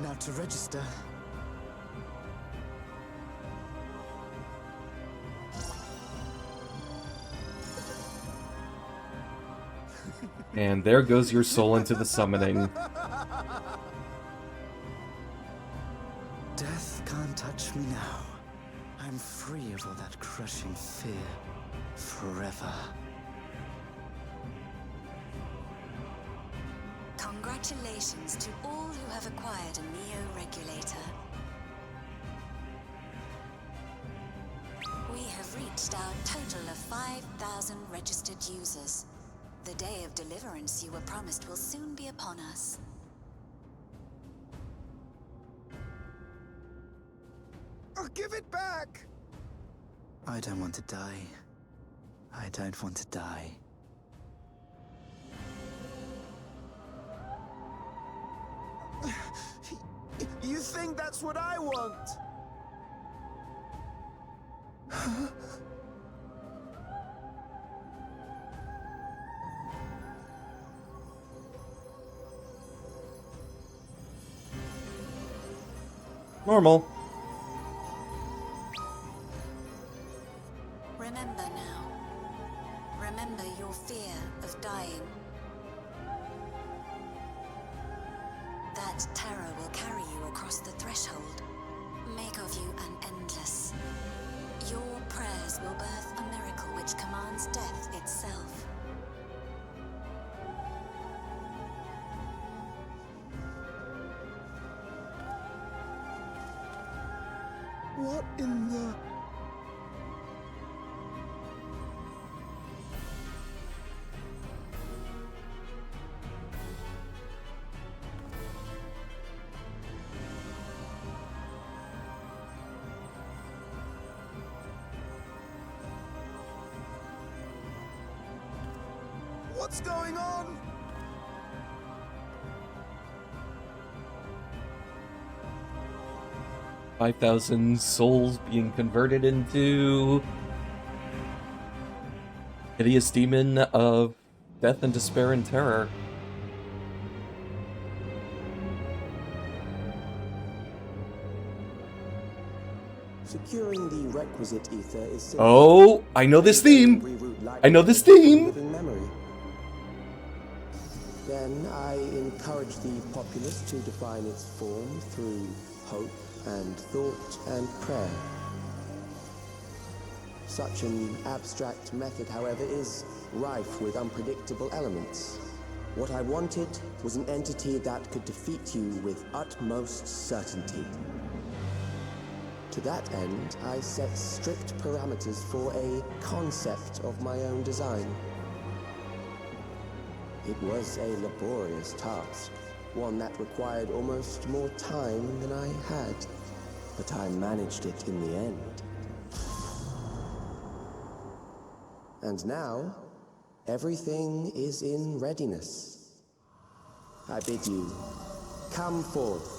Now to register. And there goes your soul into the summoning. Death can't touch me now. I'm free of all that crushing fear. Forever. Congratulations to all who have acquired a Neo-Regulator. We have reached our total of 5,000 registered users. The day of deliverance you were promised will soon be upon us. I'll give it back! I don't want to die. I don't want to die. You think that's what I want? Normal. Remember now. Remember your fear of dying. That terror will carry you across the threshold. Make of you an endless. Your prayers will birth a miracle which commands death itself. What in the... What's going on? $5,000 souls being converted into hideous demon of death and despair and terror. Securing the requisite ether is Oh, I know this theme. I know this theme. living memory. Then I encourage the populace to define its form through hope and thought and prayer. Such an abstract method, however, is rife with unpredictable elements. What I wanted was an entity that could defeat you with utmost certainty. To that end, I set strict parameters for a concept of my own design. It was a laborious task, one that required almost more time than I had, but I managed it in the end. And now, everything is in readiness. I bid you, come forth.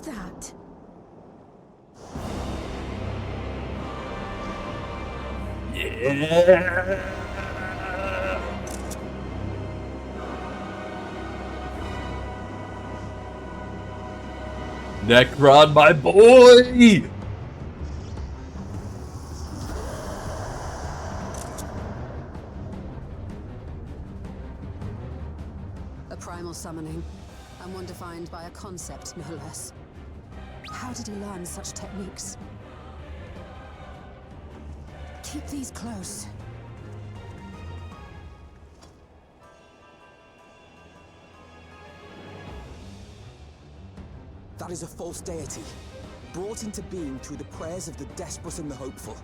that? Yeah. Necron, my boy! A primal summoning, and one defined by a concept, no less. How did he learn such techniques? Keep these close. That is a false deity, brought into being through the prayers of the desperate and the hopeful.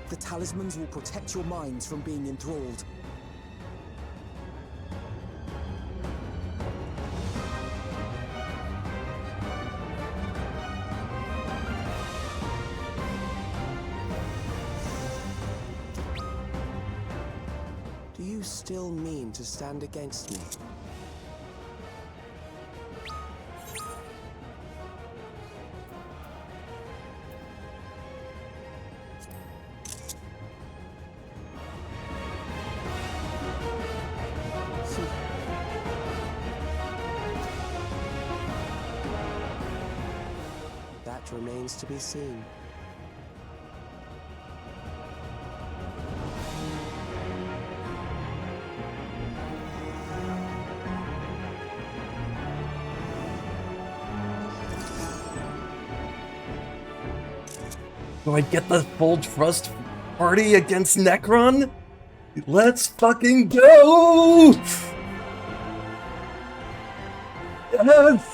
The talismans will protect your minds from being enthralled. Do you still mean to stand against me? That remains to be seen. Do I get the full trust party against Necron? Let's fucking go! Yes!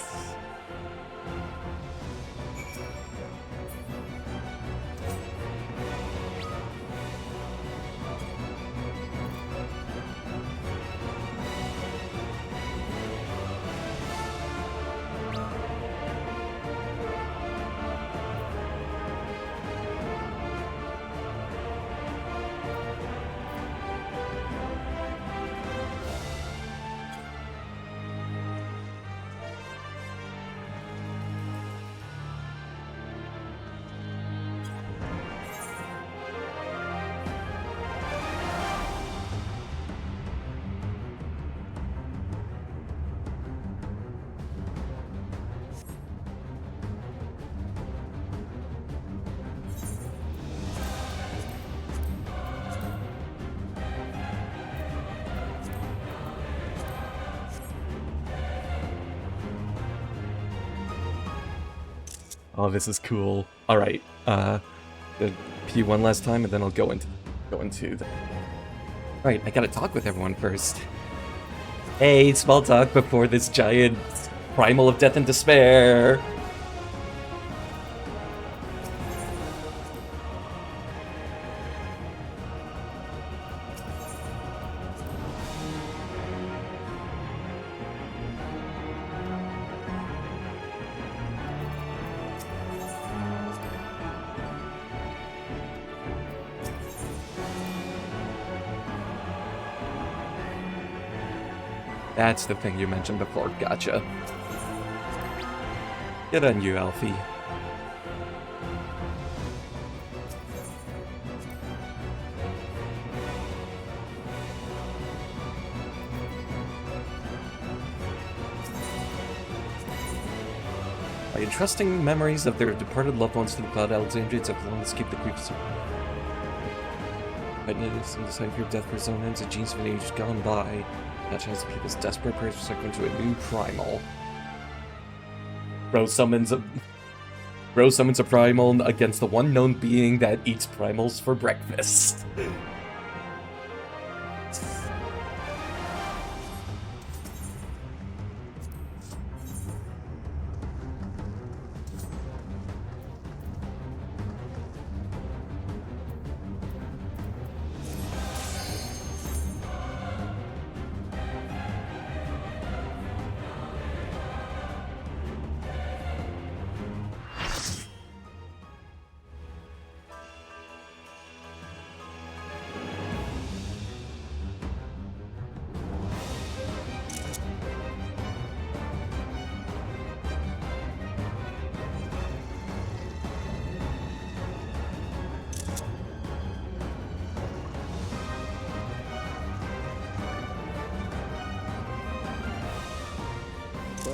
Oh, this is cool. All right, pee one last time, and then I'll go into the. All right, I gotta talk with everyone first. Hey, small talk before this giant primal of death and despair. That's the thing you mentioned before, gotcha. Good on you, Alfie. By entrusting memories of their departed loved ones to the Cloud Alexandrians have long escaped the griefs of witness and decide for death for his own ends, the genes of an age gone by. That chance people's desperate prayers for cycling into a new primal. Bro summons a primal against the one known being that eats primals for breakfast.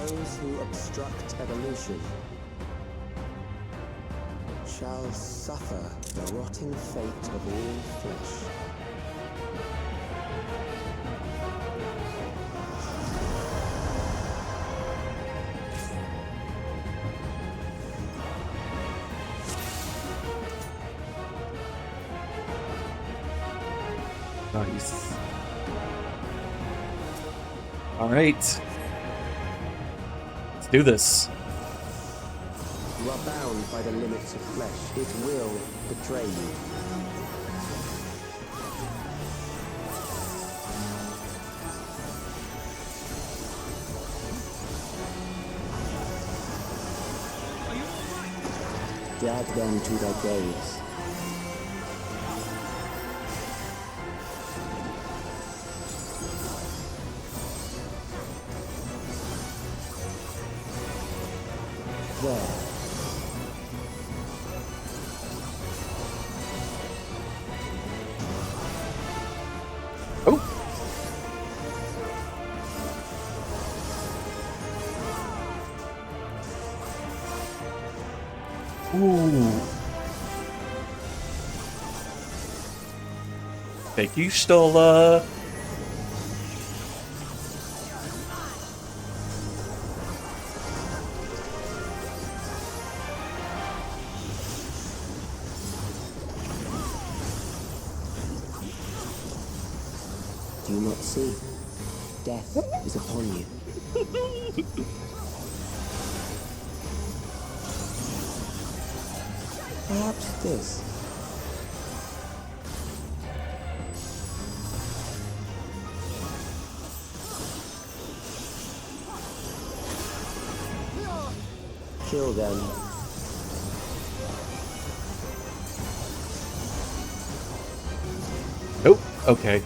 those who obstruct evolution shall suffer the rotting fate of all flesh. Nice. All right. Let's do this. You are bound by the limits of flesh. It will betray you. Drag them to their graves. There. Oh. Ooh. Thank you, Stola. Do you not see? Death is upon you. Perhaps this. Kill them. Oh, okay.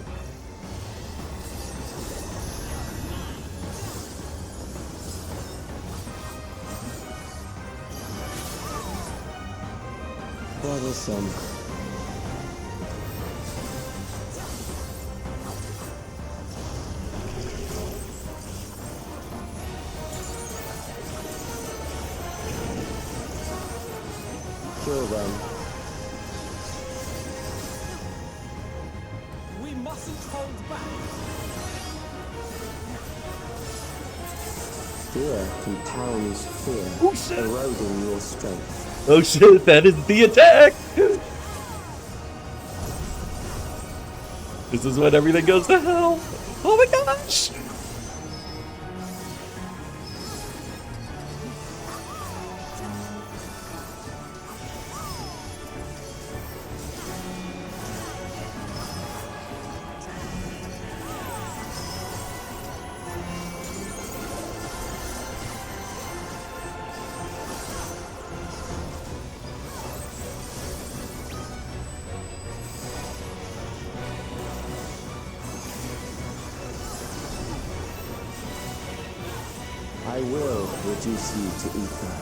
Bothersome. Kill them. We mustn't hold back. Fear compounds fear, eroding your strength. Oh shit, that is the attack! This is when everything goes to hell! Oh my gosh! I will reduce you to ether.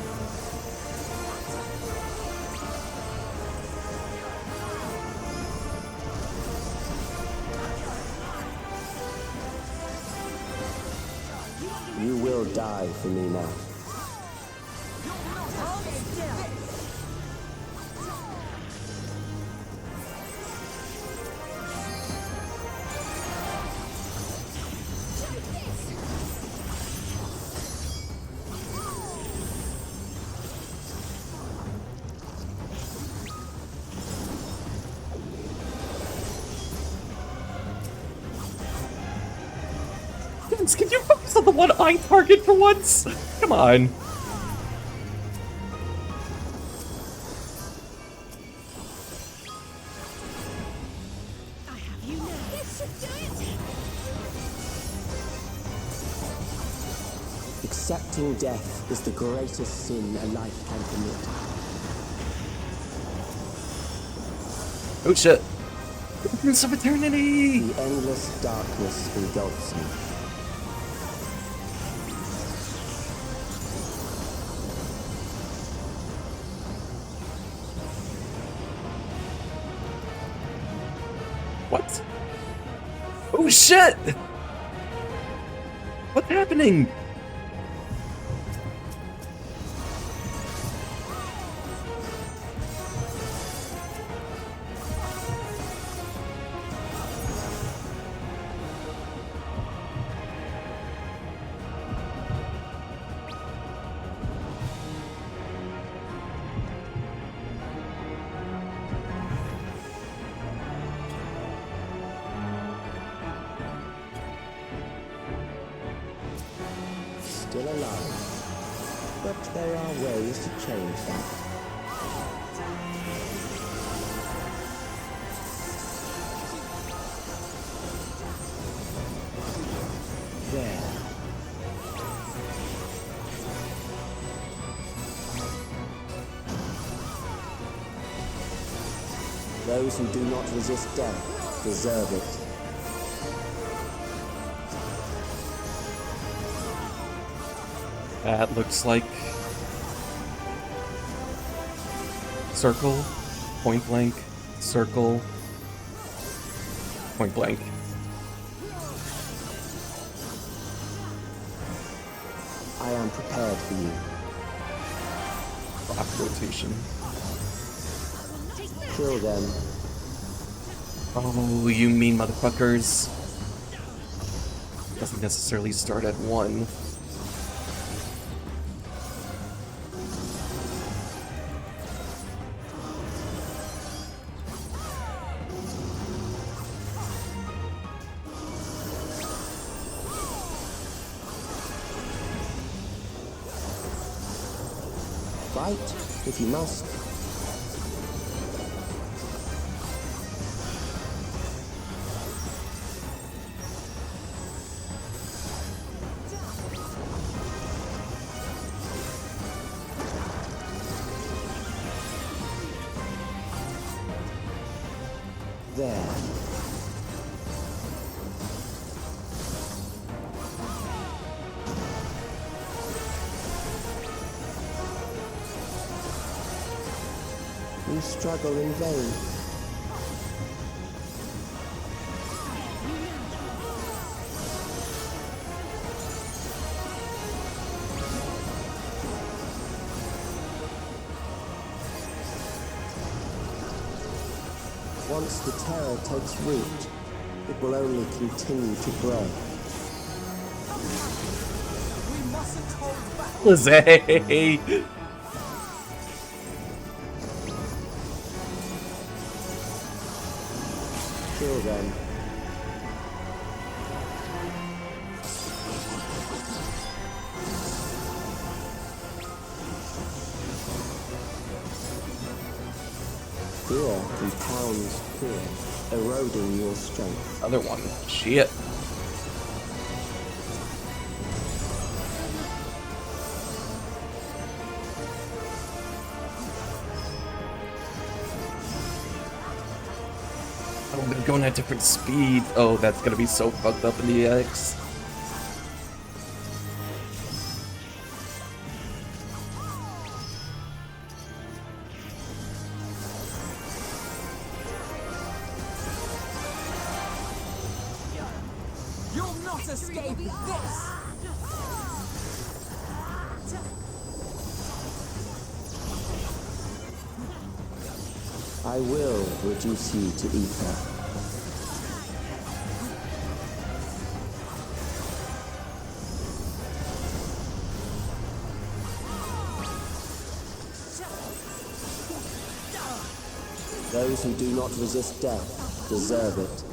You will die for me now. Can you focus on the one eye target for once? Come on. Accepting death is the greatest sin a life can commit. Oh shit. Prince of Eternity! The endless darkness engulfs me. What? Oh shit! What's happening? still alive. But there are ways to change that. There. Those who do not resist death deserve it. That looks like circle, point blank, circle, point blank. I am prepared for you. Block rotation. Kill them. Oh, you mean motherfuckers. Doesn't necessarily start at 1. Fight, if you must. There. You struggle in vain. Once the terror takes root, it will only continue to grow. We mustn't hold back. Jose! Kill them. Fear compounds fear, eroding your strength. Other one. Shit. Oh, they're going at different speed. Oh, that's gonna be so fucked up in the X. You'll not escape this! I will reduce you to ether. Those who do not resist death deserve it.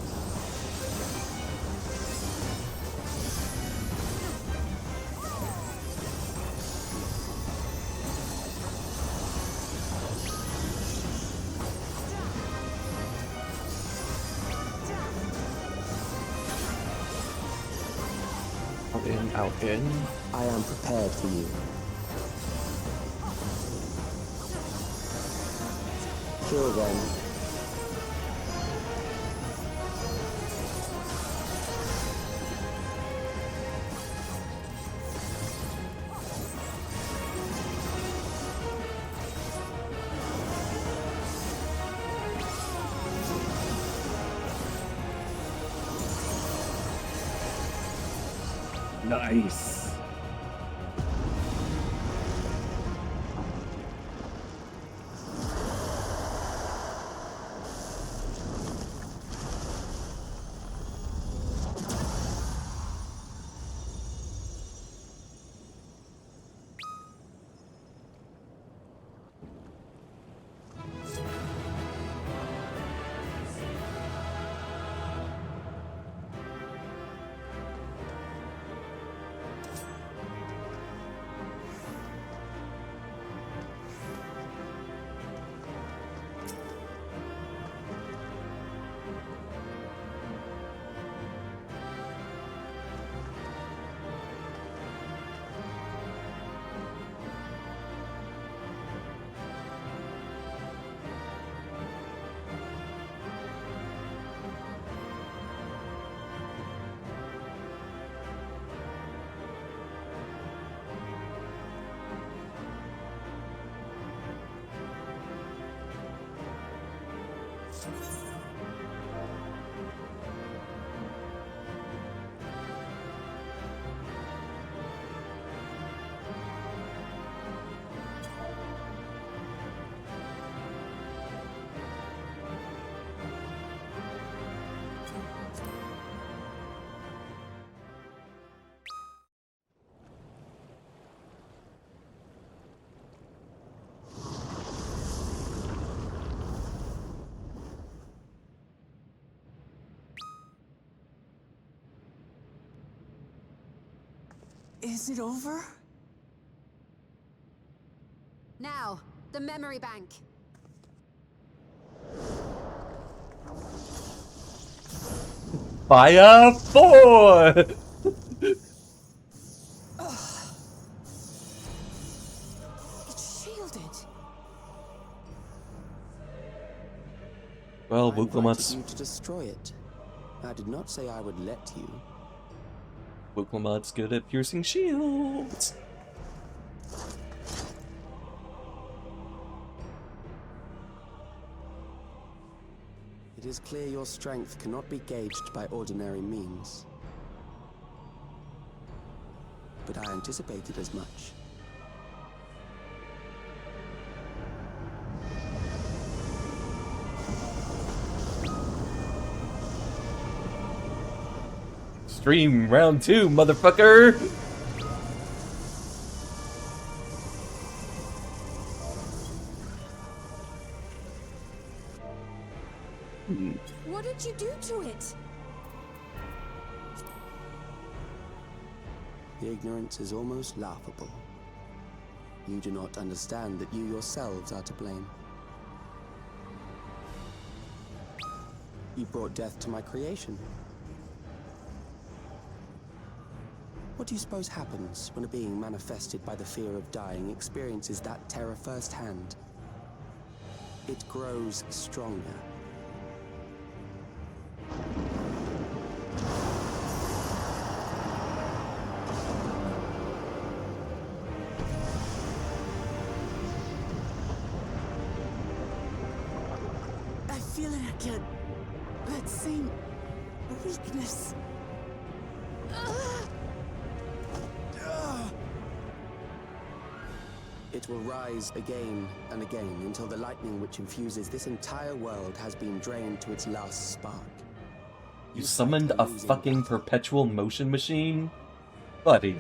Out in, out in. I am prepared for you. Kill them. Nice. Is it over? Now, the memory bank. Fire 4! It's shielded. Well, I invited Wuklamat's you to destroy it. I did not say I would let you. Wuklamat's good at piercing shields. It is clear your strength cannot be gauged by ordinary means. But I anticipated as much. Stream round 2, motherfucker! What did you do to it? The ignorance is almost laughable. You do not understand that you yourselves are to blame. You brought death to my creation. What do you suppose happens when a being manifested by the fear of dying experiences that terror firsthand? It grows stronger. I feel it again. That same weakness. It will rise again and again until the lightning which infuses this entire world has been drained to its last spark. You summoned a fucking perpetual motion machine? Buddy.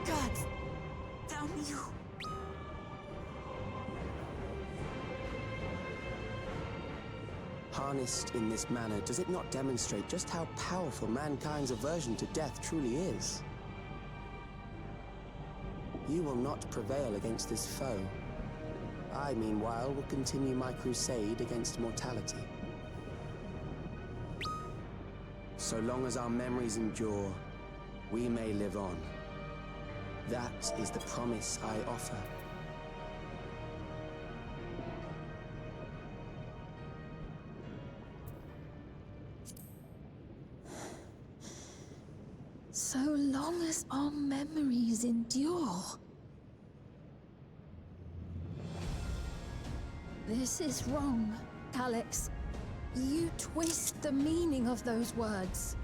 God, damn you. Harnessed in this manner, does it not demonstrate just how powerful mankind's aversion to death truly is? You will not prevail against this foe. I, meanwhile, will continue my crusade against mortality. So long as our memories endure, we may live on. That is the promise I offer. So long as our memories endure. This is wrong, Alex. You twist the meaning of those words.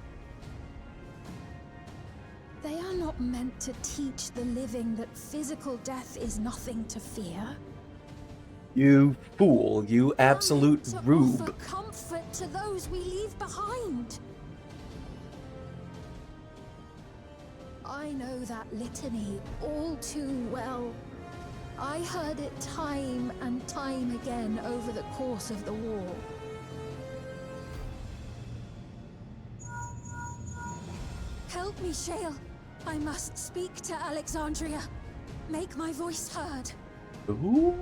They are not meant to teach the living that physical death is nothing to fear. You fool, you absolute To rube. offer comfort to those we leave behind. I know that litany all too well. I heard it time and time again over the course of the war. Help me, Shale. I must speak to Alexandria. Make my voice heard. Ooh.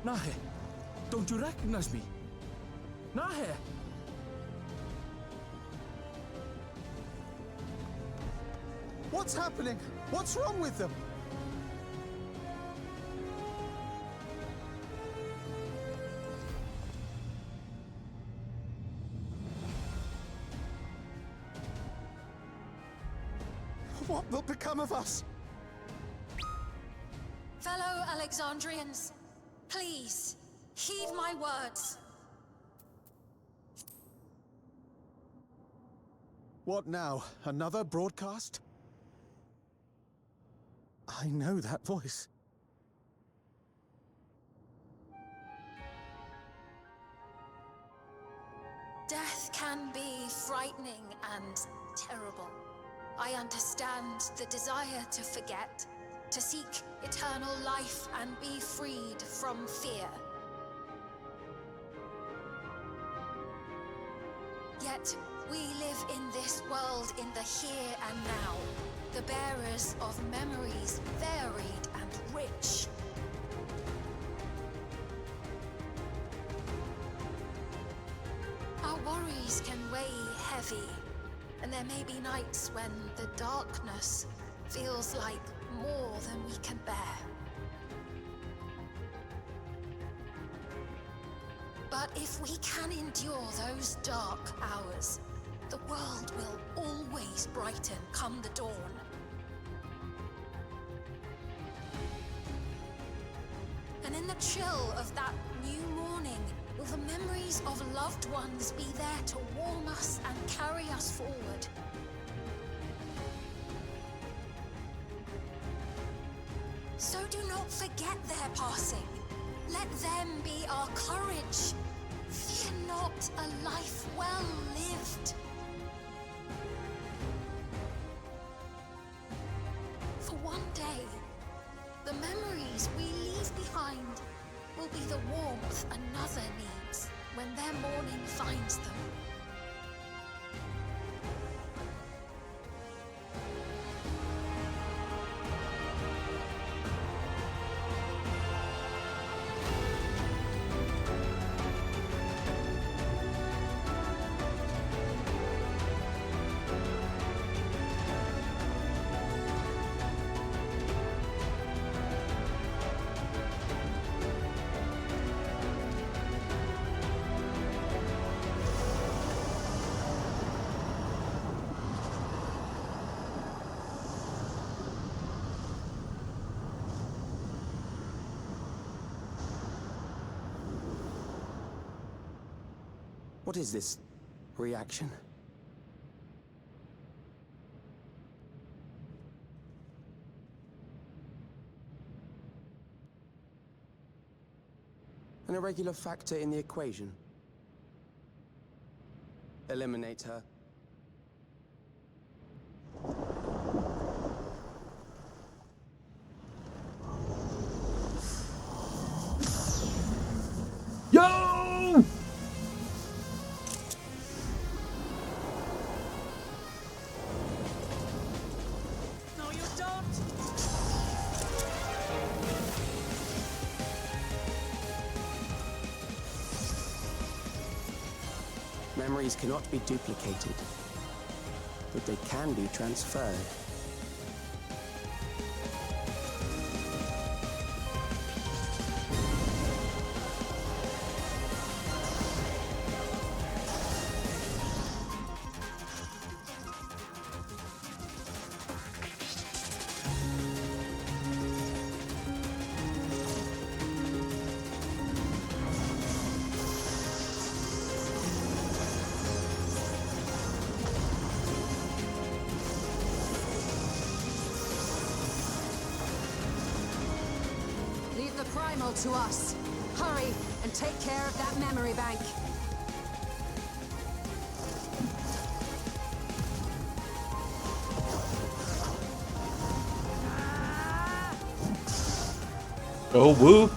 Nahe, don't you recognize me? Nahe! What's happening? What's wrong with them? What will become of us? Fellow Alexandrians, please, heed my words. What now? Another broadcast? I know that voice. Death can be frightening and terrible. I understand the desire to forget, to seek eternal life and be freed from fear. Yet, we live in this world in the here and now, the bearers of memories varied and rich. Our worries can weigh heavy, and there may be nights when the darkness feels like more than we can bear. But if we can endure those dark hours, the world will always brighten come the dawn. And in the chill of that new morning, will the memories of loved ones be there to warm us and carry us forward? So do not forget their passing. Let them be our courage. Fear not a life well lived. For one day, the memories we leave behind will be the warmth another needs when their morning finds them. What is this reaction? An irregular factor in the equation. Eliminate her. Yo! No, you don't! Memories cannot be duplicated, but they can be transferred. Leave the primal to us. Hurry and take care of that memory bank. Oh, woo!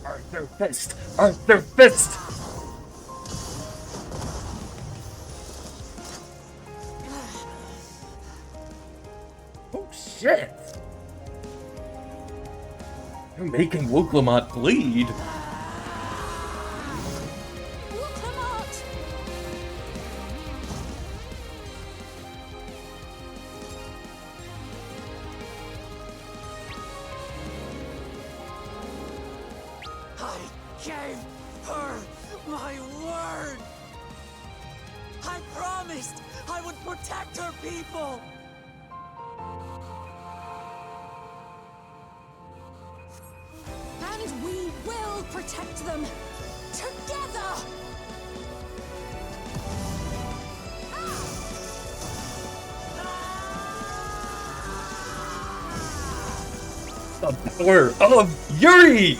Arthur Fist! Arthur Fist! Oh shit! You're making Wooklamot bleed! Wooklamot! gave her my word! I promised I would protect her people! And we will protect them! Together! The power of Yuri!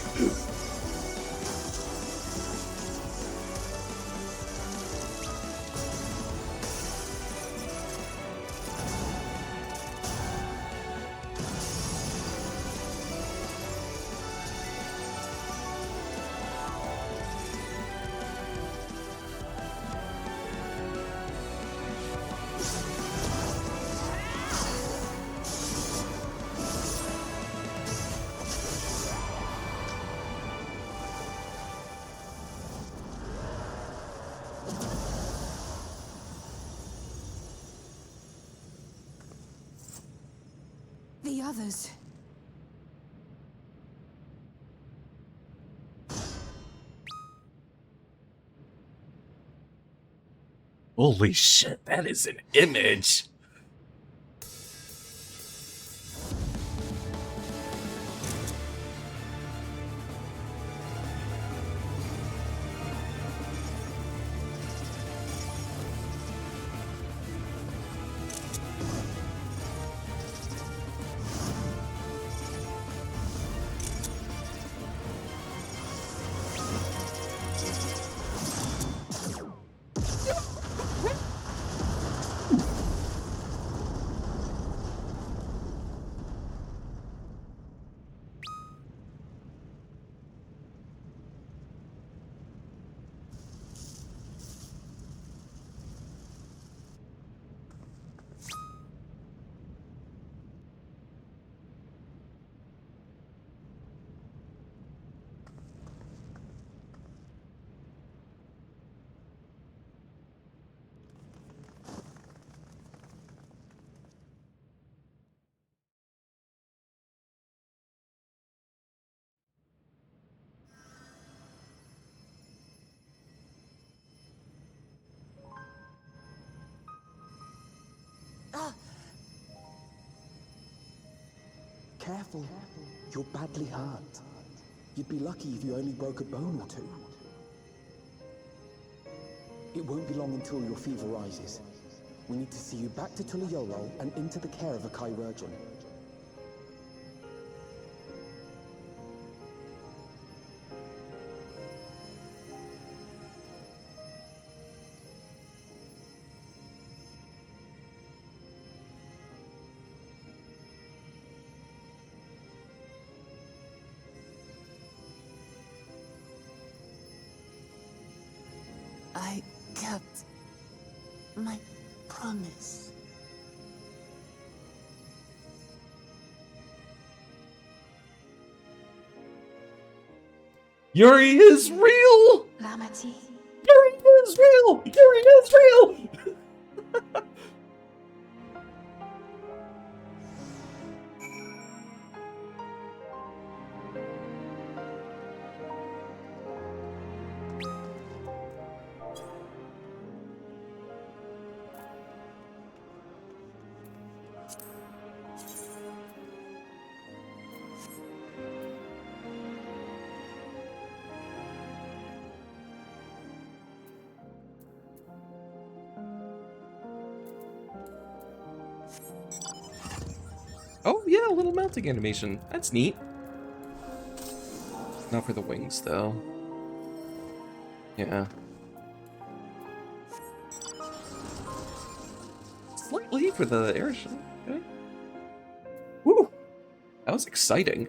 The others. Holy shit, that is an image! Careful. You're badly hurt. You'd be lucky if you only broke a bone or two. It won't be long until your fever rises. We need to see you back to Tulayolo and into the care of a chirurgeon. I kept my promise. Yuri is real! Lamati. Yuri is real! Yuri is real! Oh yeah, a little melting animation. That's neat. Not for the wings though. Yeah. Slightly for the air shot. Okay. Woo! That was exciting.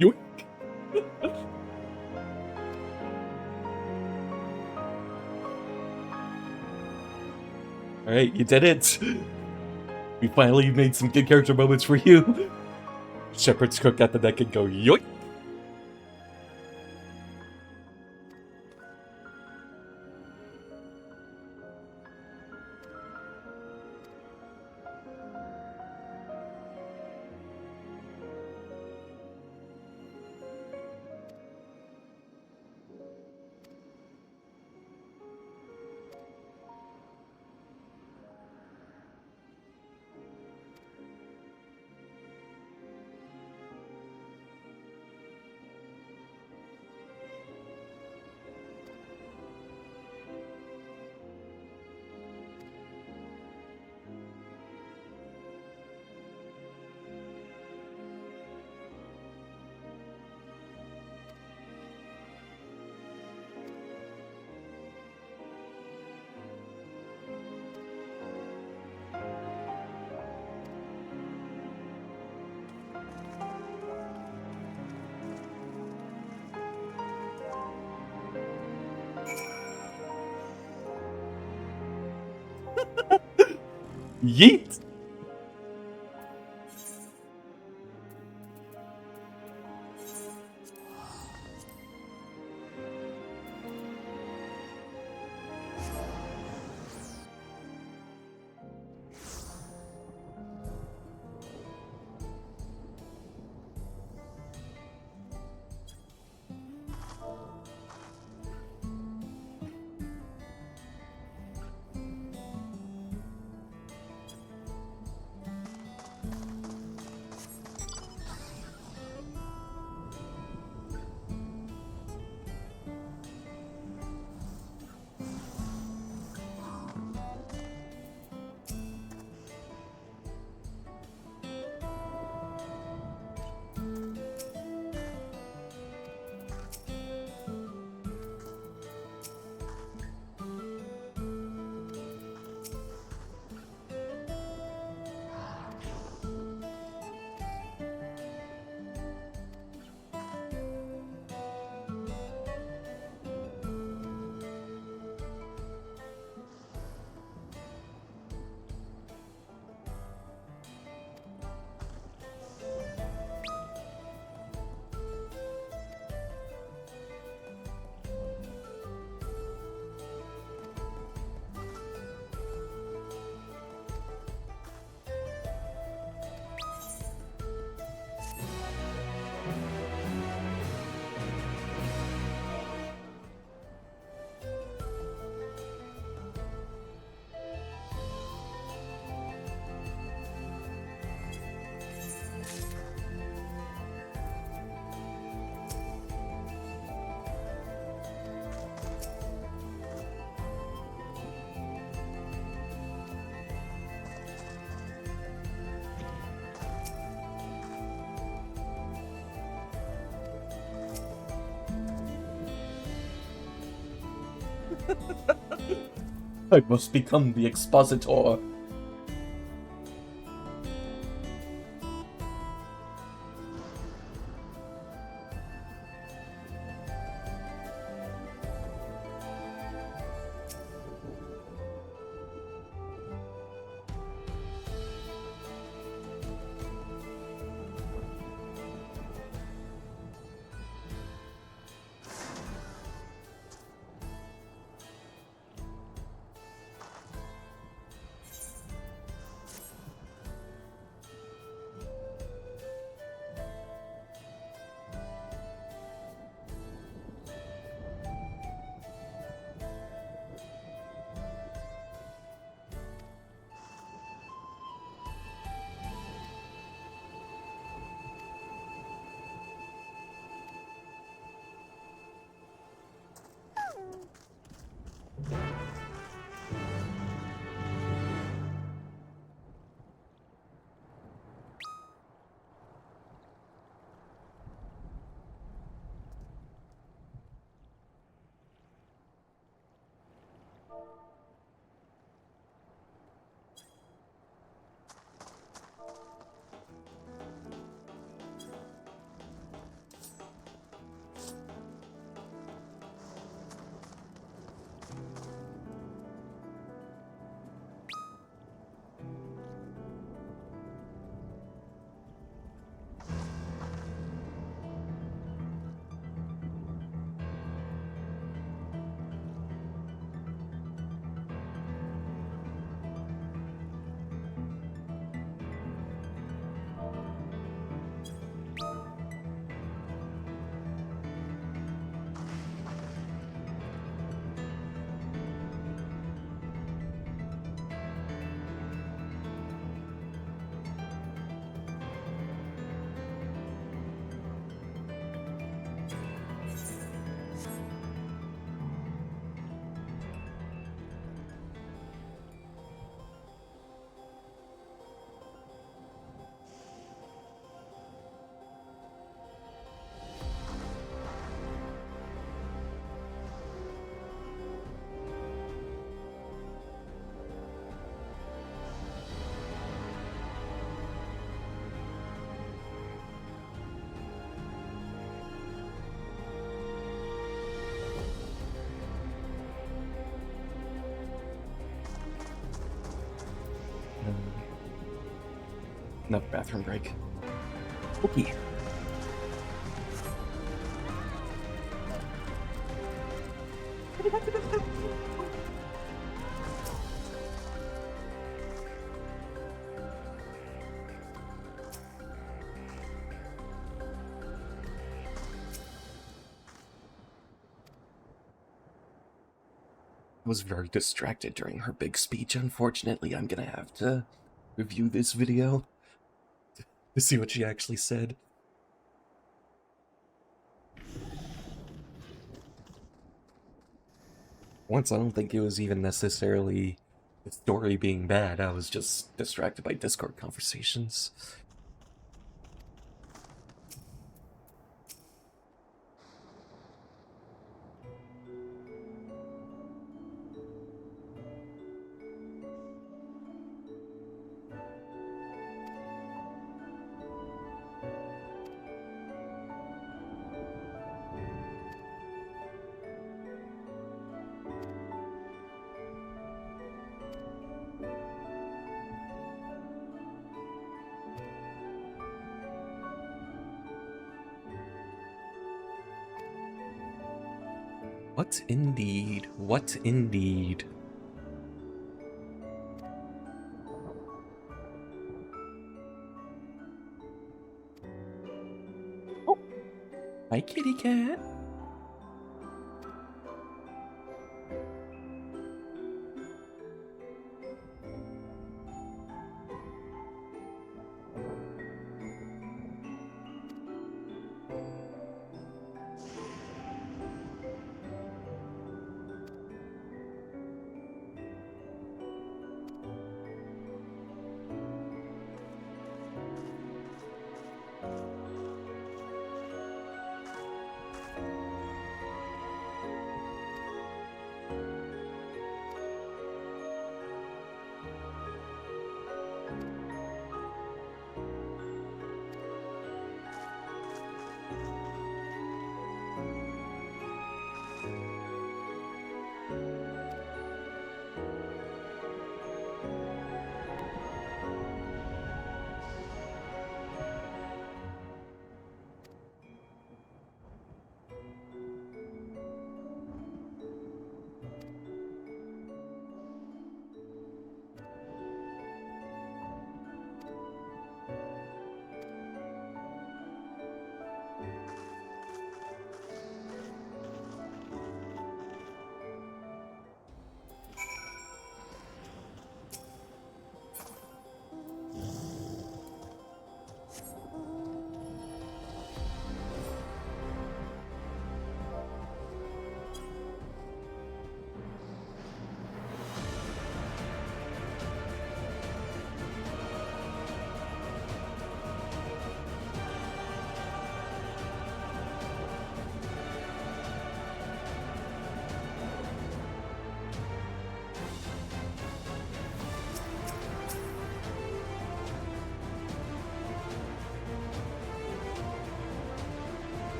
Yoink. Alright, you did it! We finally made some good character moments for you! Shepherd's crook at the neck and go yoink! Yeet! I must become the expositor. Another bathroom break. Okay. I was very distracted during her big speech. Unfortunately, I'm gonna have to review this video to see what she actually said. Once, I don't think it was even necessarily the story being bad. I was just distracted by Discord conversations. What indeed? What indeed? Oh, hi, kitty cat.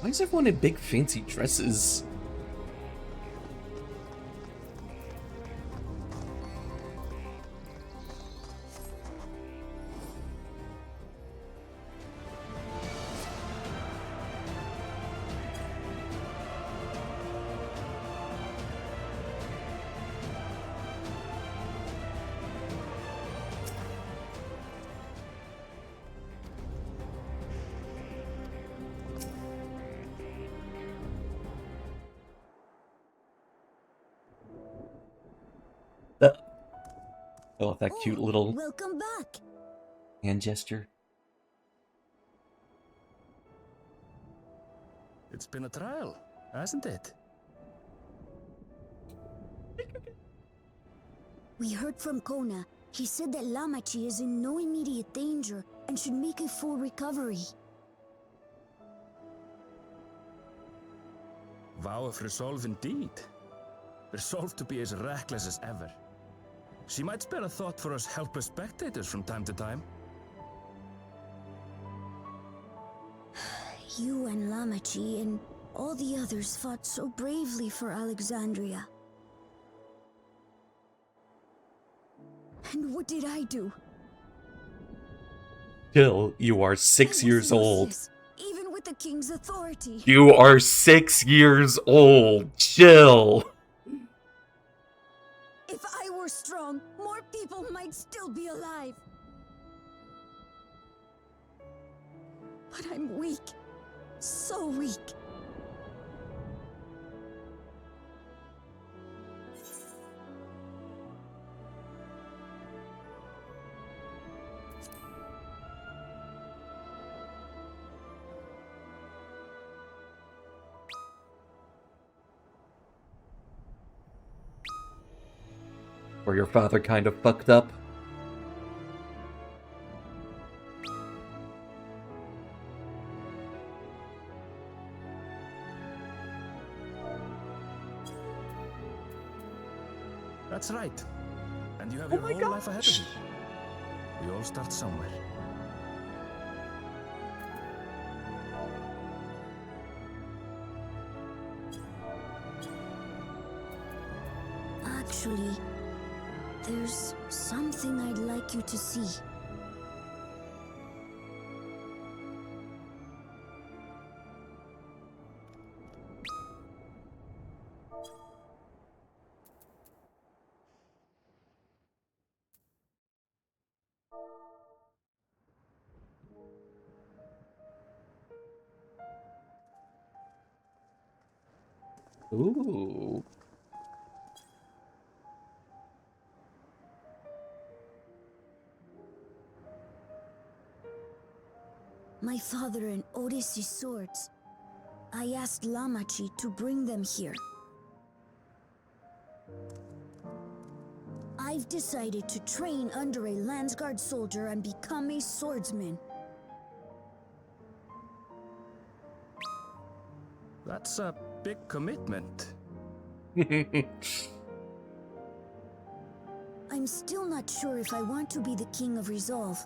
Why is everyone in big fancy dresses? Oh, that cute little Welcome back. hand gesture. It's been a trial, hasn't it? We heard from Kona. He said that Lamachi is in no immediate danger and should make a full recovery. Vow of resolve indeed. Resolved to be as reckless as ever. She might spare a thought for us helpless spectators from time to time. You and Lamachi and all the others fought so bravely for Alexandria. And what did I do? Jill, you are 6 years old. Useless, even with the king's authority. You are 6 years old, Jill. If I were strong, more people might still be alive. But I'm weak. So weak. Or your father kind of fucked up? That's right. And you have your whole life ahead of you. We all start somewhere. Actually, there's something I'd like you to see. Ooh. My father and Odyssey's swords. I asked Lamachi to bring them here. I've decided to train under a Landsguard soldier and become a swordsman. That's a big commitment. I'm still not sure if I want to be the King of Resolve,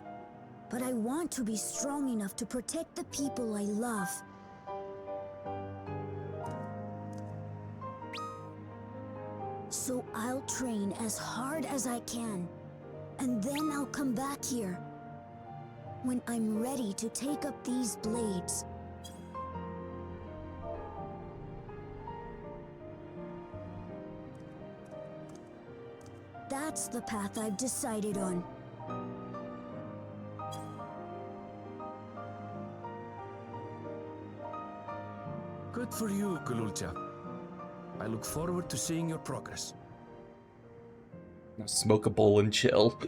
but I want to be strong enough to protect the people I love. So I'll train as hard as I can, and then I'll come back here when I'm ready to take up these blades. That's the path I've decided on. Good for you, Kululcha. I look forward to seeing your progress. Now smoke a bowl and chill.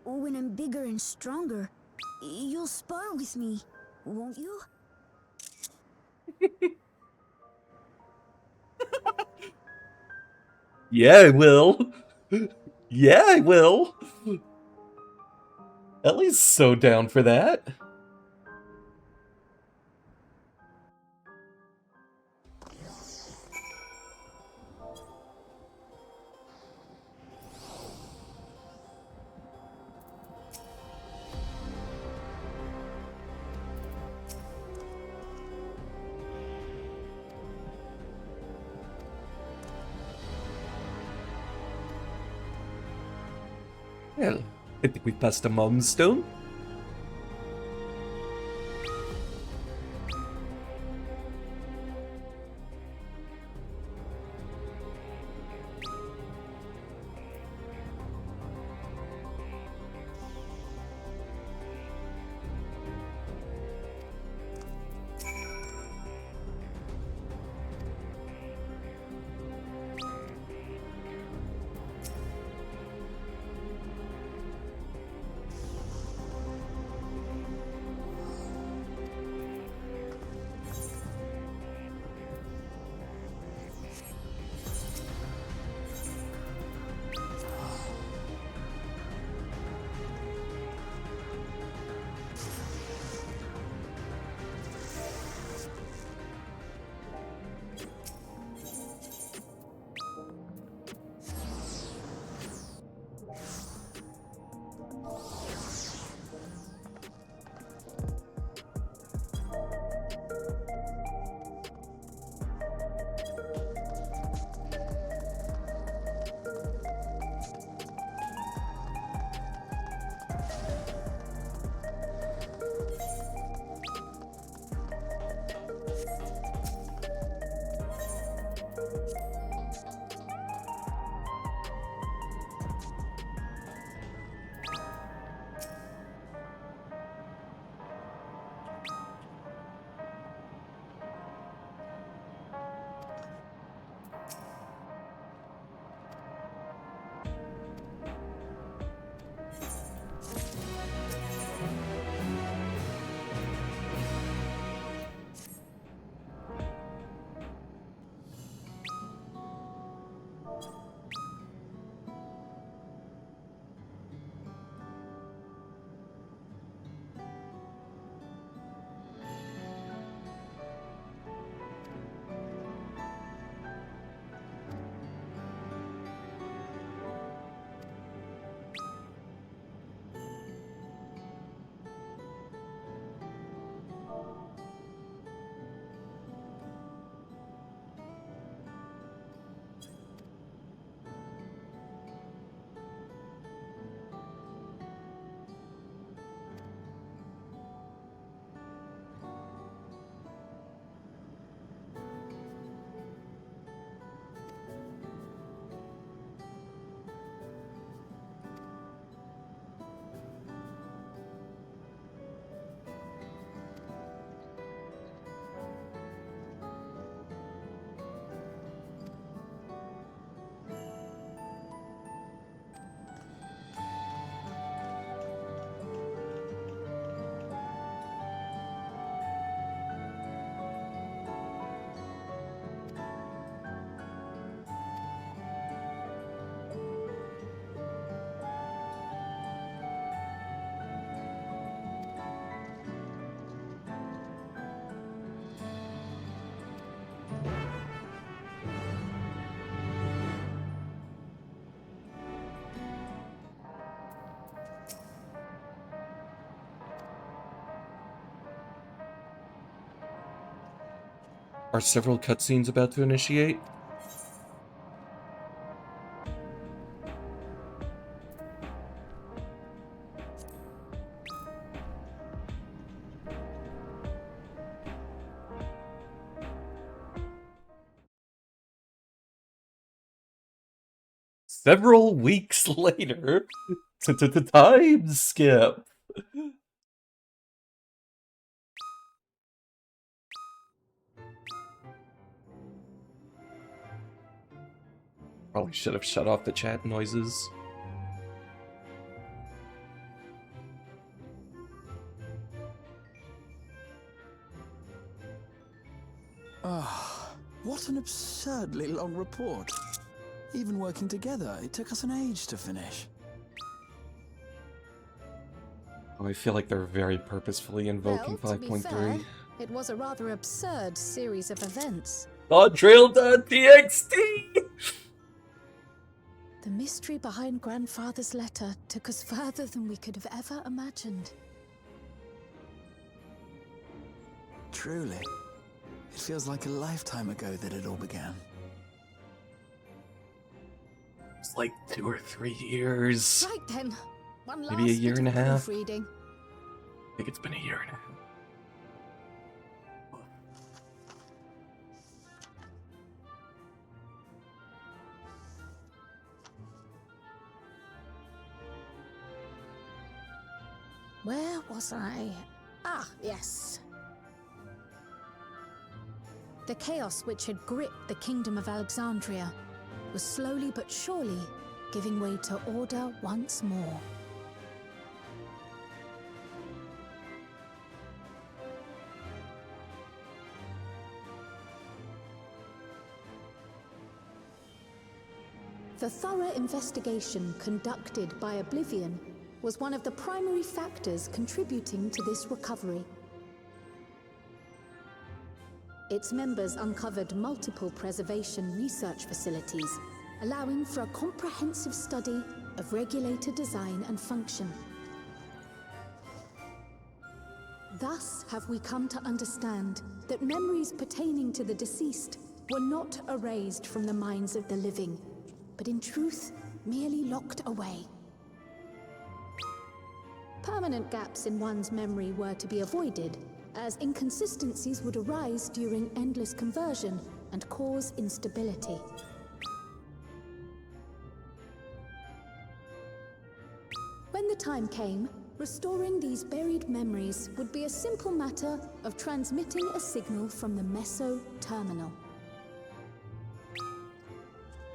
When I'm bigger and stronger, you'll spar with me, won't you? Yeah, I will. Yeah, I will. Ellie's so down for that. Well, I think we passed a milestone. Are several cutscenes about to initiate? Several weeks later, time skip. Probably should have shut off the chat noises. Ah, what an absurdly long report. Even working together, it took us an age to finish. Oh, I feel like they're very purposefully invoking Well, to be fair, 5.3. it was a rather absurd series of events. dawntrail.txt! The mystery behind Grandfather's letter took us further than we could have ever imagined. Truly. It feels like a lifetime ago that it all began. It's like 2 or 3 years. Right then, one last Maybe a year bit and a of half. proofreading. I think it's been a year and a half. Where was I? Ah, yes. The chaos which had gripped the kingdom of Alexandria was slowly but surely giving way to order once more. The thorough investigation conducted by Oblivion was one of the primary factors contributing to this recovery. Its members uncovered multiple preservation research facilities, allowing for a comprehensive study of regulator design and function. Thus have we come to understand that memories pertaining to the deceased were not erased from the minds of the living, but in truth, merely locked away. Permanent gaps in one's memory were to be avoided, as inconsistencies would arise during endless conversion and cause instability. When the time came, restoring these buried memories would be a simple matter of transmitting a signal from the Meso terminal.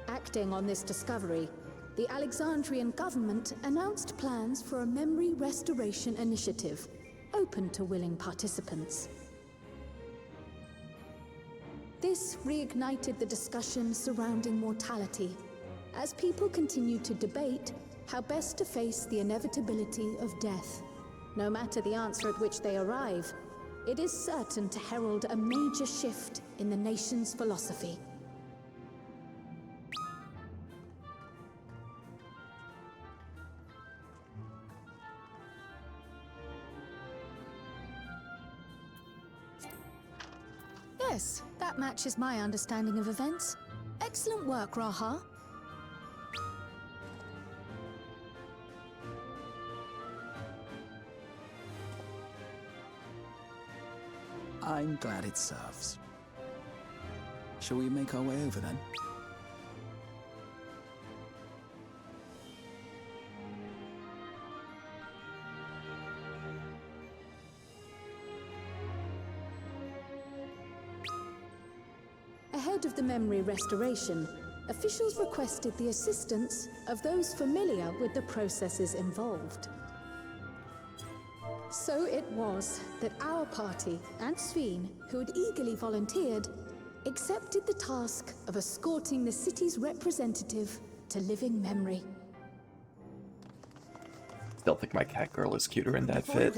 Acting on this discovery, the Alexandrian government announced plans for a memory restoration initiative, open to willing participants. This reignited the discussion surrounding mortality, as people continued to debate how best to face the inevitability of death. No matter the answer at which they arrive, it is certain to herald a major shift in the nation's philosophy. Yes, that matches my understanding of events. Excellent work, Raha. I'm glad it serves. Shall we make our way over then? Ahead of the memory restoration, officials requested the assistance of those familiar with the processes involved. So it was that our party and Sveen, who had eagerly volunteered, accepted the task of escorting the city's representative to living memory. Still think my cat girl is cuter in that fit.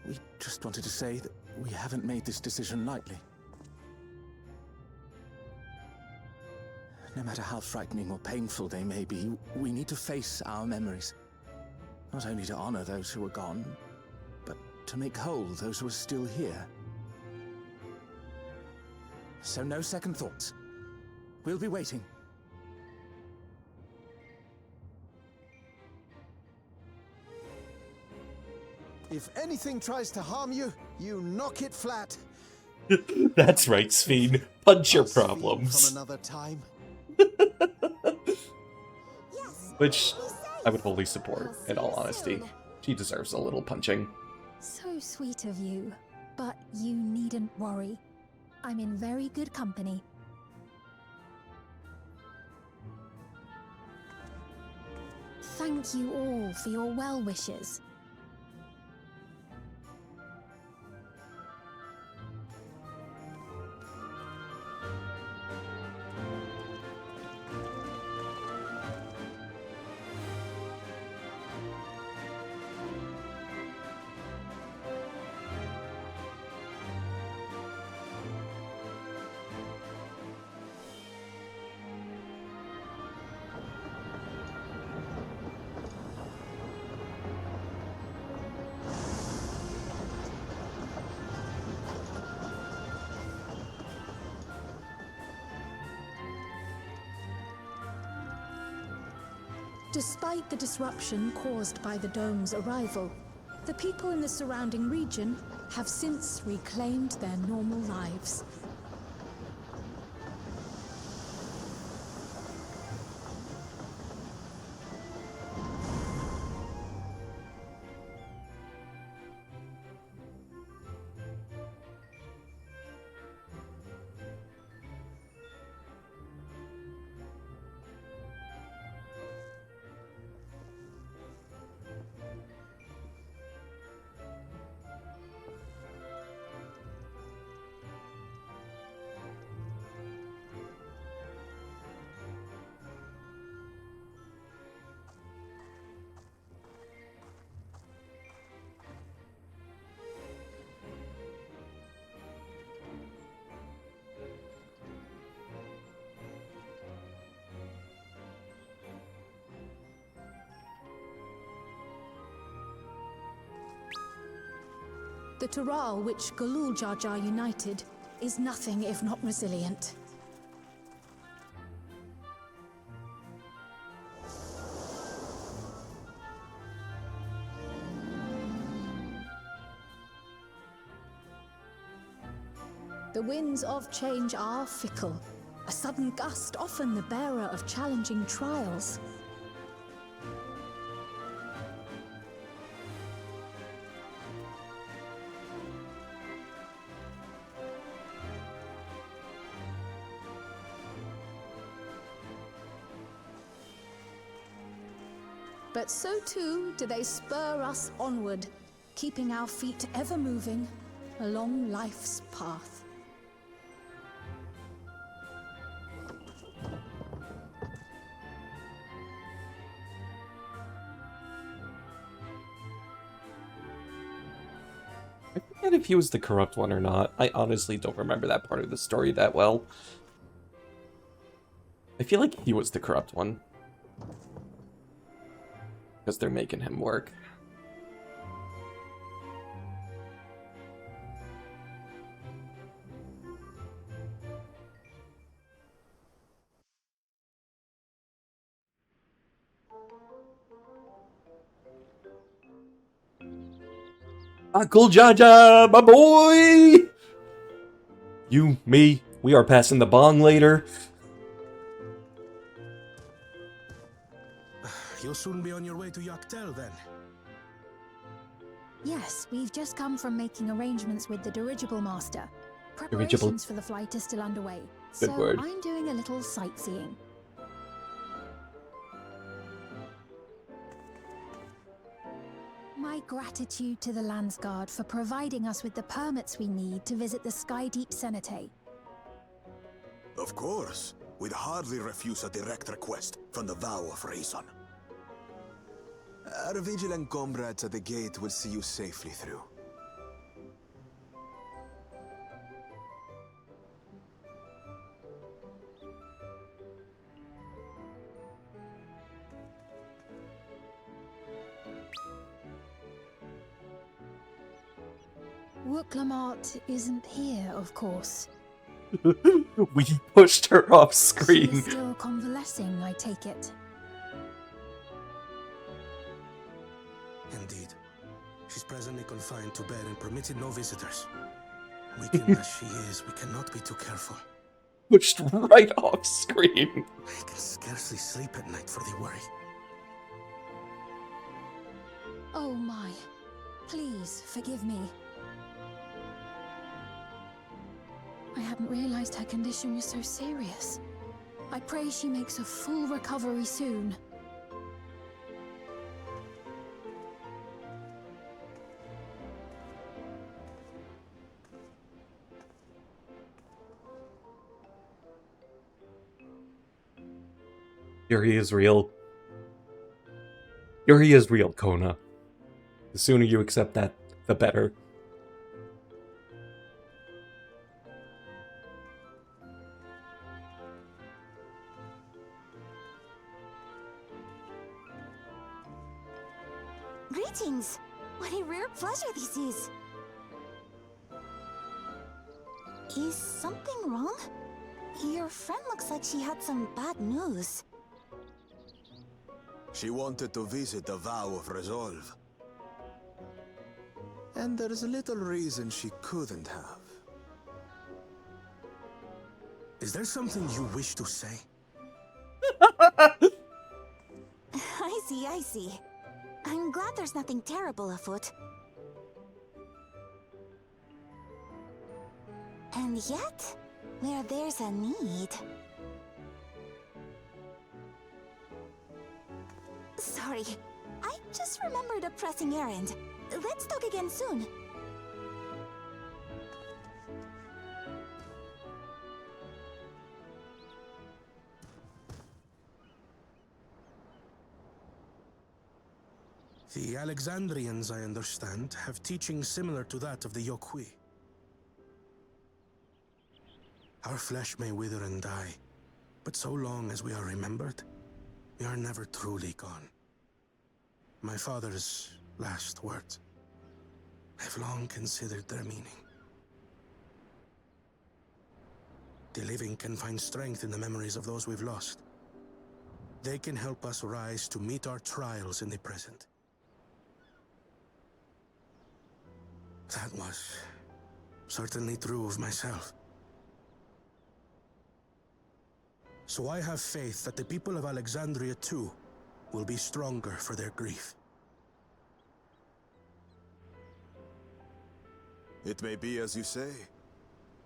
We just wanted to say that we haven't made this decision lightly. No matter how frightening or painful they may be, we need to face our memories. Not only to honor those who are gone, but to make whole those who are still here. So no second thoughts. We'll be waiting. If anything tries to harm you, you knock it flat. That's right, Sphene. Punch your Sphene problems. from another time. Which I would wholly support, in all honesty. She deserves a little punching. So sweet of you, but you needn't worry. I'm in very good company. Thank you all for your well wishes. Despite the disruption caused by the dome's arrival, the people in the surrounding region have since reclaimed their normal lives. The Tural which Galul Jar Jar united is nothing if not resilient. The winds of change are fickle. A sudden gust often the bearer of challenging trials. But so too do they spur us onward, keeping our feet ever moving along life's path. I forget if he was the corrupt one or not. I honestly don't remember that part of the story that well. I feel like he was the corrupt one. Because they're making him work. Uncle Jaja, my boy! You, me, we are passing the bong later. You'll soon be on your way to Yaktel, then. Yes, we've just come from making arrangements with the dirigible master. Dirigible. Preparations for the flight are still underway. Good So word. I'm doing a little sightseeing. My gratitude to the Landsguard for providing us with the permits we need to visit the Skydeep Cenotaph. Of course. We'd hardly refuse a direct request from the vow of reason. Our vigilant comrades at the gate will see you safely through. Wooklamart isn't here, of course. We pushed her off She's screen. still convalescing, I take it. Indeed. She's presently confined to bed and permitted no visitors. Weakened as she is, we cannot be too careful. Pushed right off screen. I can scarcely sleep at night for the worry. Oh my. Please, forgive me. I hadn't realized her condition was so serious. I pray she makes a full recovery soon. Yuri is real. Yuri is real, Kona. The sooner you accept that, the better. Greetings! What a rare pleasure this is! Is something wrong? Your friend looks like she had some bad news. She wanted to visit the Vow of Resolve. And there's a little reason she couldn't have. Is there something you wish to say? I see. I'm glad there's nothing terrible afoot. And yet, where there's a need... Sorry, I just remembered a pressing errand. Let's talk again soon. The Alexandrians, I understand, have teaching similar to that of the Yokui. Our flesh may wither and die, but so long as we are remembered, we are never truly gone. My father's last words. I've long considered their meaning. The living can find strength in the memories of those we've lost. They can help us rise to meet our trials in the present. That was certainly true of myself. So I have faith that the people of Alexandria too will be stronger for their grief. It may be as you say.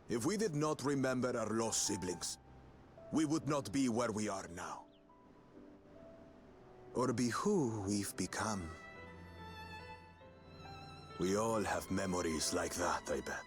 If we did not remember our lost siblings, we would not be where we are now. Or be who we've become. We all have memories like that, I bet.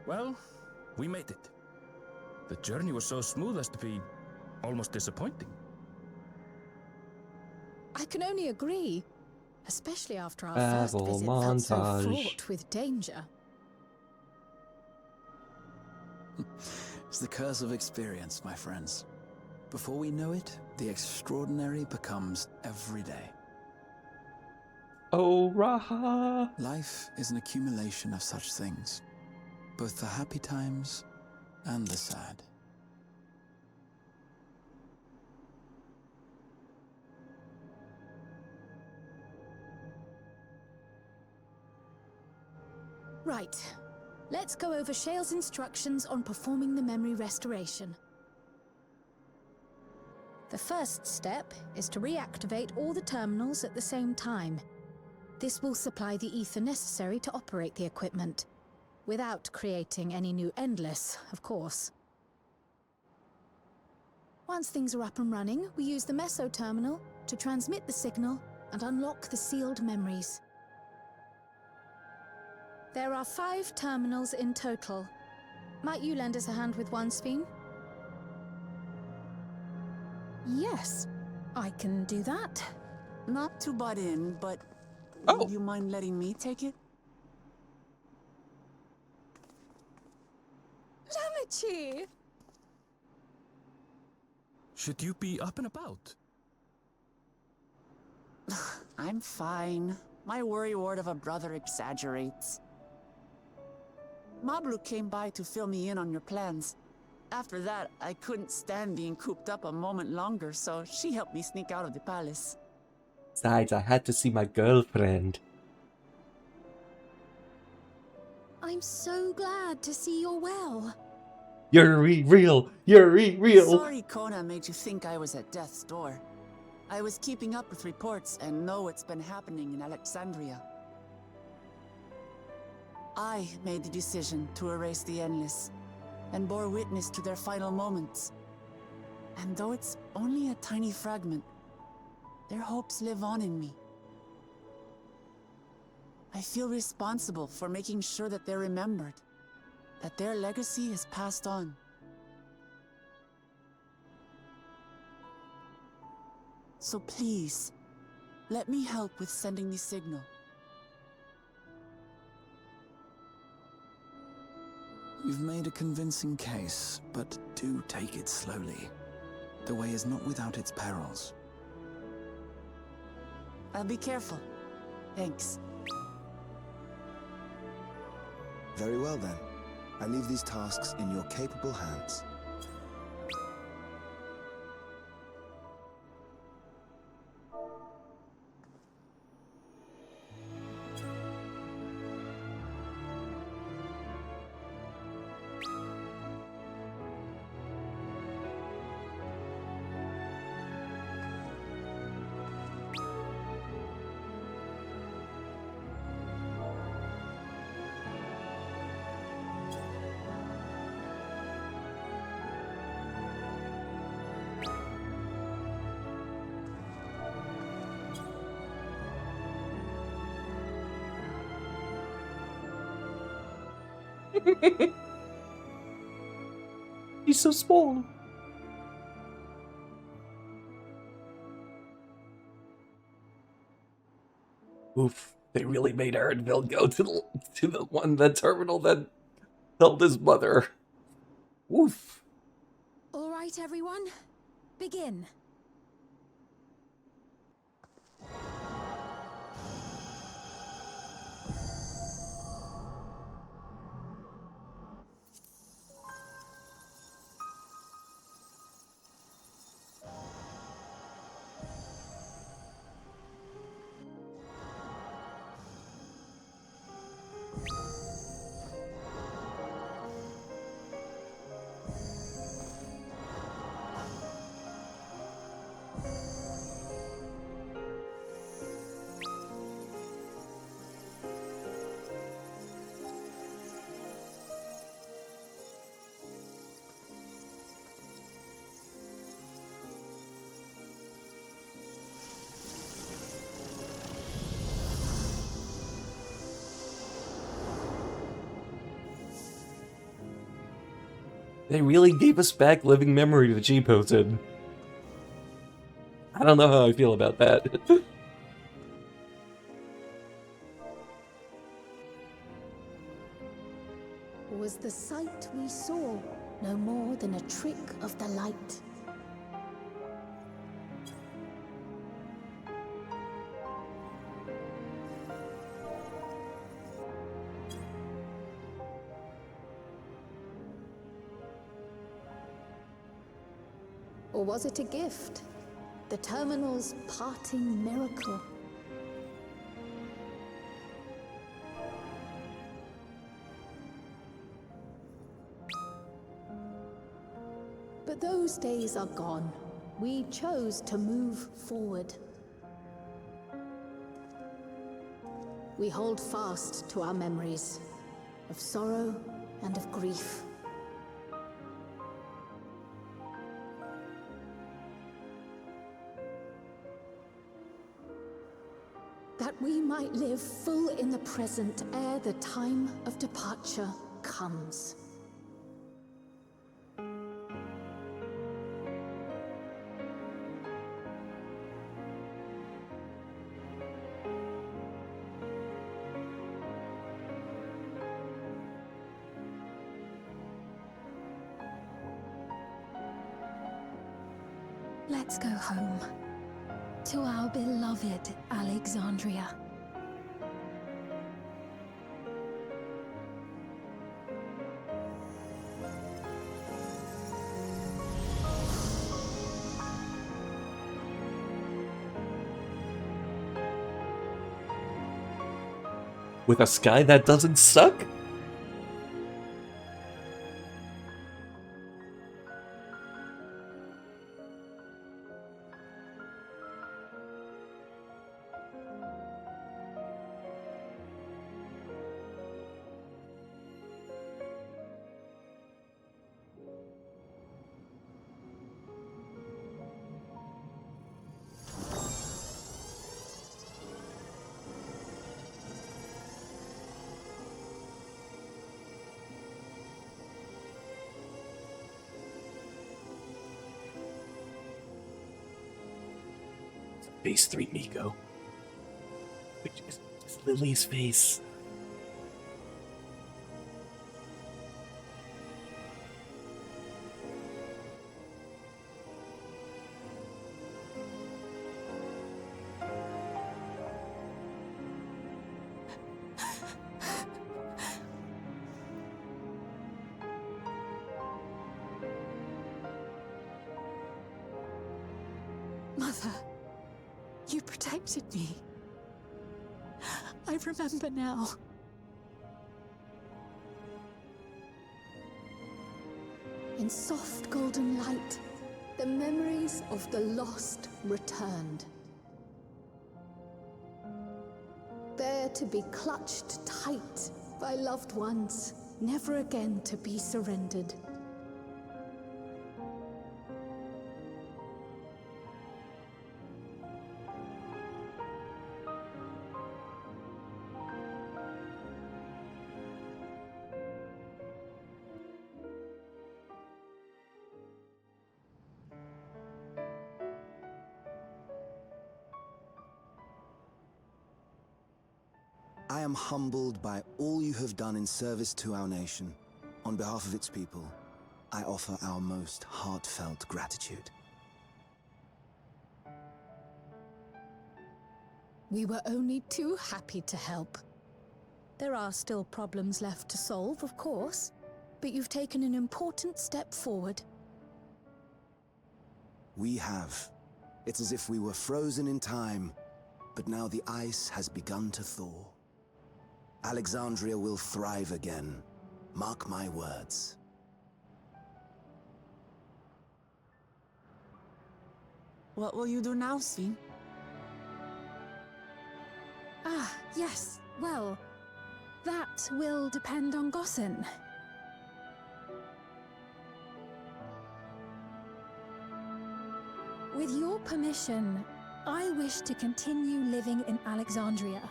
Well, we made it. The journey was so smooth as to be almost disappointing. I can only agree, especially after our Travel first visit felt so montage. fraught with danger. It's the curse of experience, my friends. Before we know it, the extraordinary becomes everyday. Oh, Raha! Life is an accumulation of such things, both the happy times and the sad. Right. Let's go over Shale's instructions on performing the memory restoration. The first step is to reactivate all the terminals at the same time. This will supply the ether necessary to operate the equipment. Without creating any new endless, of course. Once things are up and running, we use the meso terminal to transmit the signal and unlock the sealed memories. There are 5 terminals in total. Might you lend us a hand with one, Sphene? Yes, I can do that. Not to butt in, but would you mind letting me take it? Lamichi! Should you be up and about? I'm fine. My worrywart of a brother exaggerates. Mablu came by to fill me in on your plans. After that, I couldn't stand being cooped up a moment longer, so she helped me sneak out of the palace. Besides, I had to see my girlfriend. I'm so glad to see you're well. Yuri, real! Yuri, real! Sorry Kona made you think I was at death's door. I was keeping up with reports and know what's been happening in Alexandria. I made the decision to erase the Endless, and bore witness to their final moments. And though it's only a tiny fragment, their hopes live on in me. I feel responsible for making sure that they're remembered, that their legacy is passed on. So please, let me help with sending the signal. You've made a convincing case, but do take it slowly. The way is not without its perils. I'll be careful. Thanks. Very well then. I leave these tasks in your capable hands. He's so small. Oof, they really made Aaronville go to the terminal that held his mother. Oof. All right, everyone. Begin. They really gave us back living memory that she posted. I don't know how I feel about that. Was the sight we saw no more than a trick of the light? Or was it a gift? The terminal's parting miracle? But those days are gone. We chose to move forward. We hold fast to our memories. of sorrow and of grief. That we might live full in the present ere the time of departure comes. Let's go home. To our beloved Alexandria. With a sky that doesn't suck? Phase 3 Miko. Which is Lily's face. Mother, you protected me. I remember now. In soft golden light, the memories of the lost returned. There to be clutched tight by loved ones, never again to be surrendered. I am humbled by all you have done in service to our nation. On behalf of its people, I offer our most heartfelt gratitude. We were only too happy to help. There are still problems left to solve, of course, but you've taken an important step forward. We have. It's as if we were frozen in time, but now the ice has begun to thaw. Alexandria will thrive again. Mark my words. What will you do now, Sven? Ah, yes. Well, that will depend on Gossen. With your permission, I wish to continue living in Alexandria.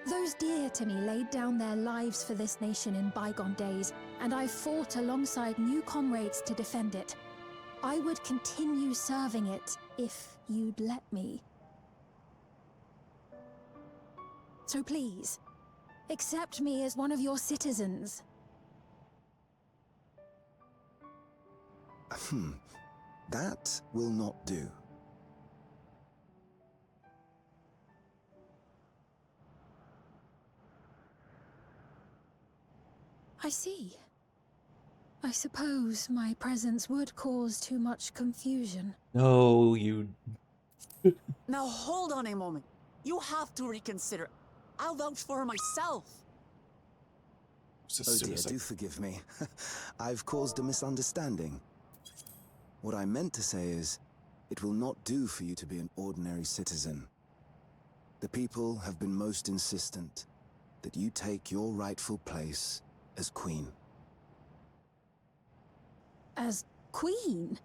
Those dear to me laid down their lives for this nation in bygone days, and I fought alongside new comrades to defend it. I would continue serving it if you'd let me. So please, accept me as one of your citizens. That will not do. I see. I suppose my presence would cause too much confusion. No, you... Now hold on a moment. You have to reconsider. I'll vouch for her myself. Oh dear, do forgive me. I've caused a misunderstanding. What I meant to say is, it will not do for you to be an ordinary citizen. The people have been most insistent, that you take your rightful place as queen. As queen?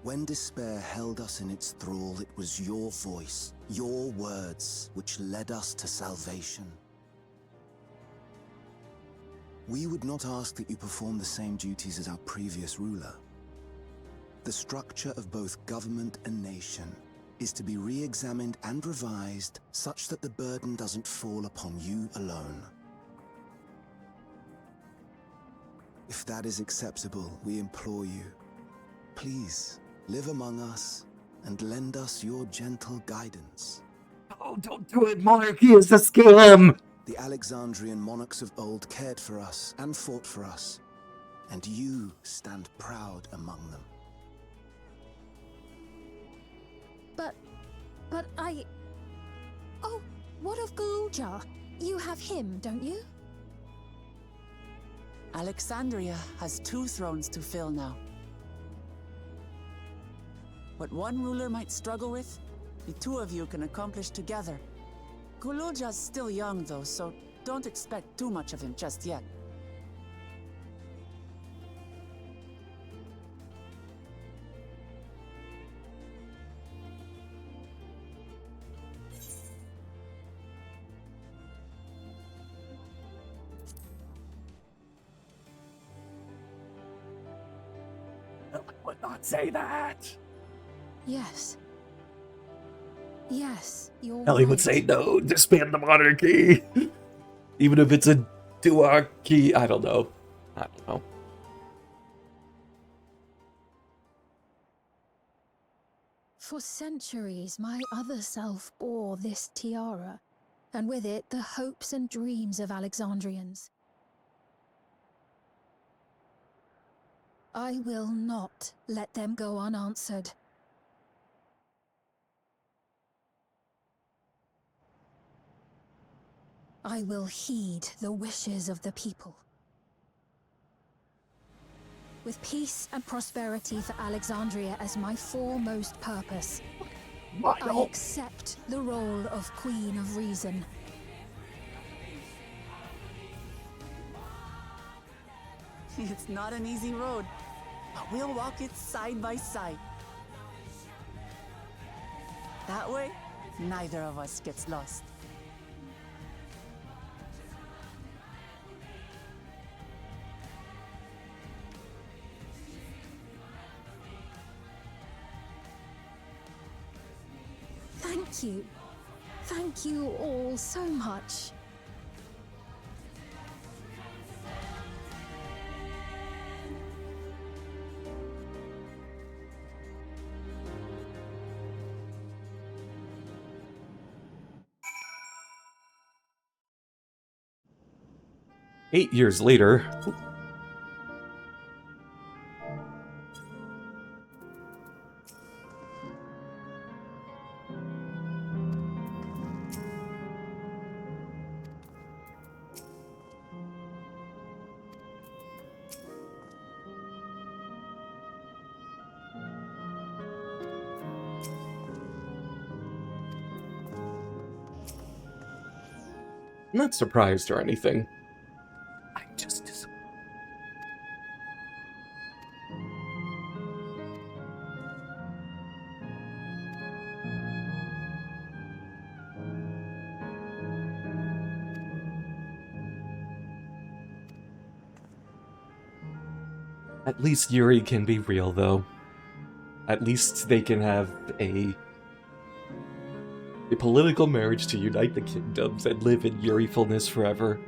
When despair held us in its thrall, it was your voice, your words, which led us to salvation. We would not ask that you perform the same duties as our previous ruler. The structure of both government and nation is to be re-examined and revised such that the burden doesn't fall upon you alone. If that is acceptable, we implore you, please live among us and lend us your gentle guidance. Oh, don't do it! Monarchy is a scam! The Alexandrian monarchs of old cared for us and fought for us, and you stand proud among them. But I... Oh, what of Galuja? You have him, don't you? Alexandria has 2 thrones to fill now. What one ruler might struggle with, the 2 of you can accomplish together. Guluja's still young though, so don't expect too much of him just yet. I would not say that. Yes. Yes, you're Ellie right. would say no, disband the monarchy. Even if it's a duarchy, I don't know. For centuries, my other self bore this tiara, and with it the hopes and dreams of Alexandrians. I will not let them go unanswered. I will heed the wishes of the people. With peace and prosperity for Alexandria as my foremost purpose, I accept the role of Queen of Reason. It's not an easy road, but we'll walk it side by side. That way, neither of us gets lost. Thank you. Thank you all so much. Eight years later... I'm not surprised or anything. I'm just disappointed. At least Yuri can be real, though. At least they can have a political marriage to unite the kingdoms and live in Yuri-fulness forever.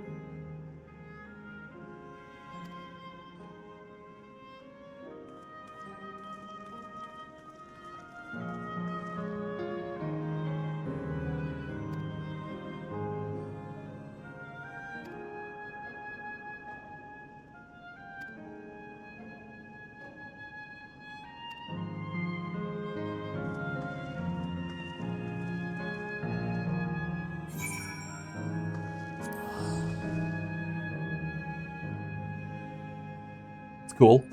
It's cool.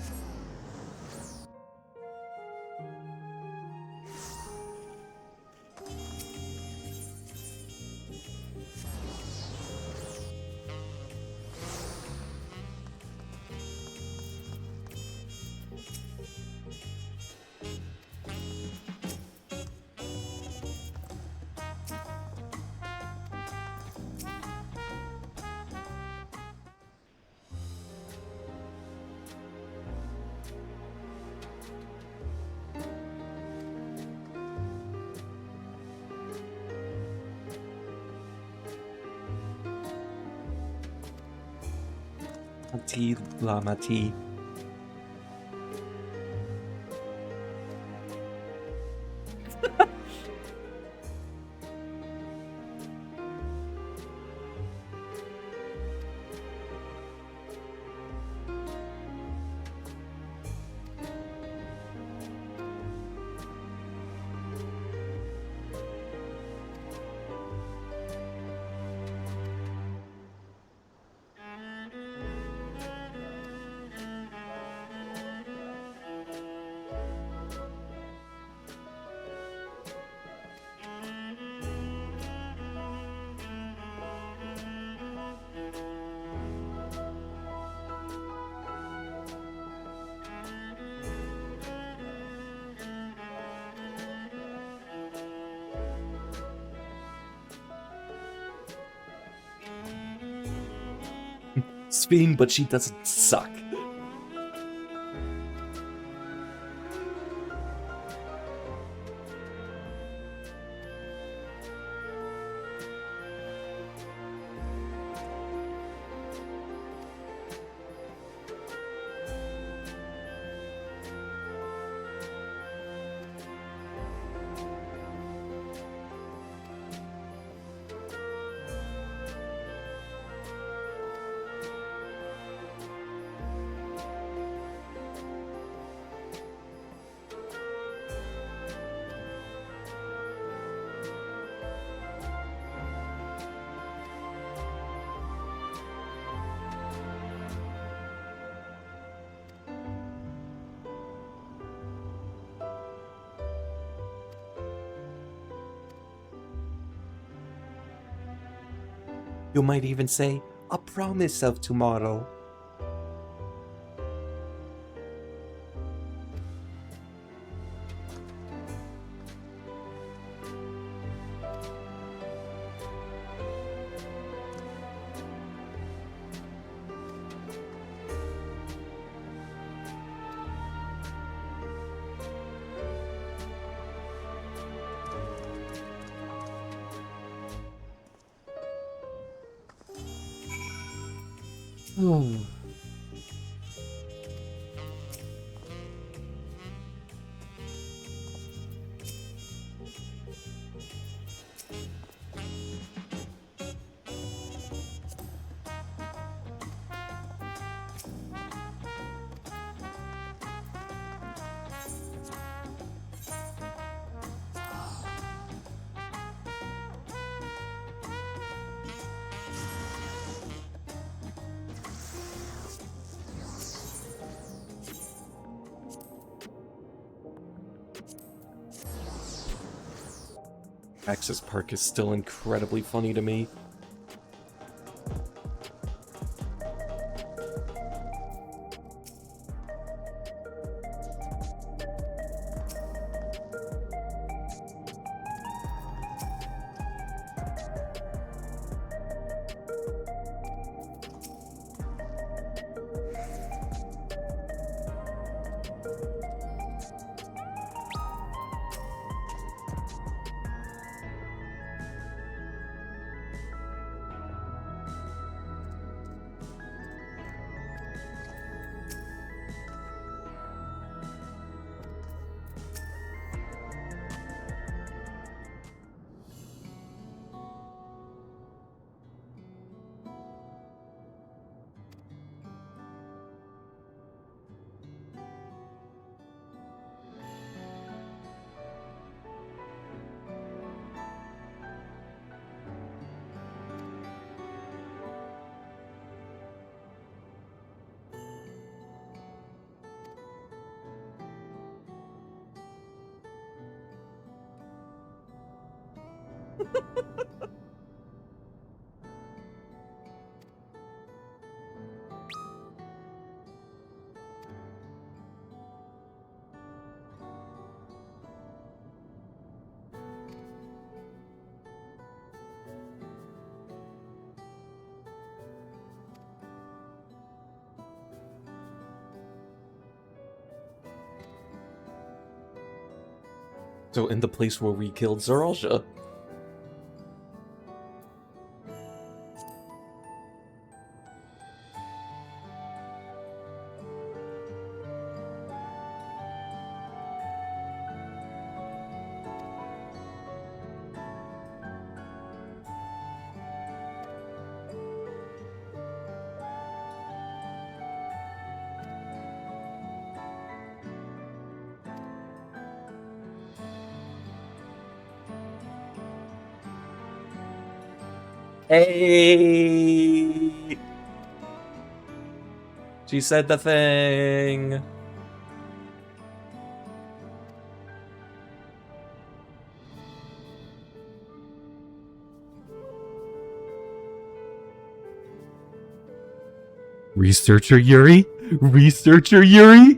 Tea, llama tea. Spin, but she doesn't suck. You might even say, a promise of tomorrow. Axis Park is still incredibly funny to me. So in the place where we killed Zaralja. Hey! She said the thing! Researcher Yuri? Researcher Yuri?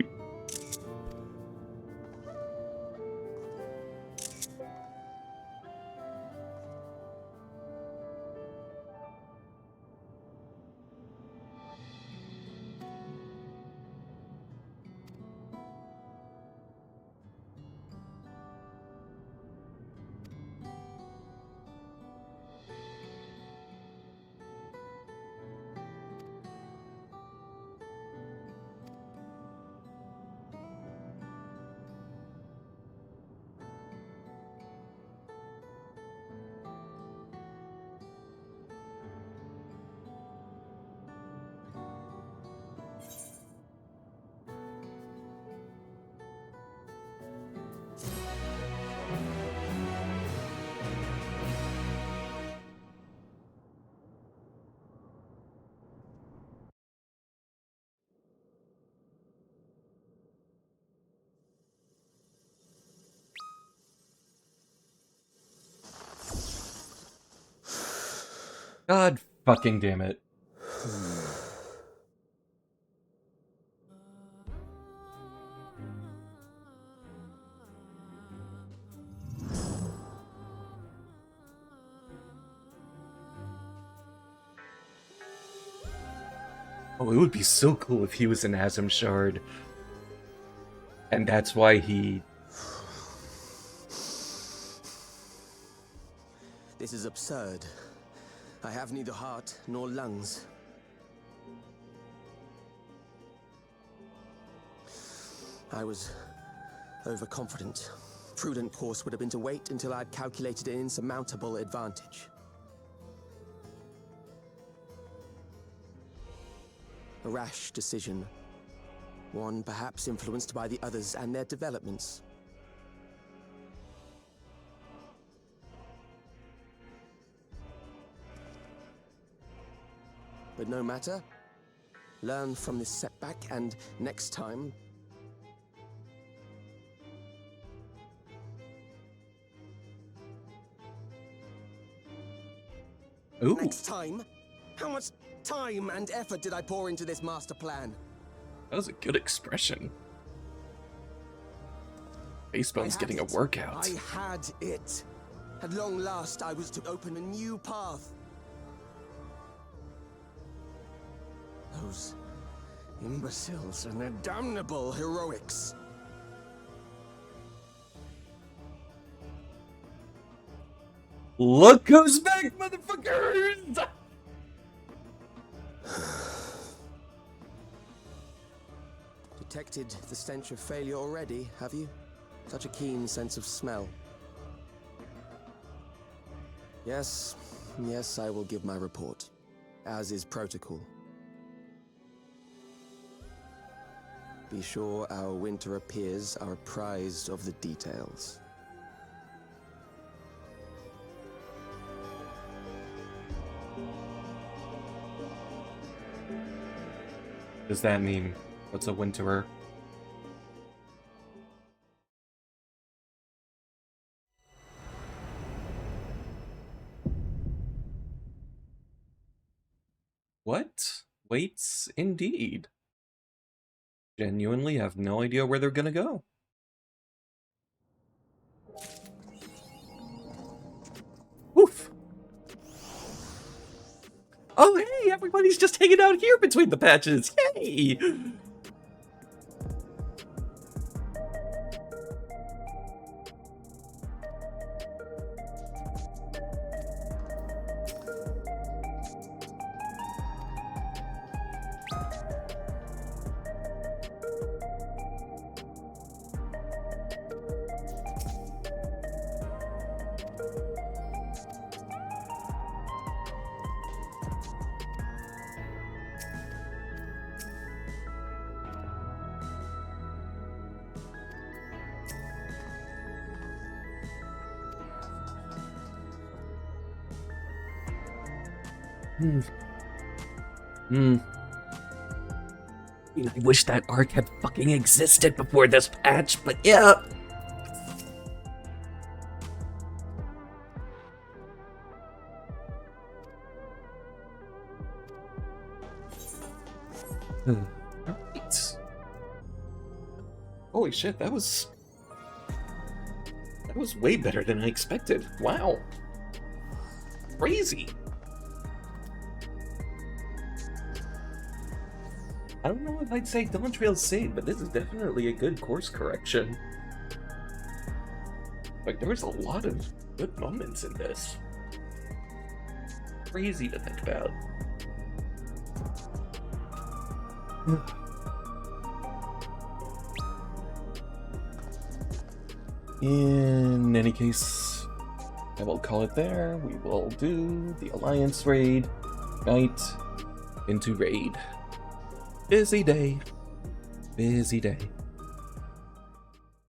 God fucking damn it. Oh, it would be so cool if he was an Asm Shard. And that's why he... This is absurd. I have neither heart nor lungs. I was overconfident. Prudent course would have been to wait until I'd calculated an insurmountable advantage. A rash decision. One perhaps influenced by the others and their developments. But no matter. Learn from this setback, and next time... Ooh. Next time? How much time and effort did I pour into this master plan? That was a good expression. Basebone's getting a workout. I had it. At long last, I was to open a new path. Those imbeciles and their damnable heroics. Look who's back, motherfuckers! Detected the stench of failure already, have you? Such a keen sense of smell. Yes, I will give my report, as is protocol. Be sure our winter peers are apprised of the details. Does that mean, what's a winterer? What? Waits indeed. Genuinely have no idea where they're gonna go. Oof. Oh hey, everybody's just hanging out here between the patches. Yay! I wish that arc had fucking existed before this patch, but yeah. Alright. Holy shit, that was way better than I expected. Wow. Crazy. I don't know if I'd say dawntrail saved, but this is definitely a good course correction. Like, there was a lot of good moments in this. Crazy to think about. In any case, I will call it there. We will do the Alliance raid, night into raid. Busy day. Busy day.